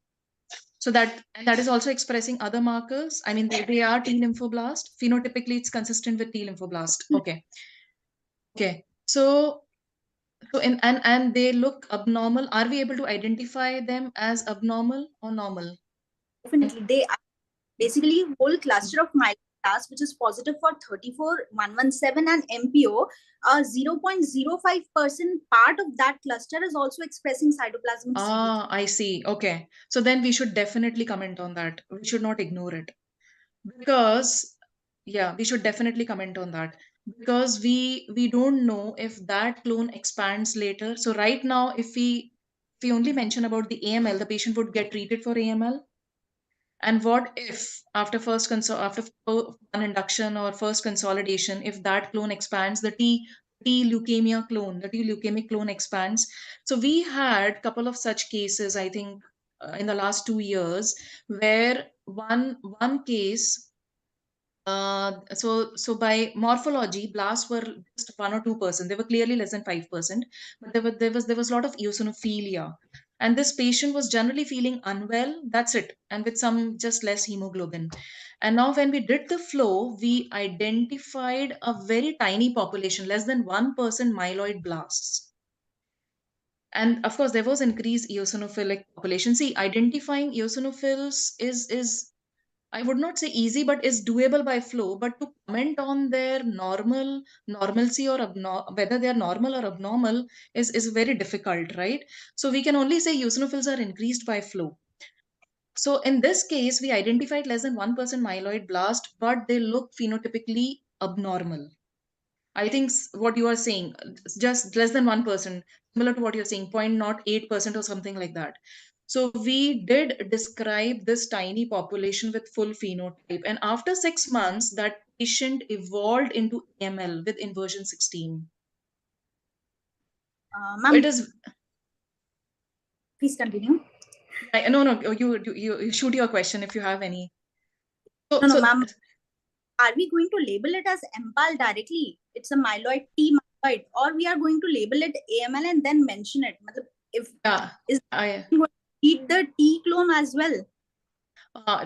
So that is also expressing other markers. I mean, they are T lymphoblast. Phenotypically, it's consistent with T lymphoblast. Okay. Okay. So and they look abnormal. Are we able to identify them as abnormal or normal? Definitely. They are basically whole cluster of myeloblasts, which is positive for 34117 and MPO. 0.05% part of that cluster is also expressing cytoplasmic CD3. I see. Okay. So then we should definitely comment on that. We should not ignore it. Because, yeah, we should definitely comment on that. Because we don't know if that clone expands later. So right now, if we only mention about the AML, the patient would get treated for AML. And what if after one induction or first consolidation, if that clone expands, the T leukemia clone, the T leukemic clone expands. So we had a couple of such cases, I think, in the last 2 years, where one case. So by morphology, blasts were just 1 or 2%. They were clearly less than 5%, but there was a lot of eosinophilia. And this patient was generally feeling unwell. That's it. And with some just less hemoglobin. And now when we did the flow, we identified a very tiny population, less than 1% myeloid blasts. And of course, there was increased eosinophilic population. See, identifying eosinophils is I would not say easy, but is doable by flow. But to comment on their normalcy or whether they are normal or abnormal is very difficult, right? So we can only say eosinophils are increased by flow. So in this case, we identified less than 1% myeloid blast, but they look phenotypically abnormal. I think what you are saying, just less than 1%, similar to what you're saying, 0.08% or something like that. So we did describe this tiny population with full phenotype. And after 6 months, that patient evolved into AML with inversion 16. Ma'am, It is. Please continue. No, you shoot your question if you have any. No, ma'am. Are we going to label it as MPAL directly? It's a myeloid T myeloid, or we are going to label it AML and then mention it? If is going to eat the T clone as well?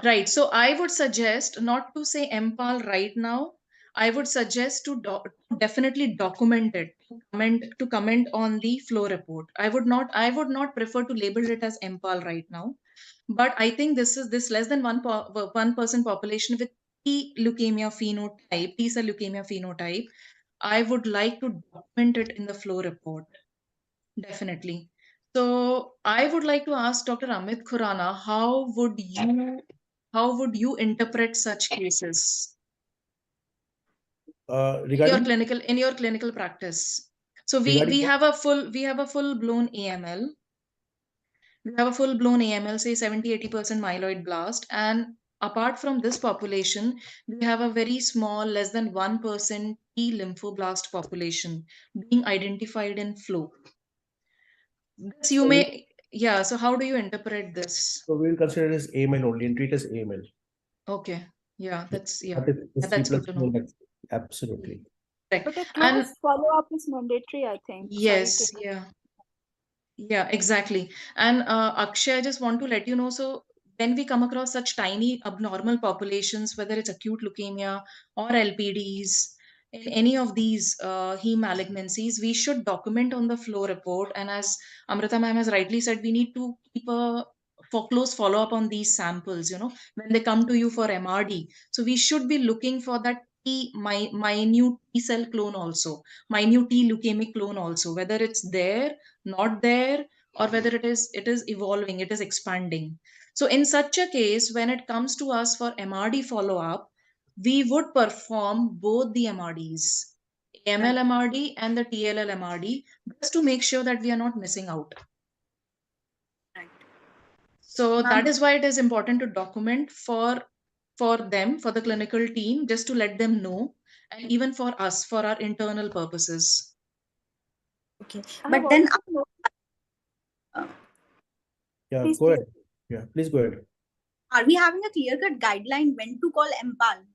Right. So I would suggest not to say MPAL right now. I would suggest to definitely document it, to comment on the flow report. I would not prefer to label it as MPAL right now. But I think this less than 1% population with T leukemia phenotype, T cell leukemia phenotype. I would like to document it in the flow report. Definitely. So I would like to ask Dr. Amit Khurana, how would you interpret such cases in your clinical practice? So we have a full blown AML. We have a full blown AML, say 70-80% myeloid blast, and apart from this population, we have a very small, less than 1% T lymphoblast population being identified in flow. This you may, yeah. So how do you interpret this? So we will consider it as AML only and treat as AML. Okay. Yeah, that's That's good to know. Absolutely. Right. But a close follow-up is mandatory, I think. Yes, yeah, exactly. And Akshay, I just want to let you know, so when we come across such tiny abnormal populations, whether it's acute leukemia or LPDs, in any of these heme malignancies, we should document on the flow report. And as Amrita ma'am has rightly said, we need to keep a close follow-up on these samples, when they come to you for MRD. So we should be looking for that minute T cell clone also, minute T leukemic clone also, whether it's there, not there, or whether it is evolving, it is expanding. So in such a case, when it comes to us for MRD follow-up, we would perform both the MRDs, AML MRD and the TLL MRD, just to make sure that we are not missing out. So that is why it is important to document for them, for the clinical team, just to let them know, and even for us, for our internal purposes. Okay, but then yeah, go ahead. Yeah, please go ahead. Are we having a clear-cut guideline when to call MPAL?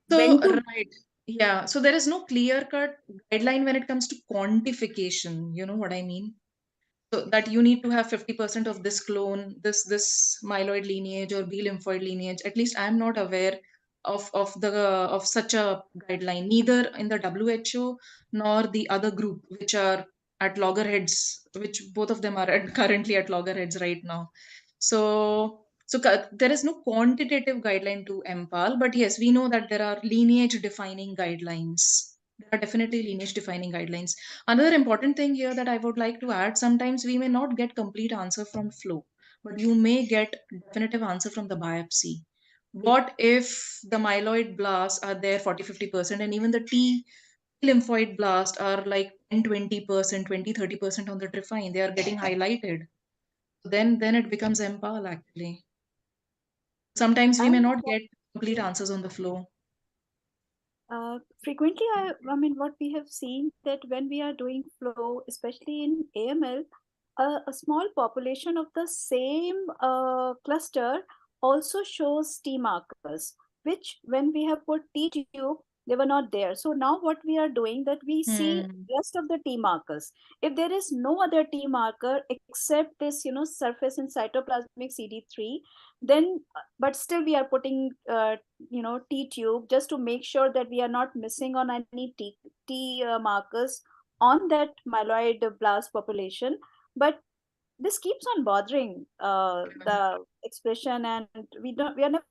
Right. Yeah. So there is no clear-cut guideline when it comes to quantification. You know what I mean? So that you need to have 50% of this clone, this myeloid lineage or B lymphoid lineage. At least I'm not aware of such a guideline, neither in the WHO nor the other group, which are at loggerheads, which both of them are currently at loggerheads right now. So there is no quantitative guideline to MPAL, but yes, we know that there are lineage defining guidelines. There are definitely lineage defining guidelines. Another important thing here that I would like to add, sometimes we may not get complete answer from flow, but you may get definitive answer from the biopsy. What if the myeloid blasts are there 40-50% and even the T lymphoid blasts are like 10-20%, 20-30% on the trifine, they are getting highlighted. Then it becomes MPAL actually. Sometimes we may And not get complete answers on the flow. frequently, I mean, what we have seen that when we are doing flow, especially in AML, a small population of the same cluster also shows T markers, which when we have put T tube, they were not there. So now what we are doing that we see rest of the T markers. If there is no other T marker except this, surface and cytoplasmic CD3, then, but still we are putting, T tube just to make sure that we are not missing on any T markers on that myeloid blast population. But this keeps on bothering the expression, and we are not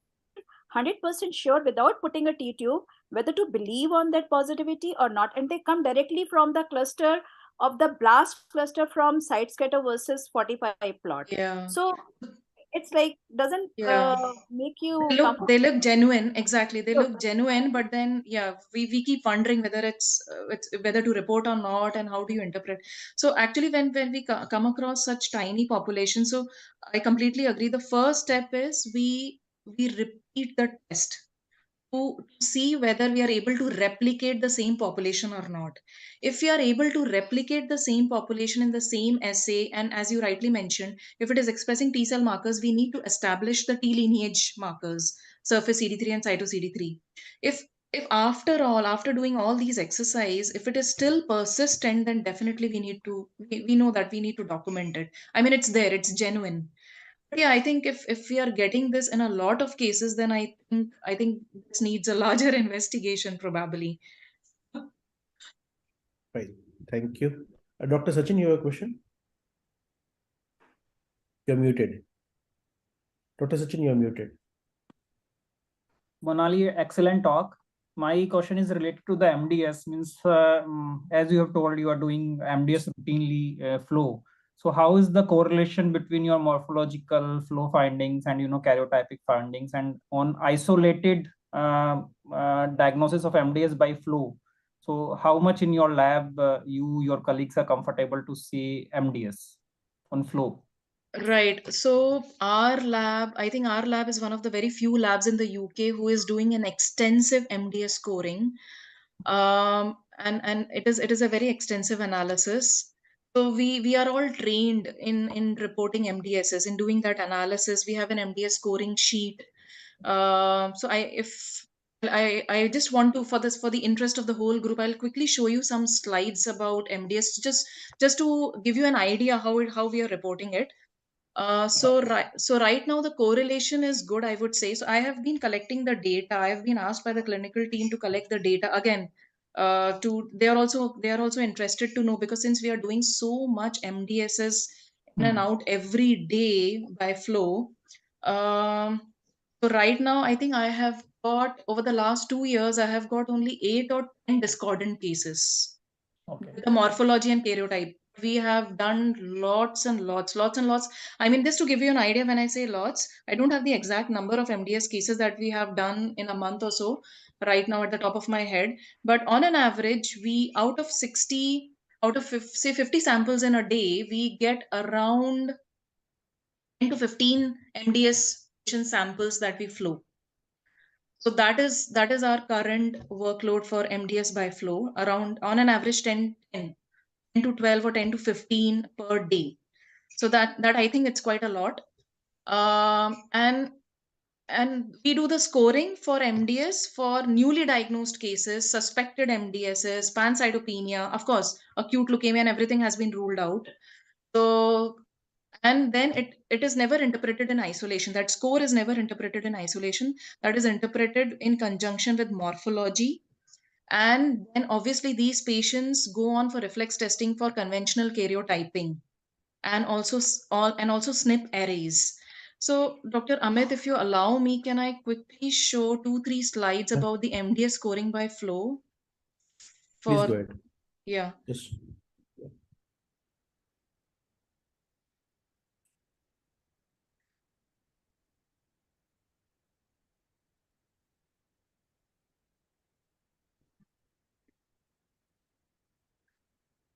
100% sure without putting a T tube whether to believe on that positivity or not. And they come directly from the cluster of the blast cluster from site scatter versus 45 plot. Yeah. So it's like doesn't make you they look genuine, exactly, they look genuine, but then we keep wondering whether it's whether to report or not, and how do you interpret. So actually when we come across such tiny populations, so I completely agree, the first step is we repeat the test to see whether we are able to replicate the same population or not. If we are able to replicate the same population in the same assay, and as you rightly mentioned, if it is expressing T cell markers, we need to establish the T lineage markers, surface CD3 and cyto CD3. If after all, after doing all these exercise, if it is still persistent, then definitely we know that we need to document it. I mean, it's there, it's genuine. But yeah, I think if we are getting this in a lot of cases, then I think this needs a larger investigation probably. Right. Thank you. Dr. Sachin, you have a question? You're muted. Dr. Sachin, you're muted. Monali, excellent talk. My question is related to the MDS. Means, as you have told, you are doing MDS routinely flow. So how is the correlation between your morphological flow findings and karyotypic findings, and on isolated diagnosis of MDS by flow? So how much in your lab your colleagues are comfortable to say MDS on flow? Right. So I think our lab is one of the very few labs in the UK who is doing an extensive MDS scoring. And it is a very extensive analysis. So we are all trained in reporting MDSs, in doing that analysis. We have an MDS scoring sheet. So I just want to, for the interest of the whole group, I'll quickly show you some slides about MDS, just to give you an idea how we are reporting it. So right now the correlation is good, I would say. So I have been collecting the data. I have been asked by the clinical team to collect the data again. They are also interested to know, because since we are doing so much MDSs in and out every day by flow. So right now I think I have got, over the last 2 years, I have got only 8 or 10 discordant cases. Okay. The morphology and karyotype. We have done lots and lots. I mean, just to give you an idea, when I say lots, I don't have the exact number of MDS cases that we have done in a month or so right now at the top of my head. But on an average, out of 50 samples in a day, we get around 10 to 15 MDS patient samples that we flow. So that is our current workload for MDS by flow, around on an average 10 to 12 or 10 to 15 per day. So that I think it's quite a lot. And we do the scoring for MDS for newly diagnosed cases, suspected MDSs, pancytopenia, of course, acute leukemia and everything has been ruled out. So, and then it is never interpreted in isolation. That score is never interpreted in isolation. That is interpreted in conjunction with morphology. And then obviously these patients go on for reflex testing for conventional karyotyping and also SNP arrays. So Dr. Amit, if you allow me, can I quickly show 2-3 slides about the MDS scoring by flow? Please go ahead. Yeah. Yes.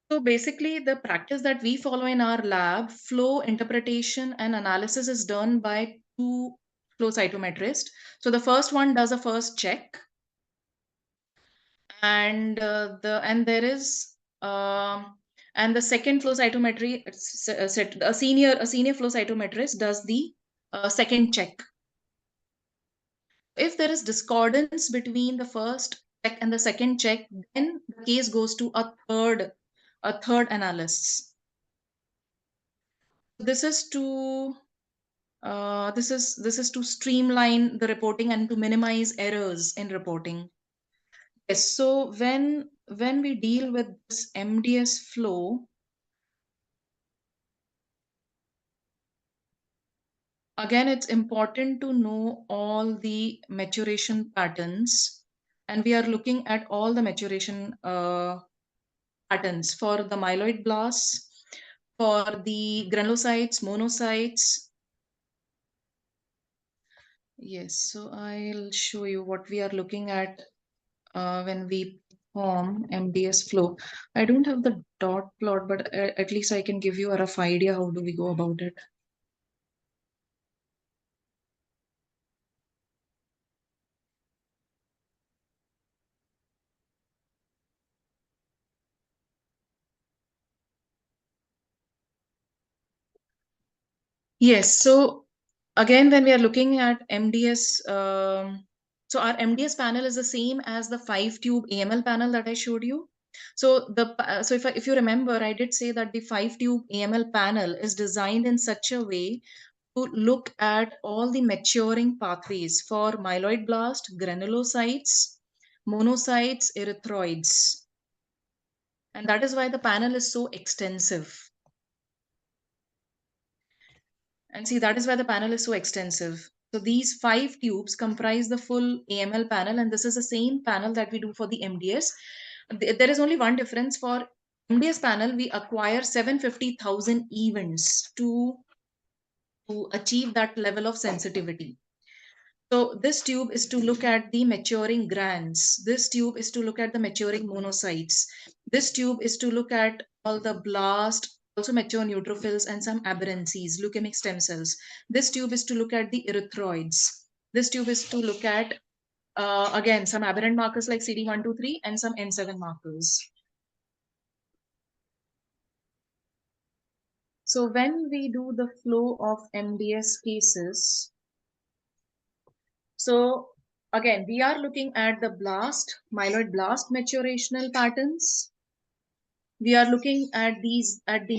So basically, the practice that we follow in our lab, flow interpretation and analysis is done by 2 flow cytometrists. So the first one does a first check, and there is and the second flow cytometry, a senior flow cytometrist does the second check. If there is discordance between the first check and the second check, then the case goes to a third analysis. This is to streamline the reporting and to minimize errors in reporting. Yes, so when we deal with this MDS flow, again, it's important to know all the maturation patterns, and we are looking at all the maturation patterns for the myeloid blasts, for the granulocytes, monocytes. Yes, so I'll show you what we are looking at when we perform MDS flow. I don't have the dot plot, but at least I can give you a rough idea how do we go about it. Yes, so again, when we are looking at MDS, so our MDS panel is the same as the 5-tube AML panel that I showed you. So if you remember, I did say that the 5-tube AML panel is designed in such a way to look at all the maturing pathways for myeloid blast, granulocytes, monocytes, erythroids. And that is why the panel is so extensive. And see, that is why the panel is so extensive. So these 5 tubes comprise the full AML panel, and this is the same panel that we do for the MDS. There is only one difference. For MDS panel, we acquire 750,000 events to achieve that level of sensitivity. So this tube is to look at the maturing grans. This tube is to look at the maturing monocytes. This tube is to look at all the blast, also mature neutrophils and some aberrancies, leukemic stem cells. This tube is to look at the erythroids. This tube is to look at, again, some aberrant markers like CD123 and some N7 markers. So when we do the flow of MDS cases, so again, we are looking at the myeloid blast maturational patterns. We are looking at the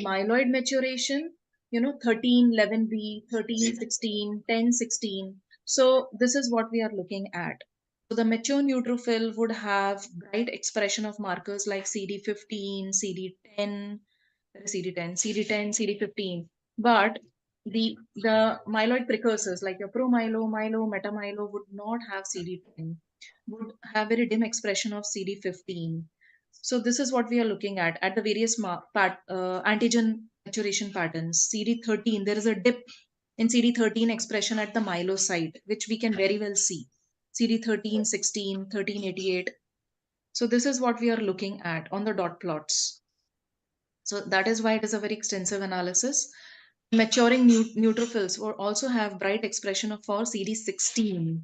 myeloid maturation, 13, 11B, 13, 16, 10, 16. So this is what we are looking at. So the mature neutrophil would have bright expression of markers like CD15, CD10, CD15. But the myeloid precursors like your promyelo, myelo, metamyelo would not have CD10, would have very dim expression of CD15. So this is what we are looking at the various antigen maturation patterns. CD13, there is a dip in CD13 expression at the myelocyte, which we can very well see. CD13, 16, 1388. So this is what we are looking at on the dot plots. So that is why it is a very extensive analysis. Maturing neutrophils will also have bright expression of for CD16.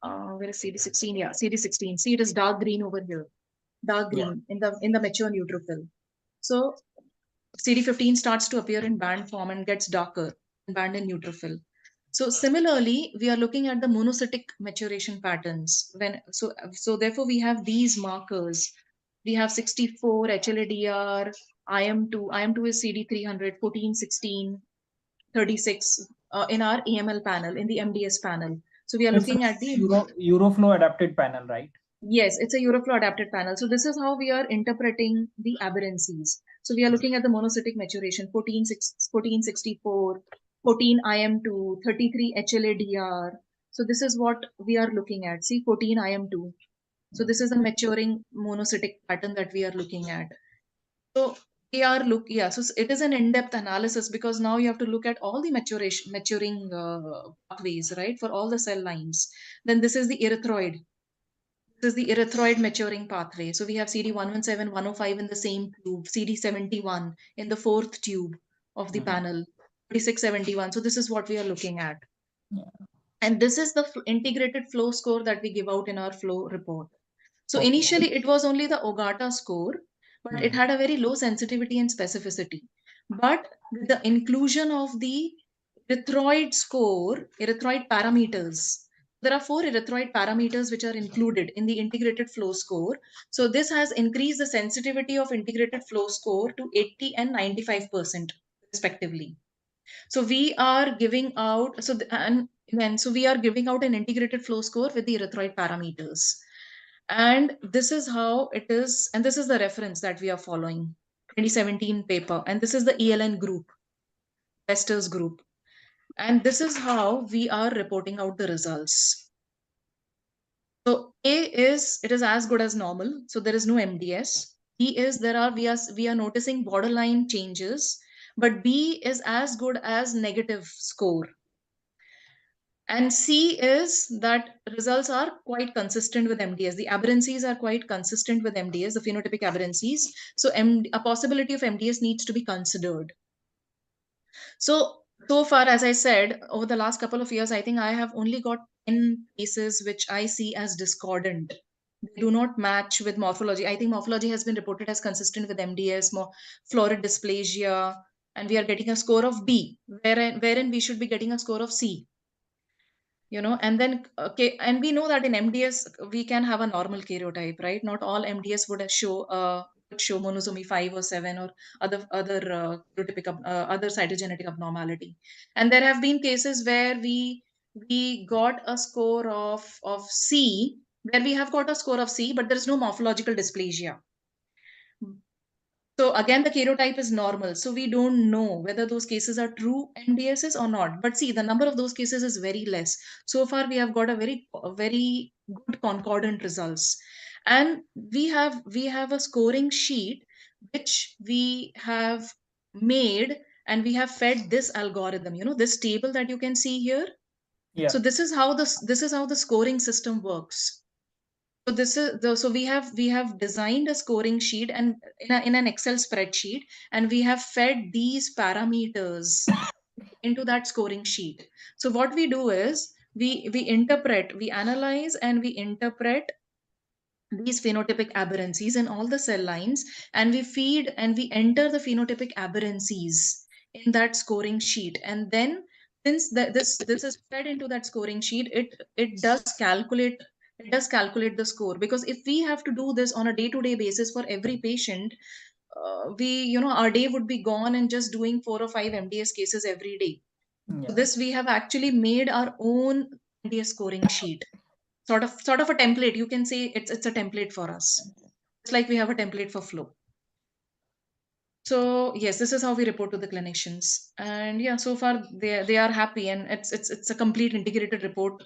Where is CD16? Yeah, CD16. See, it is dark green over here. Dark green in the mature neutrophil. So CD15 starts to appear in band form and gets darker in band in neutrophil. So similarly, we are looking at the monocytic maturation patterns. So therefore we have these markers We have 64 HLA-DR, IM2. IM2 is CD300, 14, 16, 36 in our AML panel, in the MDS panel. So we are looking at the Euroflow adapted panel, right? Yes, it's a Euroflow adapted panel. So this is how we are interpreting the aberrancies. So we are looking at the monocytic maturation, 1464, 14 IM2, 33 HLA-DR. So this is what we are looking at. See, 14 IM2. So this is a maturing monocytic pattern that we are looking at. So we are so it is an in-depth analysis, because now you have to look at all the maturing pathways, right, for all the cell lines. Then this is the erythroid. This is the erythroid maturing pathway. So we have CD117, 105 in the same tube, CD71 in the fourth tube of the panel, 2671. So this is what we are looking at. Yeah. And this is the integrated flow score that we give out in our flow report. So initially it was only the Ogata score, but it had a very low sensitivity and specificity. But with the inclusion of the erythroid score, erythroid parameters, there are 4 erythroid parameters which are included in the integrated flow score. So this has increased the sensitivity of integrated flow score to 80 and 95% respectively. So we are giving out, so we are giving out an integrated flow score with the erythroid parameters. And this is how it is, and this is the reference that we are following, 2017 paper, and this is the ELN group, investors group. And this is how we are reporting out the results. So A is, it is as good as normal. So there is no MDS. B is, we are noticing borderline changes, but B is as good as negative score. And C is that results are quite consistent with MDS. The aberrancies are quite consistent with MDS, the phenotypic aberrancies. So a possibility of MDS needs to be considered. So far, as I said, over the last couple of years, I think I have only got 10 cases which I see as discordant. They do not match with morphology. I think morphology has been reported as consistent with MDS, more florid dysplasia, and we are getting a score of B, wherein we should be getting a score of C. And then and we know that in MDS we can have a normal karyotype, right? Not all MDS would show monosomy 5 or 7 or other cytogenetic abnormality. And there have been cases where we got a score of C, where we have got a score of C, but there is no morphological dysplasia. So again, the karyotype is normal. So we don't know whether those cases are true MDSs or not. But see, the number of those cases is very less. So far, we have got a very good concordant results. And we have a scoring sheet which we have made, and we have fed this algorithm, this table that you can see here. Yeah. So this is how the scoring system works. So we have designed a scoring sheet and in an Excel spreadsheet, and we have fed these parameters into that scoring sheet. So what we do is we analyze and we interpret these phenotypic aberrancies in all the cell lines, and we feed and we enter the phenotypic aberrancies in that scoring sheet. And then since this is fed into that scoring sheet, it does calculate the score. Because if we have to do this on a day-to-day basis for every patient, our day would be gone in just doing 4 or 5 MDS cases every day. So this, we have actually made our own MDS scoring sheet, sort of a template. You can say it's a template for us. It's like we have a template for flow. So yes, this is how we report to the clinicians, and yeah, so far they are happy, and it's a complete integrated report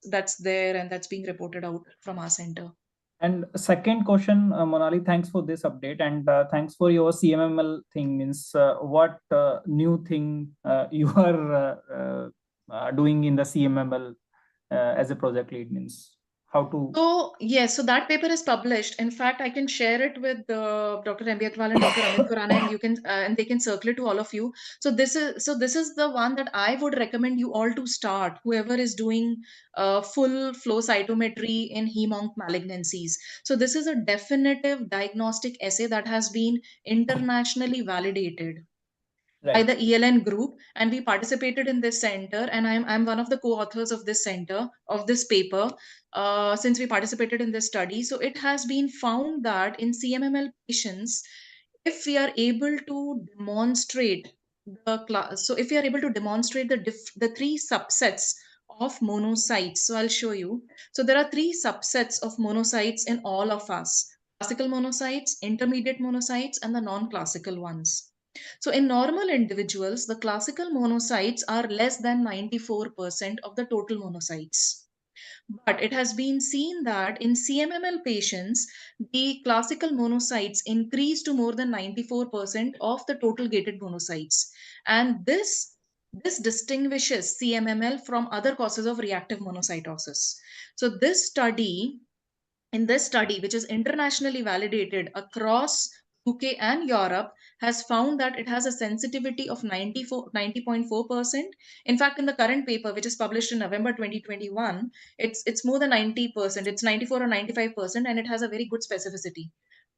that's there and that's being reported out from our center. And second question, Monali, thanks for this update, and thanks for your CMML thing. Means what new thing you are doing in the CMML as a project lead, means how to. So yes, so that paper is published. In fact, I can share it with Dr. M.B. Agarwal and Dr. Amit Khurana, and you can and they can circle it to all of you. So this is the one that I would recommend you all to start. Whoever is doing full flow cytometry in hem-onc malignancies. So this is a definitive diagnostic assay that has been internationally validated. by the ELN group, and we participated in this center, and I'm one of the co-authors of this center, of this paper, since we participated in this study. So it has been found that in CMML patients, if we are able to demonstrate so if we are able to demonstrate the three subsets of monocytes, so I'll show you. So there are three subsets of monocytes in all of us: classical monocytes, intermediate monocytes, and the non-classical ones. So in normal individuals, the classical monocytes are less than 94% of the total monocytes. But it has been seen that in CMML patients, the classical monocytes increase to more than 94% of the total gated monocytes. And this distinguishes CMML from other causes of reactive monocytosis. So in this study, which is internationally validated across UK and Europe, has found that it has a sensitivity of 90.4%. In fact, in the current paper, which is published in November 2021, it's more than 90%. It's 94 or 95%, and it has a very good specificity,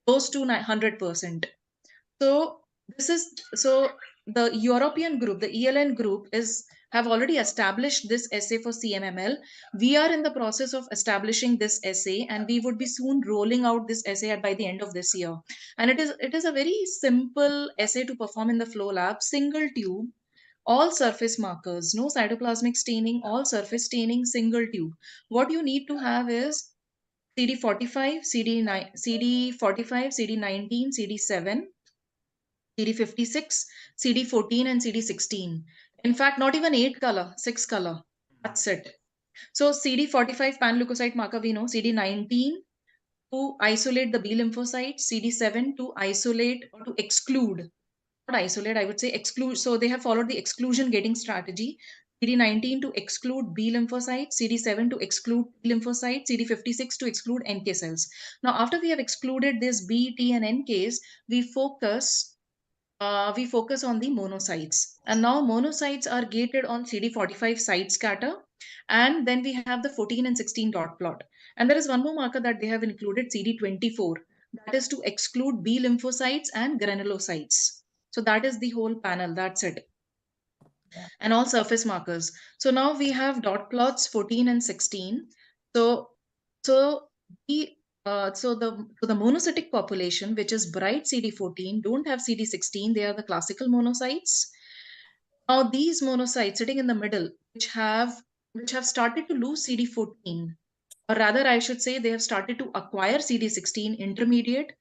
close to 100%. So the European group, the ELN group, have already established this assay for CMML. We are in the process of establishing this assay, and we would be soon rolling out this assay by the end of this year. And it is a very simple assay to perform in the flow lab, single tube, all surface markers, no cytoplasmic staining, all surface staining, single tube. What you need to have is CD45, CD45, CD19, CD7, CD56, CD14, and CD16. In fact, not even 8 color, 6 color. That's it. So CD45 panleukocyte marker, we know. CD19 to isolate the B lymphocytes, CD7 to isolate or to exclude, not isolate, I would say exclude. So they have followed the exclusion gating strategy. CD19 to exclude B lymphocytes, CD7 to exclude T lymphocytes, CD56 to exclude NK cells. Now, after we have excluded this B, T, and NKs, we focus on the monocytes. And now monocytes are gated on CD45 side scatter. And then we have the 14 and 16 dot plot. And there is one more marker that they have included, CD24. That is to exclude B lymphocytes and granulocytes. So that is the whole panel. That's it. And all surface markers. So now we have dot plots 14 and 16. So the monocytic population, which is bright CD14, don't have CD16. They are the classical monocytes. Now these monocytes sitting in the middle, which have started to lose CD14, or rather I should say they have started to acquire CD16 intermediate.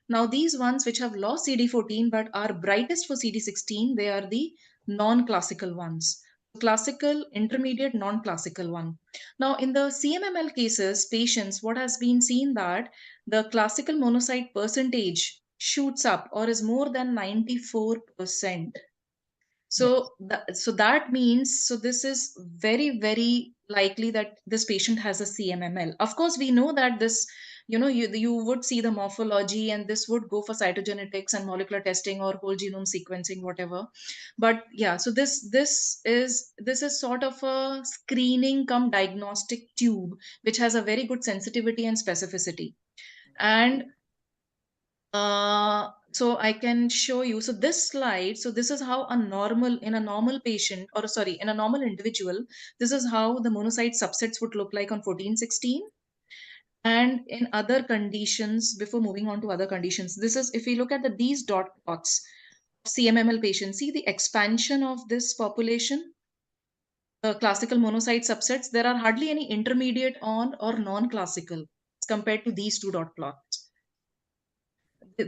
Now these ones which have lost CD14 but are brightest for CD16, they are the non-classical ones. Classical, intermediate, non-classical one. Now in the CMML cases, patients, what has been seen that the classical monocyte percentage shoots up or is more than 94%. So that means, so this is very, very likely that this patient has a CMML. Of course, we know that this, you would see the morphology, and this would go for cytogenetics and molecular testing or whole genome sequencing, whatever. But yeah, so this is sort of a screening cum diagnostic tube, which has a very good sensitivity and specificity. And so I can show you. So this slide, so this is how in a normal patient, or sorry, in a normal individual, this is how the monocyte subsets would look like on 14-16. And in other conditions, before moving on to other conditions, this is, if we look at these dot plots of CMML patients, see the expansion of this population, the classical monocyte subsets, there are hardly any intermediate on or non-classical as compared to these two dot plots.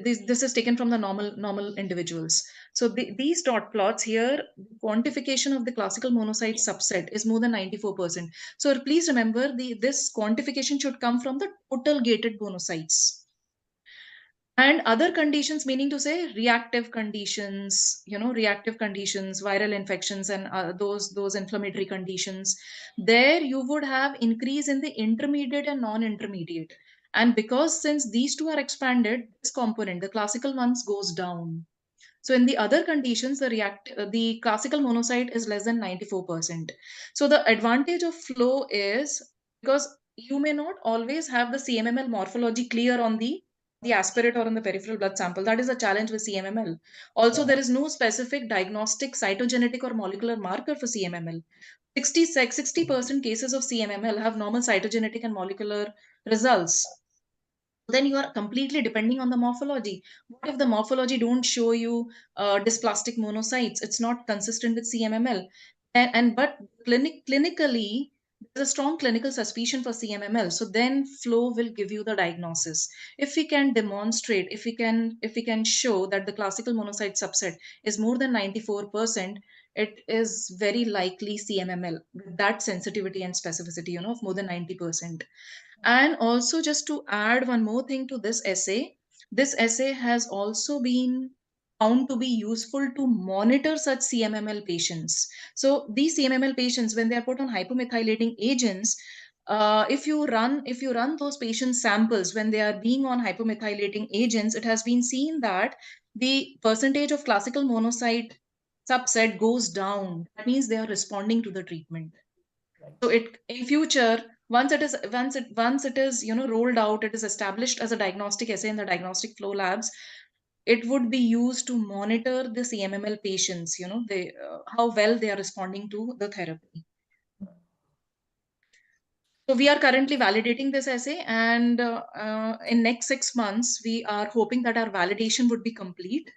This is taken from the normal individuals. So these dot plots here, quantification of the classical monocyte subset is more than 94%. So please remember, this quantification should come from the total gated monocytes. And other conditions, meaning to say reactive conditions, viral infections, and those inflammatory conditions, there you would have increase in the intermediate and non-intermediate. And because since these two are expanded, this component, the classical ones, goes down. So in the other conditions, the classical monocyte is less than 94%. So the advantage of flow is, because you may not always have the CMML morphology clear on the the aspirate or on the peripheral blood sample. That is a challenge with CMML. Also, there is no specific diagnostic cytogenetic or molecular marker for CMML. 60% cases of CMML have normal cytogenetic and molecular results. Then you are completely depending on the morphology. What if the morphology don't show you dysplastic monocytes? It's not consistent with CMML. But clinically, there's a strong clinical suspicion for CMML. So then flow will give you the diagnosis. If we can demonstrate, if we can show that the classical monocyte subset is more than 94%, it is very likely CMML with that sensitivity and specificity, of more than 90%. And also, just to add one more thing to this essay has also been found to be useful to monitor such CMML patients. So these CMML patients, when they are put on hypomethylating agents, if you run those patient samples when they are being on hypomethylating agents, it has been seen that the percentage of classical monocyte subset goes down. That means they are responding to the treatment. So it in future, once it is rolled out, it is established as a diagnostic assay in the diagnostic flow labs, it would be used to monitor the CMML patients, they how well they are responding to the therapy. So we are currently validating this assay, and in next 6 months we are hoping that our validation would be complete.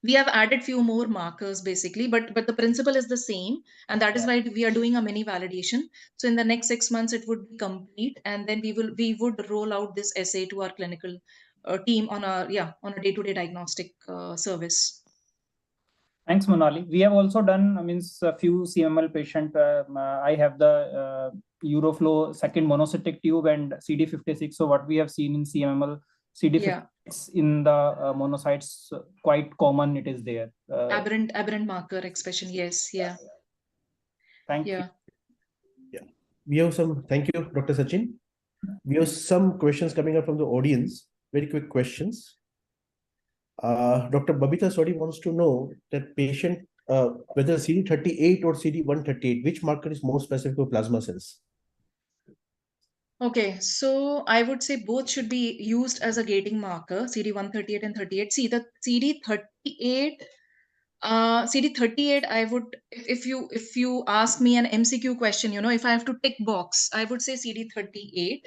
We have added few more markers basically, but the principle is the same, and that is why we are doing a mini validation. So in the next 6 months it would be complete, and then we would roll out this assay to our clinical team on a day-to-day diagnostic service. Thanks, Monali. We have also done, a few CML patient. I have the Euroflow second monocytic tube and CD56. So what we have seen in CML, CD56 in the monocytes, quite common. It is there. Aberrant marker expression. Yes. Yeah. Thank you. Yeah. We have some. Thank you, Dr. Sachin. We have some questions coming up from the audience. Very quick questions. Dr. Babita Sodi wants to know that patient, whether CD38 or CD138, which marker is more specific to plasma cells? Okay, so I would say both should be used as a gating marker, CD138 and 38. See, the CD38, I would, if you ask me an MCQ question, if I have to tick box, I would say CD38.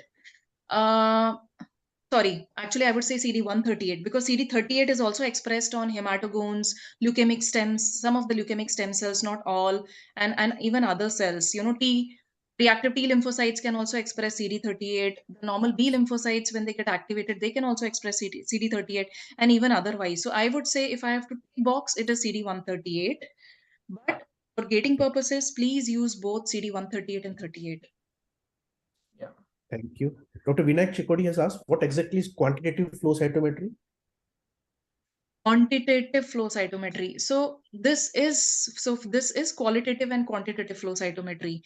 Sorry, actually, I would say CD138, because CD38 is also expressed on hematogones, leukemic stems, some of the leukemic stem cells, not all, and even other cells. Reactive T lymphocytes can also express CD38. The normal B lymphocytes, when they get activated, they can also express CD38, and even otherwise. So I would say if I have to tick box, it is CD138. But for gating purposes, please use both CD138 and 38. Yeah. Thank you. Dr. Vinayak Chikodi has asked, what exactly is quantitative flow cytometry? Quantitative flow cytometry. So this is qualitative and quantitative flow cytometry.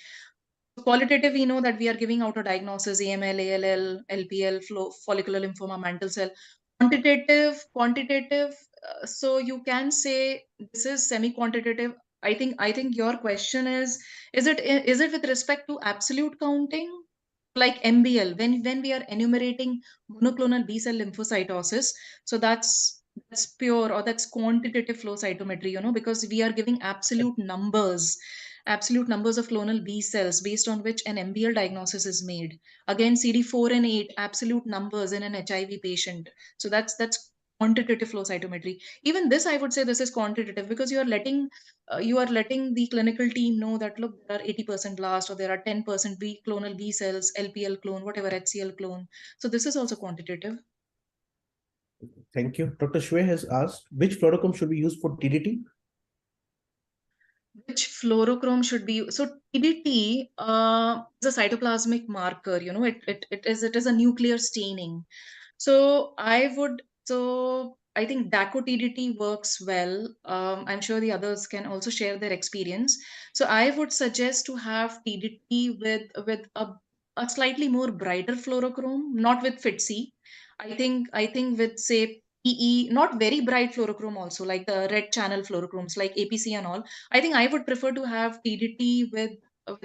Qualitative, we know that we are giving out a diagnosis: AML, ALL, LPL, follicular lymphoma, mantle cell. Quantitative. So you can say this is semi-quantitative. I think your question is it with respect to absolute counting, like MBL, when we are enumerating monoclonal B cell lymphocytosis? So that's pure, or that's quantitative flow cytometry, because we are giving absolute numbers of clonal B cells based on which an MBL diagnosis is made. Again, CD4 and 8 absolute numbers in an HIV patient. So that's quantitative flow cytometry. Even this, I would say this is quantitative, because you are letting the clinical team know that, look, there are 80% blast, or there are 10% clonal B cells, LPL clone, whatever, HCL clone. So this is also quantitative. Thank you. Dr. Shwe has asked, which fluorochrome should be used for TDT? Which fluorochrome should be? So TDT is a cytoplasmic marker. It is a nuclear staining. So I think DACO TDT works well. I'm sure the others can also share their experience. So I would suggest to have TDT with a slightly more brighter fluorochrome, not with FITC. I think with, say, PE, not very bright fluorochrome also, like the red channel fluorochromes, like APC and all. I think I would prefer to have TDT with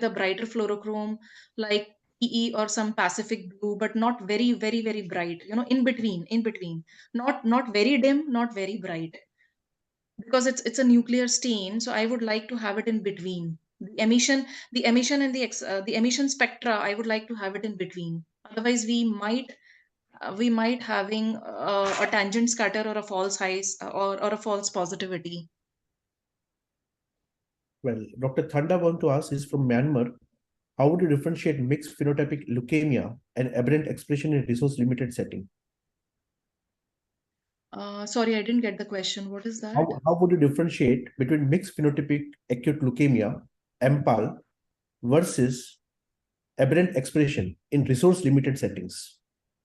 a brighter fluorochrome, like EE or some Pacific blue, but not very, very, very bright, in between, not very dim, not very bright, because it's a nuclear stain. So I would like to have it in between. The emission and the emission spectra, I would like to have it in between. Otherwise, we might having a tangent scatter or a false highs or a false positivity. Well, Dr. Thanda want to ask is from Myanmar. How would you differentiate mixed phenotypic leukemia and aberrant expression in resource-limited setting? Sorry, I didn't get the question. What is that? How would you differentiate between mixed phenotypic acute leukemia, MPAL, versus aberrant expression in resource-limited settings?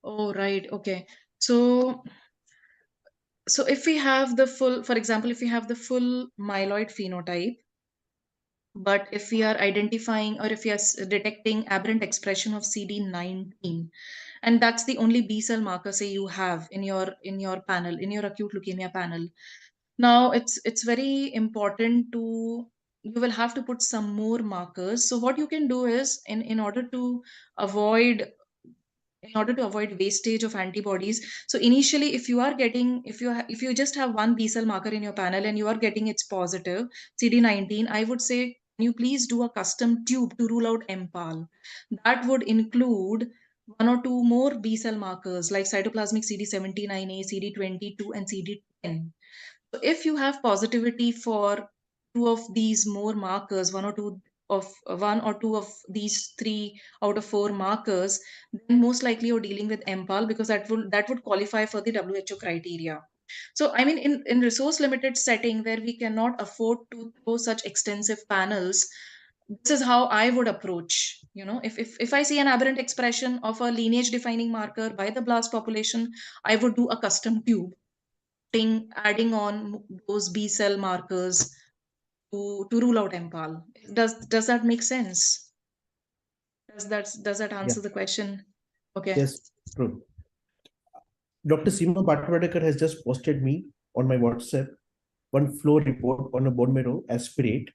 Oh, right. Okay. So if we have the full, for example, if we have the full myeloid phenotype, but if we are identifying or if we are detecting aberrant expression of CD19, and that's the only B cell marker, say, you have in your panel, in your acute leukemia panel. Now it's very important you will have to put some more markers. So what you can do is, in order to avoid wastage of antibodies, so initially, if you just have one B cell marker in your panel and you are getting it's positive CD19, I would say, can you please do a custom tube to rule out MPAL? That would include one or two more B cell markers like cytoplasmic CD79A, CD22, and CD10. So if you have positivity for two of these more markers, one or two of these 3 out of 4 markers, then most likely you're dealing with MPAL, because that would qualify for the WHO criteria. So I mean, in resource limited setting where we cannot afford to throw such extensive panels, this is how I would approach. If I see an aberrant expression of a lineage defining marker by the blast population, I would do a custom tube, adding on those B cell markers to rule out MPAL. Does that make sense? Does that answer the question? Okay. Yes, true. Dr. Seema Bhattacharya has just posted me on my WhatsApp one flow report on a bone marrow aspirate.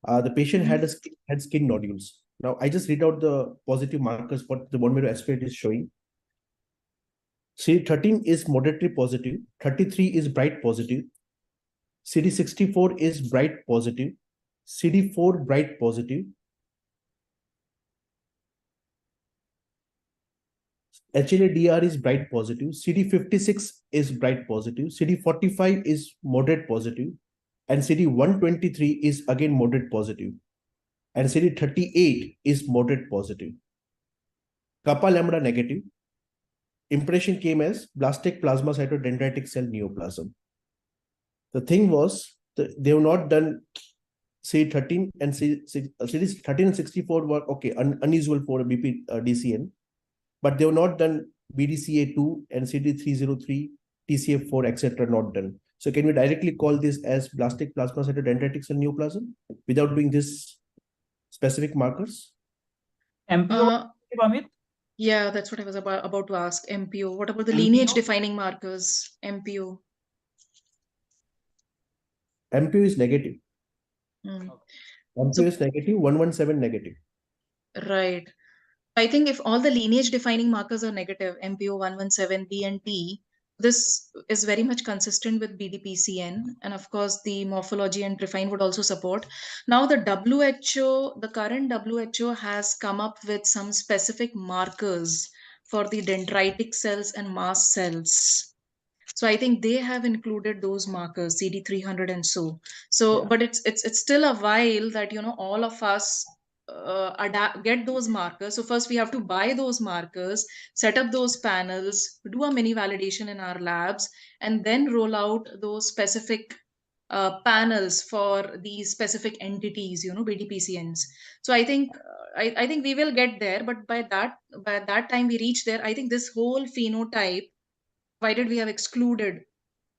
The patient had skin nodules. Now I just read out the positive markers what the bone marrow aspirate is showing. CD13 is moderately positive, 33 is bright positive, CD64 is bright positive, CD4 bright positive, HLA-DR is bright positive, CD56 is bright positive, CD45 is moderate positive, and CD123 is again moderate positive, and CD38 is moderate positive. Kappa lambda negative. Impression came as blastic plasmacytodendritic cell neoplasm. The thing was, they have not done CD13 and CD13 and 64 were okay, unusual for a BP DCN, but they have not done BDCA2 and CD303, TCF4, etc. not done. So can we directly call this as blastic plasmacytodendritic cell neoplasm without doing this specific markers? MPO, Amit? Yeah, that's what I was about to ask. MPO. What about the lineage defining markers? MPO. MPO is negative. MPO is negative, 117 negative. Right. I think if all the lineage defining markers are negative, MPO 117B and T, this is very much consistent with BDPCN, and of course the morphology and refine would also support. Now the WHO, the current WHO has come up with some specific markers for the dendritic cells and mast cells. So I think they have included those markers, CD300 and so. So, but it's still a while that all of us get those markers. So first we have to buy those markers, set up those panels, do a mini validation in our labs, and then roll out those specific panels for these specific entities, BDPCNs. So I think I think we will get there, but by that time we reach there, I think this whole phenotype, provided we have excluded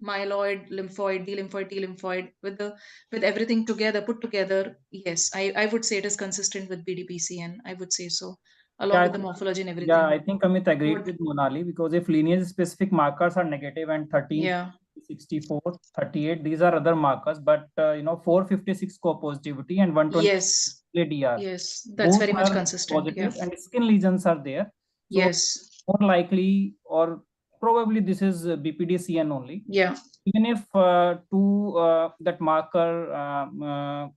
myeloid, lymphoid, D lymphoid, T lymphoid, with everything together, put together, yes, I would say it is consistent with BDPCN. I would say so, along with the morphology and everything. Yeah, I think Amit agreed with Monali, because if lineage specific markers are negative and 13, 64, 38, these are other markers, but 456 co-positivity and 120 yes, HLA-DR. Yes, that's Both very much are consistent. Yeah. positive, and skin lesions are there. So Yes. more likely, or probably this is BPDCN only. Yeah. Even if that marker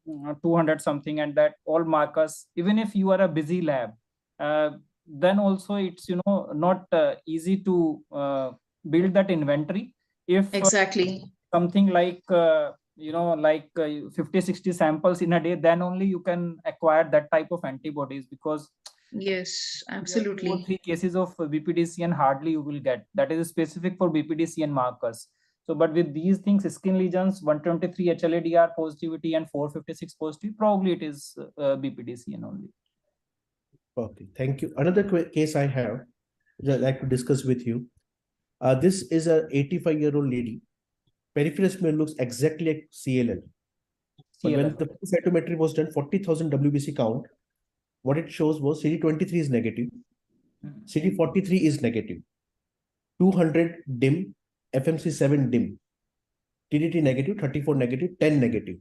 200 something and that all markers, even if you are a busy lab, then also it's not easy to build that inventory. If Exactly. something like 50-60 samples in a day, then only you can acquire that type of antibodies, because Yes, two or absolutely. 3 cases of BPDCN hardly you will get. That is specific for BPDCN markers. So, but with these things, skin lesions, 123 HLA-DR positivity and 456 positive, probably it is BPDCN only. Okay, thank you. Another case I have, which I'd like to discuss with you. This is a 85-year-old lady. Peripheral smear looks exactly like CLL. But when the cytometry was done, 40,000 WBC count, what it shows was CD23 is negative, CD43 is negative, 200 dim, FMC7 dim, TDT negative, 34 negative, 10 negative.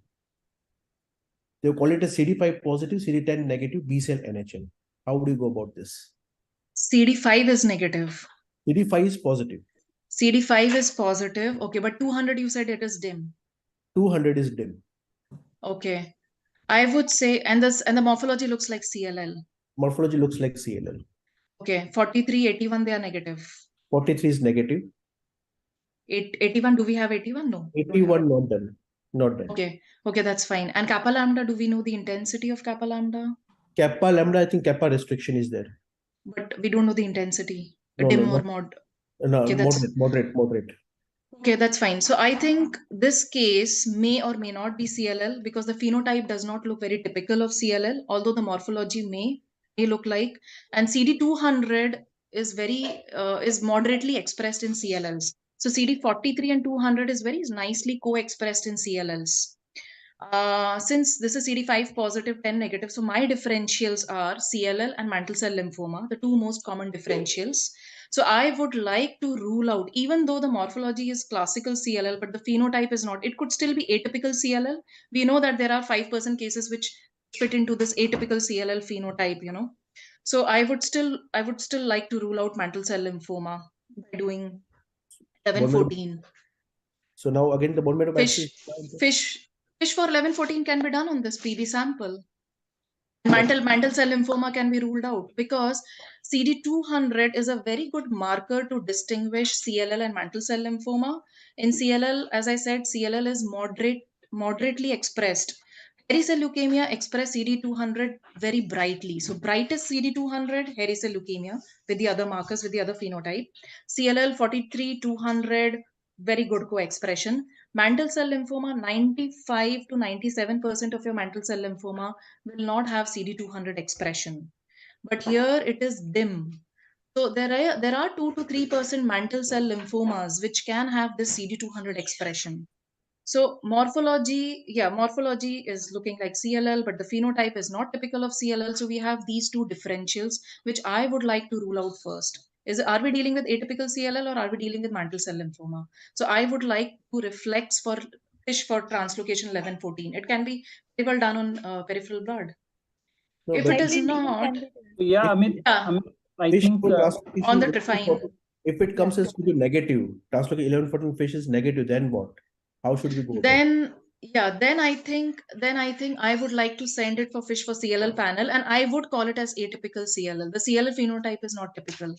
They call it a CD5 positive, CD10 negative B cell NHL. How would you go about this? CD5 is negative. CD5 is positive. CD5 is positive. Okay, but 200 you said it is dim. 200 is dim. Okay. I would say, and the morphology looks like CLL. Morphology looks like CLL. Okay, 43, 81, they are negative. 43 is negative. 81, do we have 81? No. 81 not done. Not done. Okay, that's fine. And kappa lambda, do we know the intensity of kappa lambda? Kappa lambda, I think kappa restriction is there. But we don't know the intensity. No, Dim no, or no. mod. No, Okay, moderate. Okay, that's fine. So I think this case may or may not be CLL because the phenotype does not look very typical of CLL, although the morphology may look like. And CD200 is moderately expressed in CLLs. So CD43 and 200 is very nicely co-expressed in CLLs. Since this is CD5 positive, 10 negative, so my differentials are CLL and mantle cell lymphoma, the two most common differentials. So I would like to rule out, even though the morphology is classical CLL, but the phenotype is not, it could still be atypical CLL. We know that there are 5% cases which fit into this atypical CLL phenotype, So I would still like to rule out mantle cell lymphoma by doing 1114. So now again the bone marrow biopsy. Fish for 1114 can be done on this PB sample. Mantle cell lymphoma can be ruled out because CD200 is a very good marker to distinguish CLL and mantle cell lymphoma. In CLL, as I said, CLL is moderately expressed. Hairy cell leukemia express CD200 very brightly. So brightest CD200, hairy cell leukemia with the other markers, with the other phenotype. CLL 43, 200, very good co-expression. Mantle cell lymphoma, 95 to 97% of your mantle cell lymphoma will not have CD200 expression. But here it is dim. So there are 2 to 3% mantle cell lymphomas which can have this CD200 expression. So morphology is looking like CLL, but the phenotype is not typical of CLL. So we have these two differentials, which I would like to rule out first. Are we dealing with atypical CLL or are we dealing with mantle cell lymphoma? So I would like to reflex for fish for translocation 1114. It can be very well done on peripheral blood. No, If it is not, yeah, I think on the trifine. If it comes as to be negative, translocation 1114 fish is negative, then what? How should we go? Then I think I would like to send it for fish for CLL panel, and I would call it as atypical CLL. The CLL phenotype is not typical.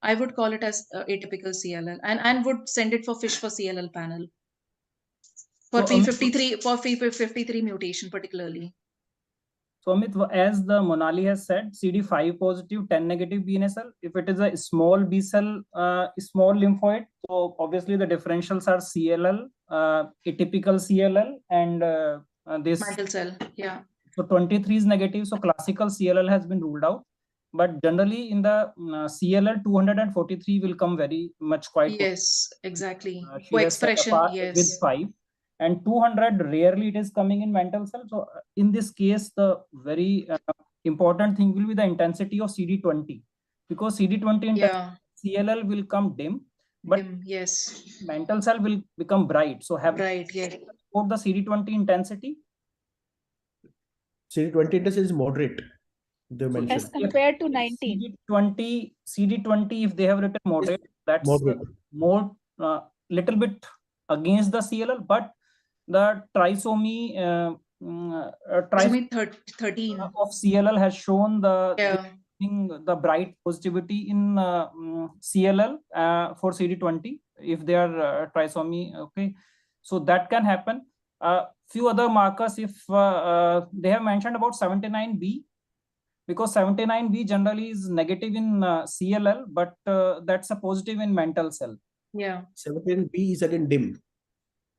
I would call it as atypical CLL, and would send it for fish for CLL panel for P53 for P53 mutation particularly. So Amit, as the Monali has said, CD5 positive, 10 negative BNSL. If it is a small B cell, small lymphoid, so obviously the differentials are CLL, atypical CLL, and this mantle cell. Yeah. So 23 is negative. So classical CLL has been ruled out. But generally in the CLL 243 will come very much quite. Yes, exactly. Co-expression, yes. With 5. And 200 rarely it is coming in mantle cell. So in this case, the very important thing will be the intensity of CD20, because CD20 intensity, CLL will come dim, but yes, mantle cell will become bright. So have bright, yeah. For the CD20 intensity. CD20 index is moderate, they So mentioned. As compared to if 19. CD20, if they have written moderate, that's Moderate. more little bit against the CLL, but the trisomy Trisomy 13. of CLL has shown Yeah. the bright positivity in CLL for CD20 if they are trisomy. Okay, so that can happen. Few other markers, if they have mentioned about 79B, because 79B generally is negative in CLL, but that's a positive in mantle cell. Yeah. 17B is again dim.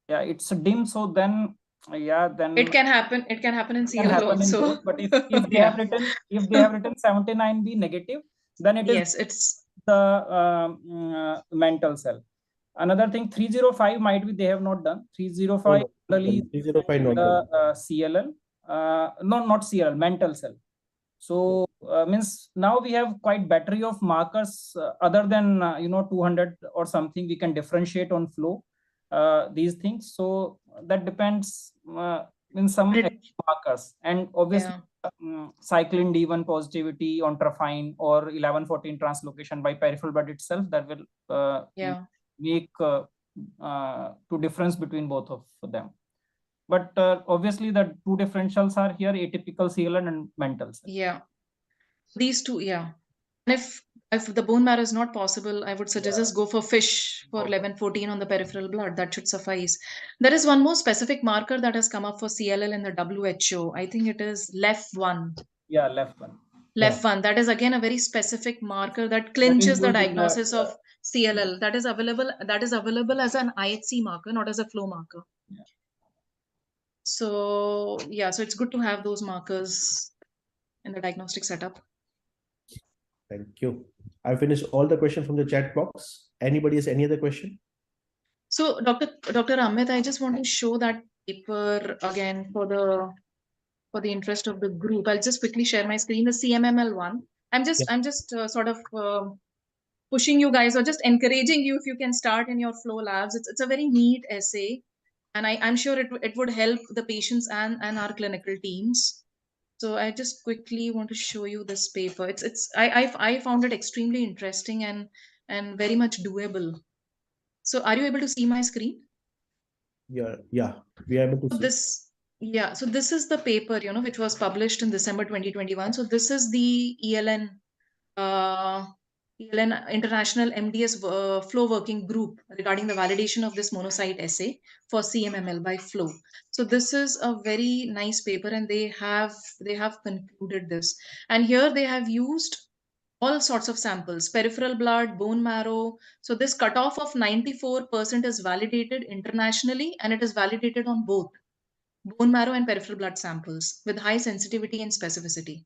Yeah, it's a dim, so then then it can happen. It can happen in can CLL happen in also. both. But if they have written 79B negative, then it is yes, it's the mantle cell. Another thing, 305 might be they have not done. 305 generally 305 not the done. CLL, no, not CLL, mantle cell. So means now we have quite battery of markers other than 200 or something we can differentiate on flow these things. So that depends in some markers, and obviously cyclin D1 positivity on trophine or 1114 translocation by peripheral blood itself, that will make to difference between both of them. But obviously the two differentials are here, atypical CLL and mantle cell. Yeah, these two. Yeah, and if the bone marrow is not possible, I would suggest just go for fish for 1114 on the peripheral blood. That should suffice. There is one more specific marker that has come up for CLL in the WHO. I think it is LEF1. Yeah, LEF1. LEF1. That is again a very specific marker that clinches the diagnosis of CLL. That is available as an IHC marker, not as a flow marker. Yeah. So yeah, so it's good to have those markers in the diagnostic setup. Thank you. I finished all the questions from the chat box. Anybody has any other question? So Dr. Amit, I just want to show that paper again for the interest of the group. I'll just quickly share my screen. The CMML one. I'm just sort of pushing you guys or just encouraging you if you can start in your flow labs. It's a very neat essay, and I'm sure it would help the patients and our clinical teams. So I just quickly want to show you this paper. I found it extremely interesting and very much doable. So are you able to see my screen? Yeah, we are able to see. So this is the paper, which was published in December 2021. So this is the ELN International MDS Flow Working Group regarding the validation of this monocyte assay for CMML by flow. So this is a very nice paper, and they have concluded this. And here they have used all sorts of samples, peripheral blood, bone marrow. So this cutoff of 94% is validated internationally, and it is validated on both bone marrow and peripheral blood samples with high sensitivity and specificity.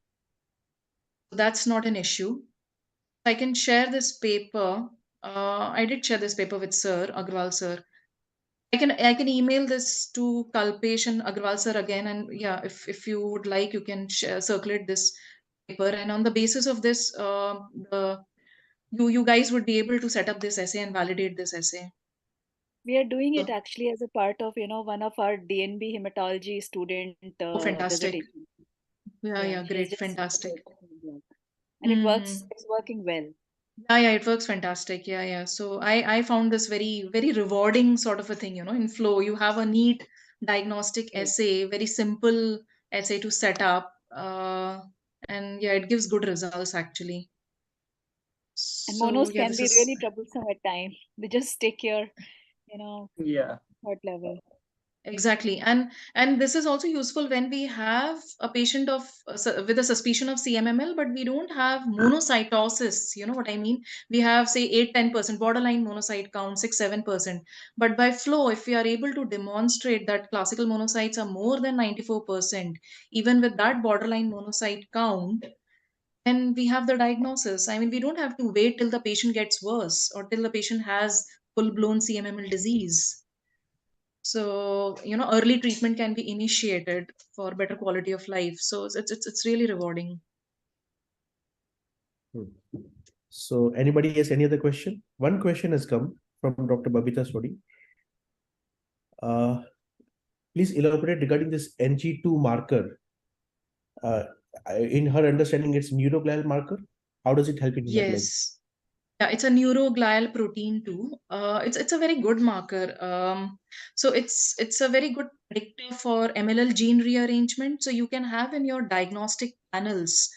So that's not an issue. I can share this paper. I did share this paper with Sir Agrawal sir. I can email this to Kalpesh and Agrawal sir again, and yeah, if you would like, you can circulate this paper, and on the basis of this, you guys would be able to set up this essay and validate this essay. We are doing it actually as a part of one of our DNB hematology student fantastic. dissertation. Yeah, great, fantastic. And it's working well. Yeah, it works fantastic. Yeah. So I found this very, very rewarding sort of a thing, in flow. You have a neat diagnostic essay, very simple essay to set up. And yeah, it gives good results actually. And monos can be really troublesome at times. They just take your, heart level. Exactly. And this is also useful when we have a patient with a suspicion of CMML, but we don't have monocytosis. You know what I mean? We have, say, 8-10% borderline monocyte count, 6-7%. But by flow, if we are able to demonstrate that classical monocytes are more than 94%, even with that borderline monocyte count, then we have the diagnosis. I mean, we don't have to wait till the patient gets worse or till the patient has full-blown CMML disease. So early treatment can be initiated for better quality of life. So it's really rewarding. So anybody has any other question? One question has come from Dr. Babita Sodi. Please elaborate regarding this NG2 marker In her understanding, it's neuroglial marker. How does it help in hematology? Yes. Yeah, it's a neuroglial protein too. It's a very good marker. So it's a very good predictor for MLL gene rearrangement. So you can have in your diagnostic panels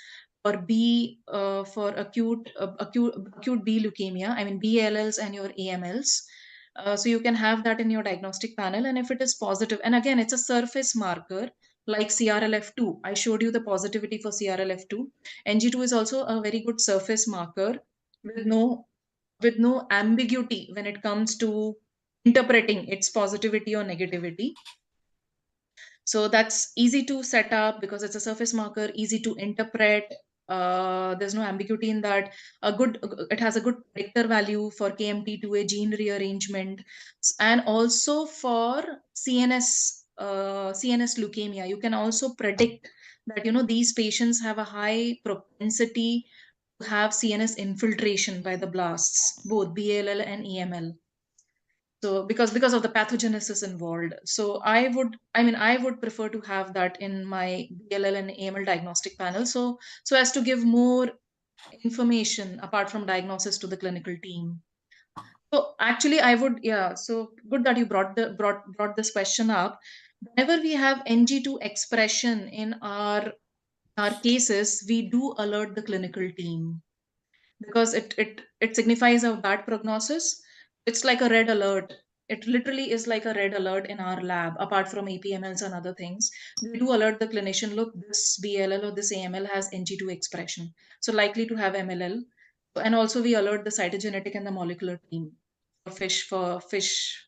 for B for acute B leukemia. I mean BLLs and your AMLs. So you can have that in your diagnostic panel, and if it is positive, and again it's a surface marker like CRLF2. I showed you the positivity for CRLF2. NG2 is also a very good surface marker with no ambiguity when it comes to interpreting its positivity or negativity. So that's easy to set up because it's a surface marker, easy to interpret. There's no ambiguity in that. It has a good predictor value for KMT2A gene rearrangement, and also for CNS leukemia. You can also predict that these patients have a high propensity have CNS infiltration by the blasts, both BLL and EML. So because of the pathogenesis involved. So I would prefer to have that in my BLL and AML diagnostic panel. So as to give more information apart from diagnosis to the clinical team. So actually I would, yeah, so good that you brought this question up. Whenever we have NG2 expression in our cases, we do alert the clinical team, because it signifies a bad prognosis. It's like a red alert. It literally is like a red alert in our lab. Apart from APMLs and other things, we do alert the clinician, look, this BLL or this AML has NG2 expression, so likely to have MLL. And also we alert the cytogenetic and the molecular team for fish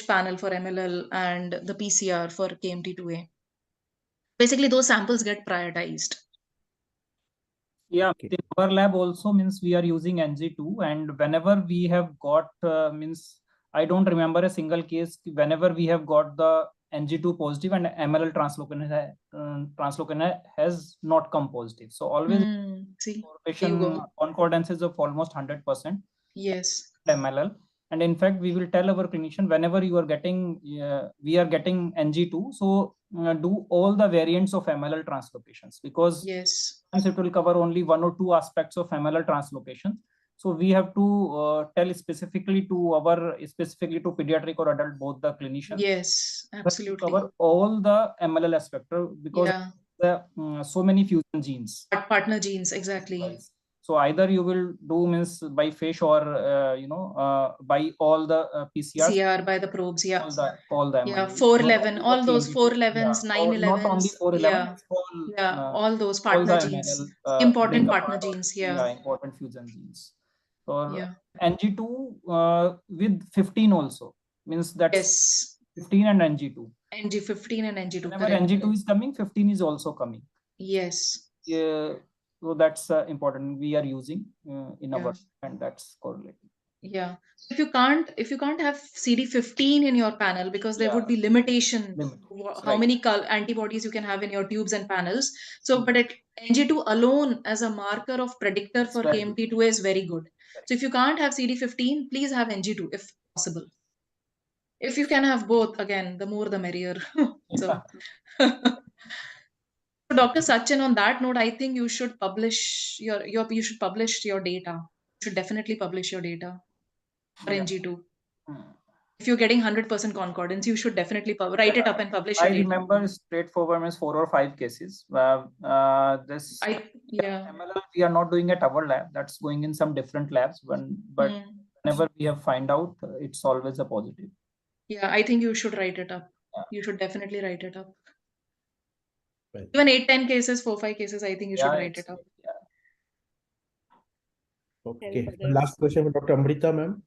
panel for MLL and the PCR for KMT2A. Basically those samples get prioritized. Yeah, in our lab also means we are using NG2, and whenever we have got means I don't remember a single case whenever we have got the NG2 positive and MLL translocane has not come positive. So always correlation concordances of almost 100%. Yes. MLL. And in fact, we will tell our clinician whenever you are getting, we are getting NG2, so do all the variants of MLL translocations, because yes, it will cover only one or two aspects of MLL translocation. So we have to tell specifically to pediatric or adult, both the clinicians. Yes, absolutely. Cover all the MLL aspect, because there are so many fusion genes. Partner genes, exactly. So either you will do means by fish or by all the PCR by the probes, yeah. All the yeah, MLL. 411, all those 411s, 911s. Not only 411, all those partner genes, important partner genes. Yeah, important fusion genes. So NG2 with 15 also means that's 15 and NG2. NG15 and NG2. Whenever NG2 is coming, 15 is also coming. Yes. Yeah. So that's important. We are using in our, and that's correlated. Yeah. If you can't have CD15 in your panel, because there would be limitation how many antibodies you can have in your tubes and panels. So, but NG2 alone as a marker of predictor for KMT2A is very good. So if you can't have CD15, please have NG2 if possible. If you can have both, again, the more the merrier. So Dr. Sachin, on that note, I think you should publish your data. You should definitely publish your data for NG2. If you're getting 100% concordance, you should definitely write it up and publish your data. I remember straightforward means 4 or 5 cases. This MLL we are not doing at our lab. That's going in some different labs. But whenever we have find out, it's always a positive. Yeah, I think you should write it up. You should definitely write it up. Even 8-10 cases, 4-5 cases, I think you should write it up. Okay. Last question for Dr. Amrita, ma'am.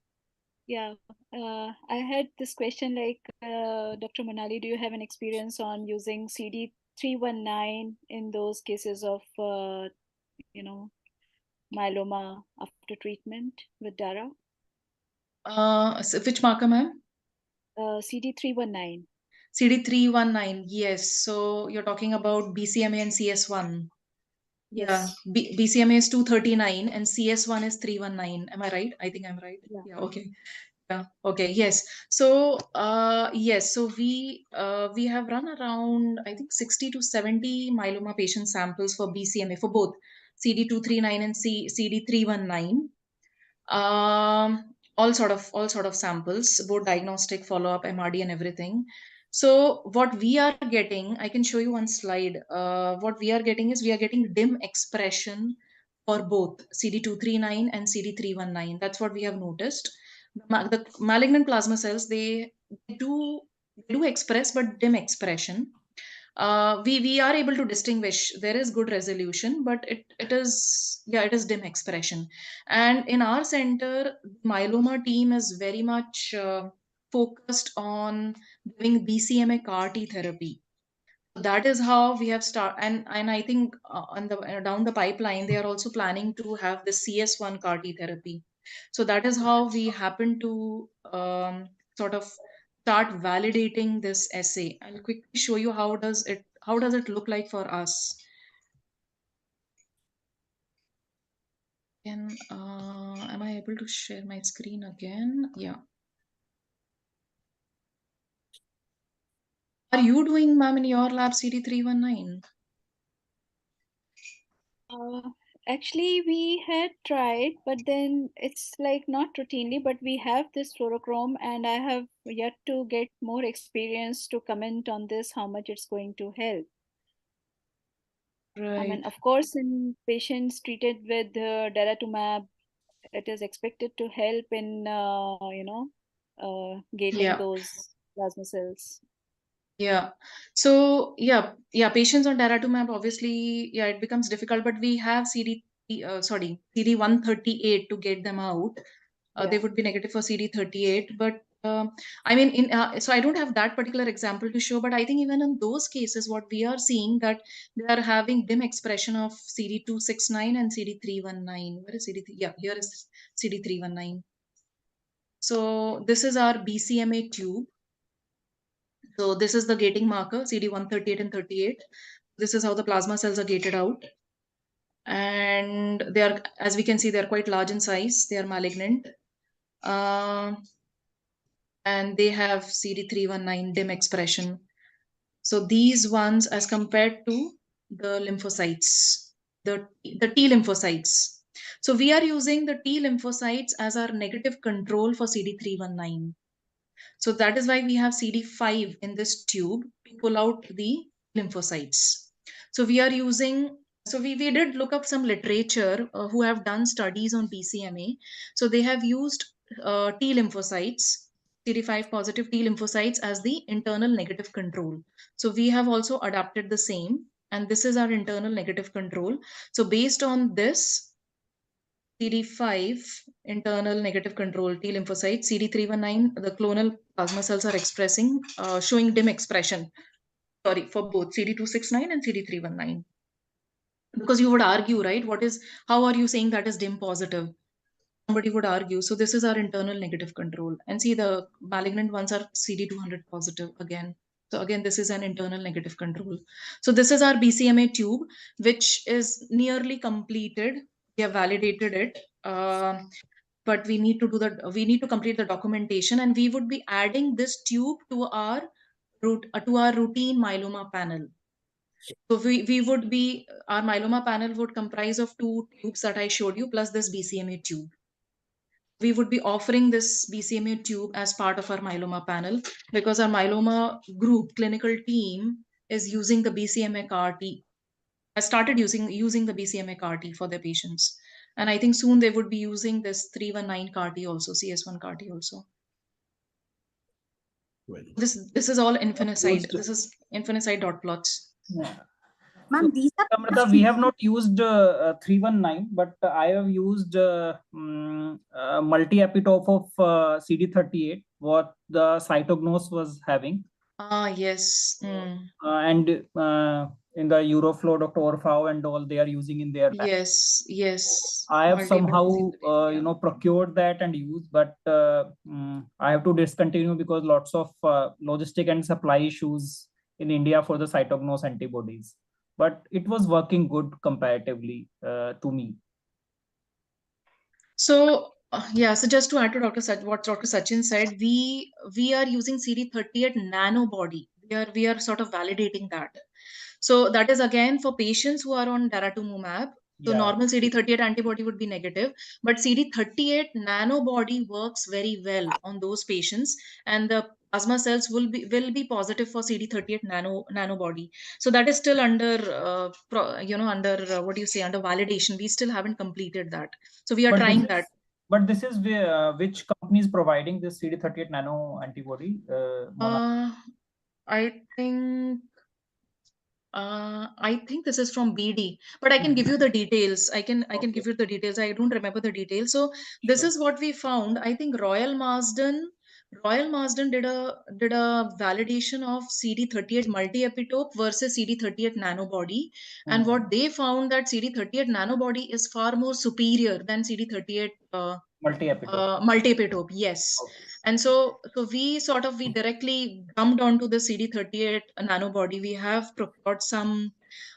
Yeah, I had this question like, Dr. Manali, do you have an experience on using CD319 in those cases of, myeloma after treatment with DARA? So which marker, ma'am? CD319. CD319, yes. So you're talking about BCMA and CS1. Yes. Yeah, BCMA is 239 and CS1 is 319. Am I right? I think I'm right. Yeah, okay. Yeah. Okay. Yes. So, yes. So we have run around, I think, 60 to 70 myeloma patient samples for BCMA for both CD239 and CD319. All sort of samples, both diagnostic, follow-up, MRD, and everything. So what we are getting, I can show you one slide. What we are getting is we are getting dim expression for both CD239 and CD319. That's what we have noticed. The malignant plasma cells, they do express, but dim expression. We are able to distinguish. There is good resolution, but it is dim expression. And in our center, myeloma team is very much focused on doing BCMA CAR T therapy. That is how we have started, and I think on the down the pipeline they are also planning to have the CS1 CAR T therapy. So that is how we happen to sort of start validating this assay. I'll quickly show you how does it look like for us. Am I able to share my screen again? Yeah. Are you doing, ma'am, in your lab CD319? Actually, we had tried, but then it's like not routinely, but we have this fluorochrome, and I have yet to get more experience to comment on this, how much it's going to help. Right. I mean, of course, in patients treated with daratumab, it is expected to help in, gating those plasma cells. Yeah. So patients on daratumab, obviously, it becomes difficult, but we have CD138 to get them out. They would be negative for CD38, but I mean, so I don't have that particular example to show, but I think even in those cases, what we are seeing that they are having dim expression of CD269 and CD319. Where is CD3? Yeah, here is CD319. So this is our BCMA tube. So this is the gating marker, CD138 and 38. This is how the plasma cells are gated out. And they are, as we can see, they're quite large in size. They are malignant. And they have CD319 dim expression. So these ones as compared to the lymphocytes, the T lymphocytes. So we are using the T lymphocytes as our negative control for CD319. So that is why we have CD5 in this tube to pull out the lymphocytes. So we are using, so we did look up some literature who have done studies on BCMA. So they have used T lymphocytes, CD5 positive T lymphocytes as the internal negative control. So we have also adapted the same, and this is our internal negative control. So based on this, CD5 internal negative control T lymphocytes, CD319, the clonal plasma cells are expressing, showing dim expression, for both CD269 and CD319. Because you would argue, right? How are you saying that is dim positive? Somebody would argue. So this is our internal negative control. And see, the malignant ones are CD200 positive again. So again, this is an internal negative control. So this is our BCMA tube, which is nearly completed. We have validated it. But we need to complete the documentation, and we would be adding this tube to our routine myeloma panel. So our myeloma panel would comprise of 2 tubes that I showed you, plus this BCMA tube. We would be offering this BCMA tube as part of our myeloma panel, because our myeloma group clinical team is using the BCMA CAR T. I started using the BCMA CAR T for their patients. And I think soon they would be using this 319 CAR T also, CS1 CAR T also. Well, This is all infinicide. This is infinicide dot plots. Ma'am, these are Amrita, we have not used 319, but I have used multi-epitope of CD38, what the cytognos was having. Yes. And in the Euroflow, Dr. Orfao and all, they are using in their lab. Yes. I have somehow procured that and used, but I have to discontinue because lots of logistic and supply issues in India for the cytognos antibodies. But it was working good comparatively to me. So Yeah, so just to add to what Dr. Sachin said, we are using CD38 nanobody. We are sort of validating that. So that is again for patients who are on daratumumab. So Yeah. normal CD38 antibody would be negative, but CD38 nanobody works very well on those patients, and the plasma cells will be positive for CD38 nanobody. So that is still under what do you say, under validation. We still haven't completed that. So we are trying that. But this is which company is providing this CD38 nano antibody? I think this is from BD, but I can give you the details. I can give you the details. I don't remember the details. So this is what we found. I think Royal Marsden did a validation of CD38 multi-epitope versus CD38 nanobody, and what they found that CD38 nanobody is far more superior than CD38 multi-epitope. Yes. Okay. And so we directly jumped onto the CD38 nanobody. We have procured some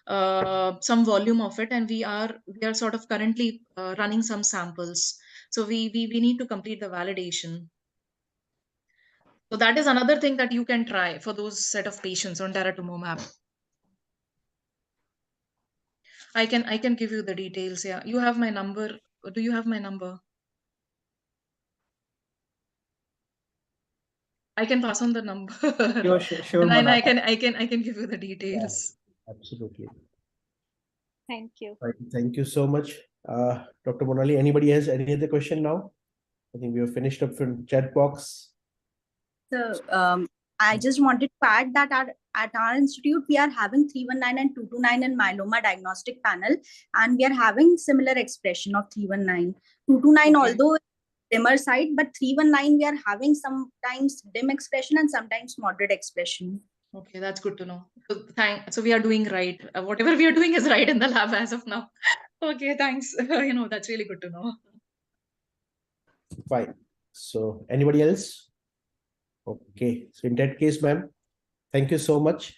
volume of it, and we are sort of currently running some samples. So we need to complete the validation. So that is another thing that you can try for those set of patients on daratumumab. I can give you the details. Yeah, you have my number. Do you have my number? I can pass on the number. Sure, And I Manali. can give you the details. Yeah, absolutely. Thank you. Right. Thank you so much, Dr. Monali. Anybody has any other question now? I think we have finished up from chat box. So I just wanted to add that at our institute, we are having 319 and 229 in myeloma diagnostic panel, and we are having similar expression of 319. 229, Okay. although dimmer side, but 319 we are having sometimes dim expression and sometimes moderate expression. Okay, that's good to know. So we are doing right. Whatever we are doing is right in the lab as of now. Okay, thanks. That's really good to know. Fine. So anybody else? Okay. So in that case, ma'am, thank you so much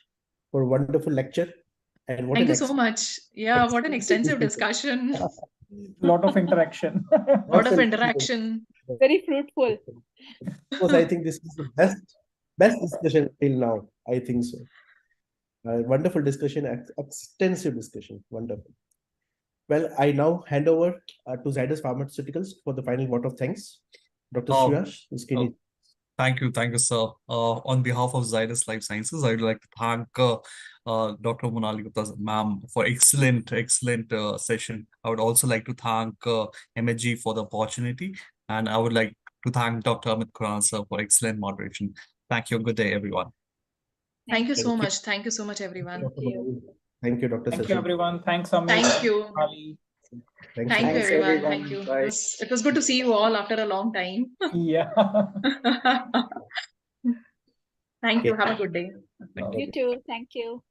for a wonderful lecture. And what Thank you so much. Yeah, what an extensive discussion. Lot of interaction. Lot of interaction. Very fruitful. Because I think this is the best discussion till now. I think so. Wonderful discussion, extensive discussion. Wonderful. Well, I now hand over to Zydus Pharmaceuticals for the final vote of thanks. Dr. Suyash, Thank you, sir. On behalf of Zydus Life Sciences, I would like to thank Dr. Monali Gupta, ma'am, for excellent session. I would also like to thank MHG for the opportunity, and I would like to thank Dr. Amit Khurana, sir, for excellent moderation. Thank you. Good day, everyone. Thank you so much. Thank you so much, everyone. Thank you, Dr. Thank Sachin. you, everyone. Thanks, Amit. Thank you. Ali. Thanks, Thank you, Thanks, everyone. everyone. Thank you. Bye. It was good to see you all after a long time. Yeah. Thank you. Have a good day. You too. Thank you.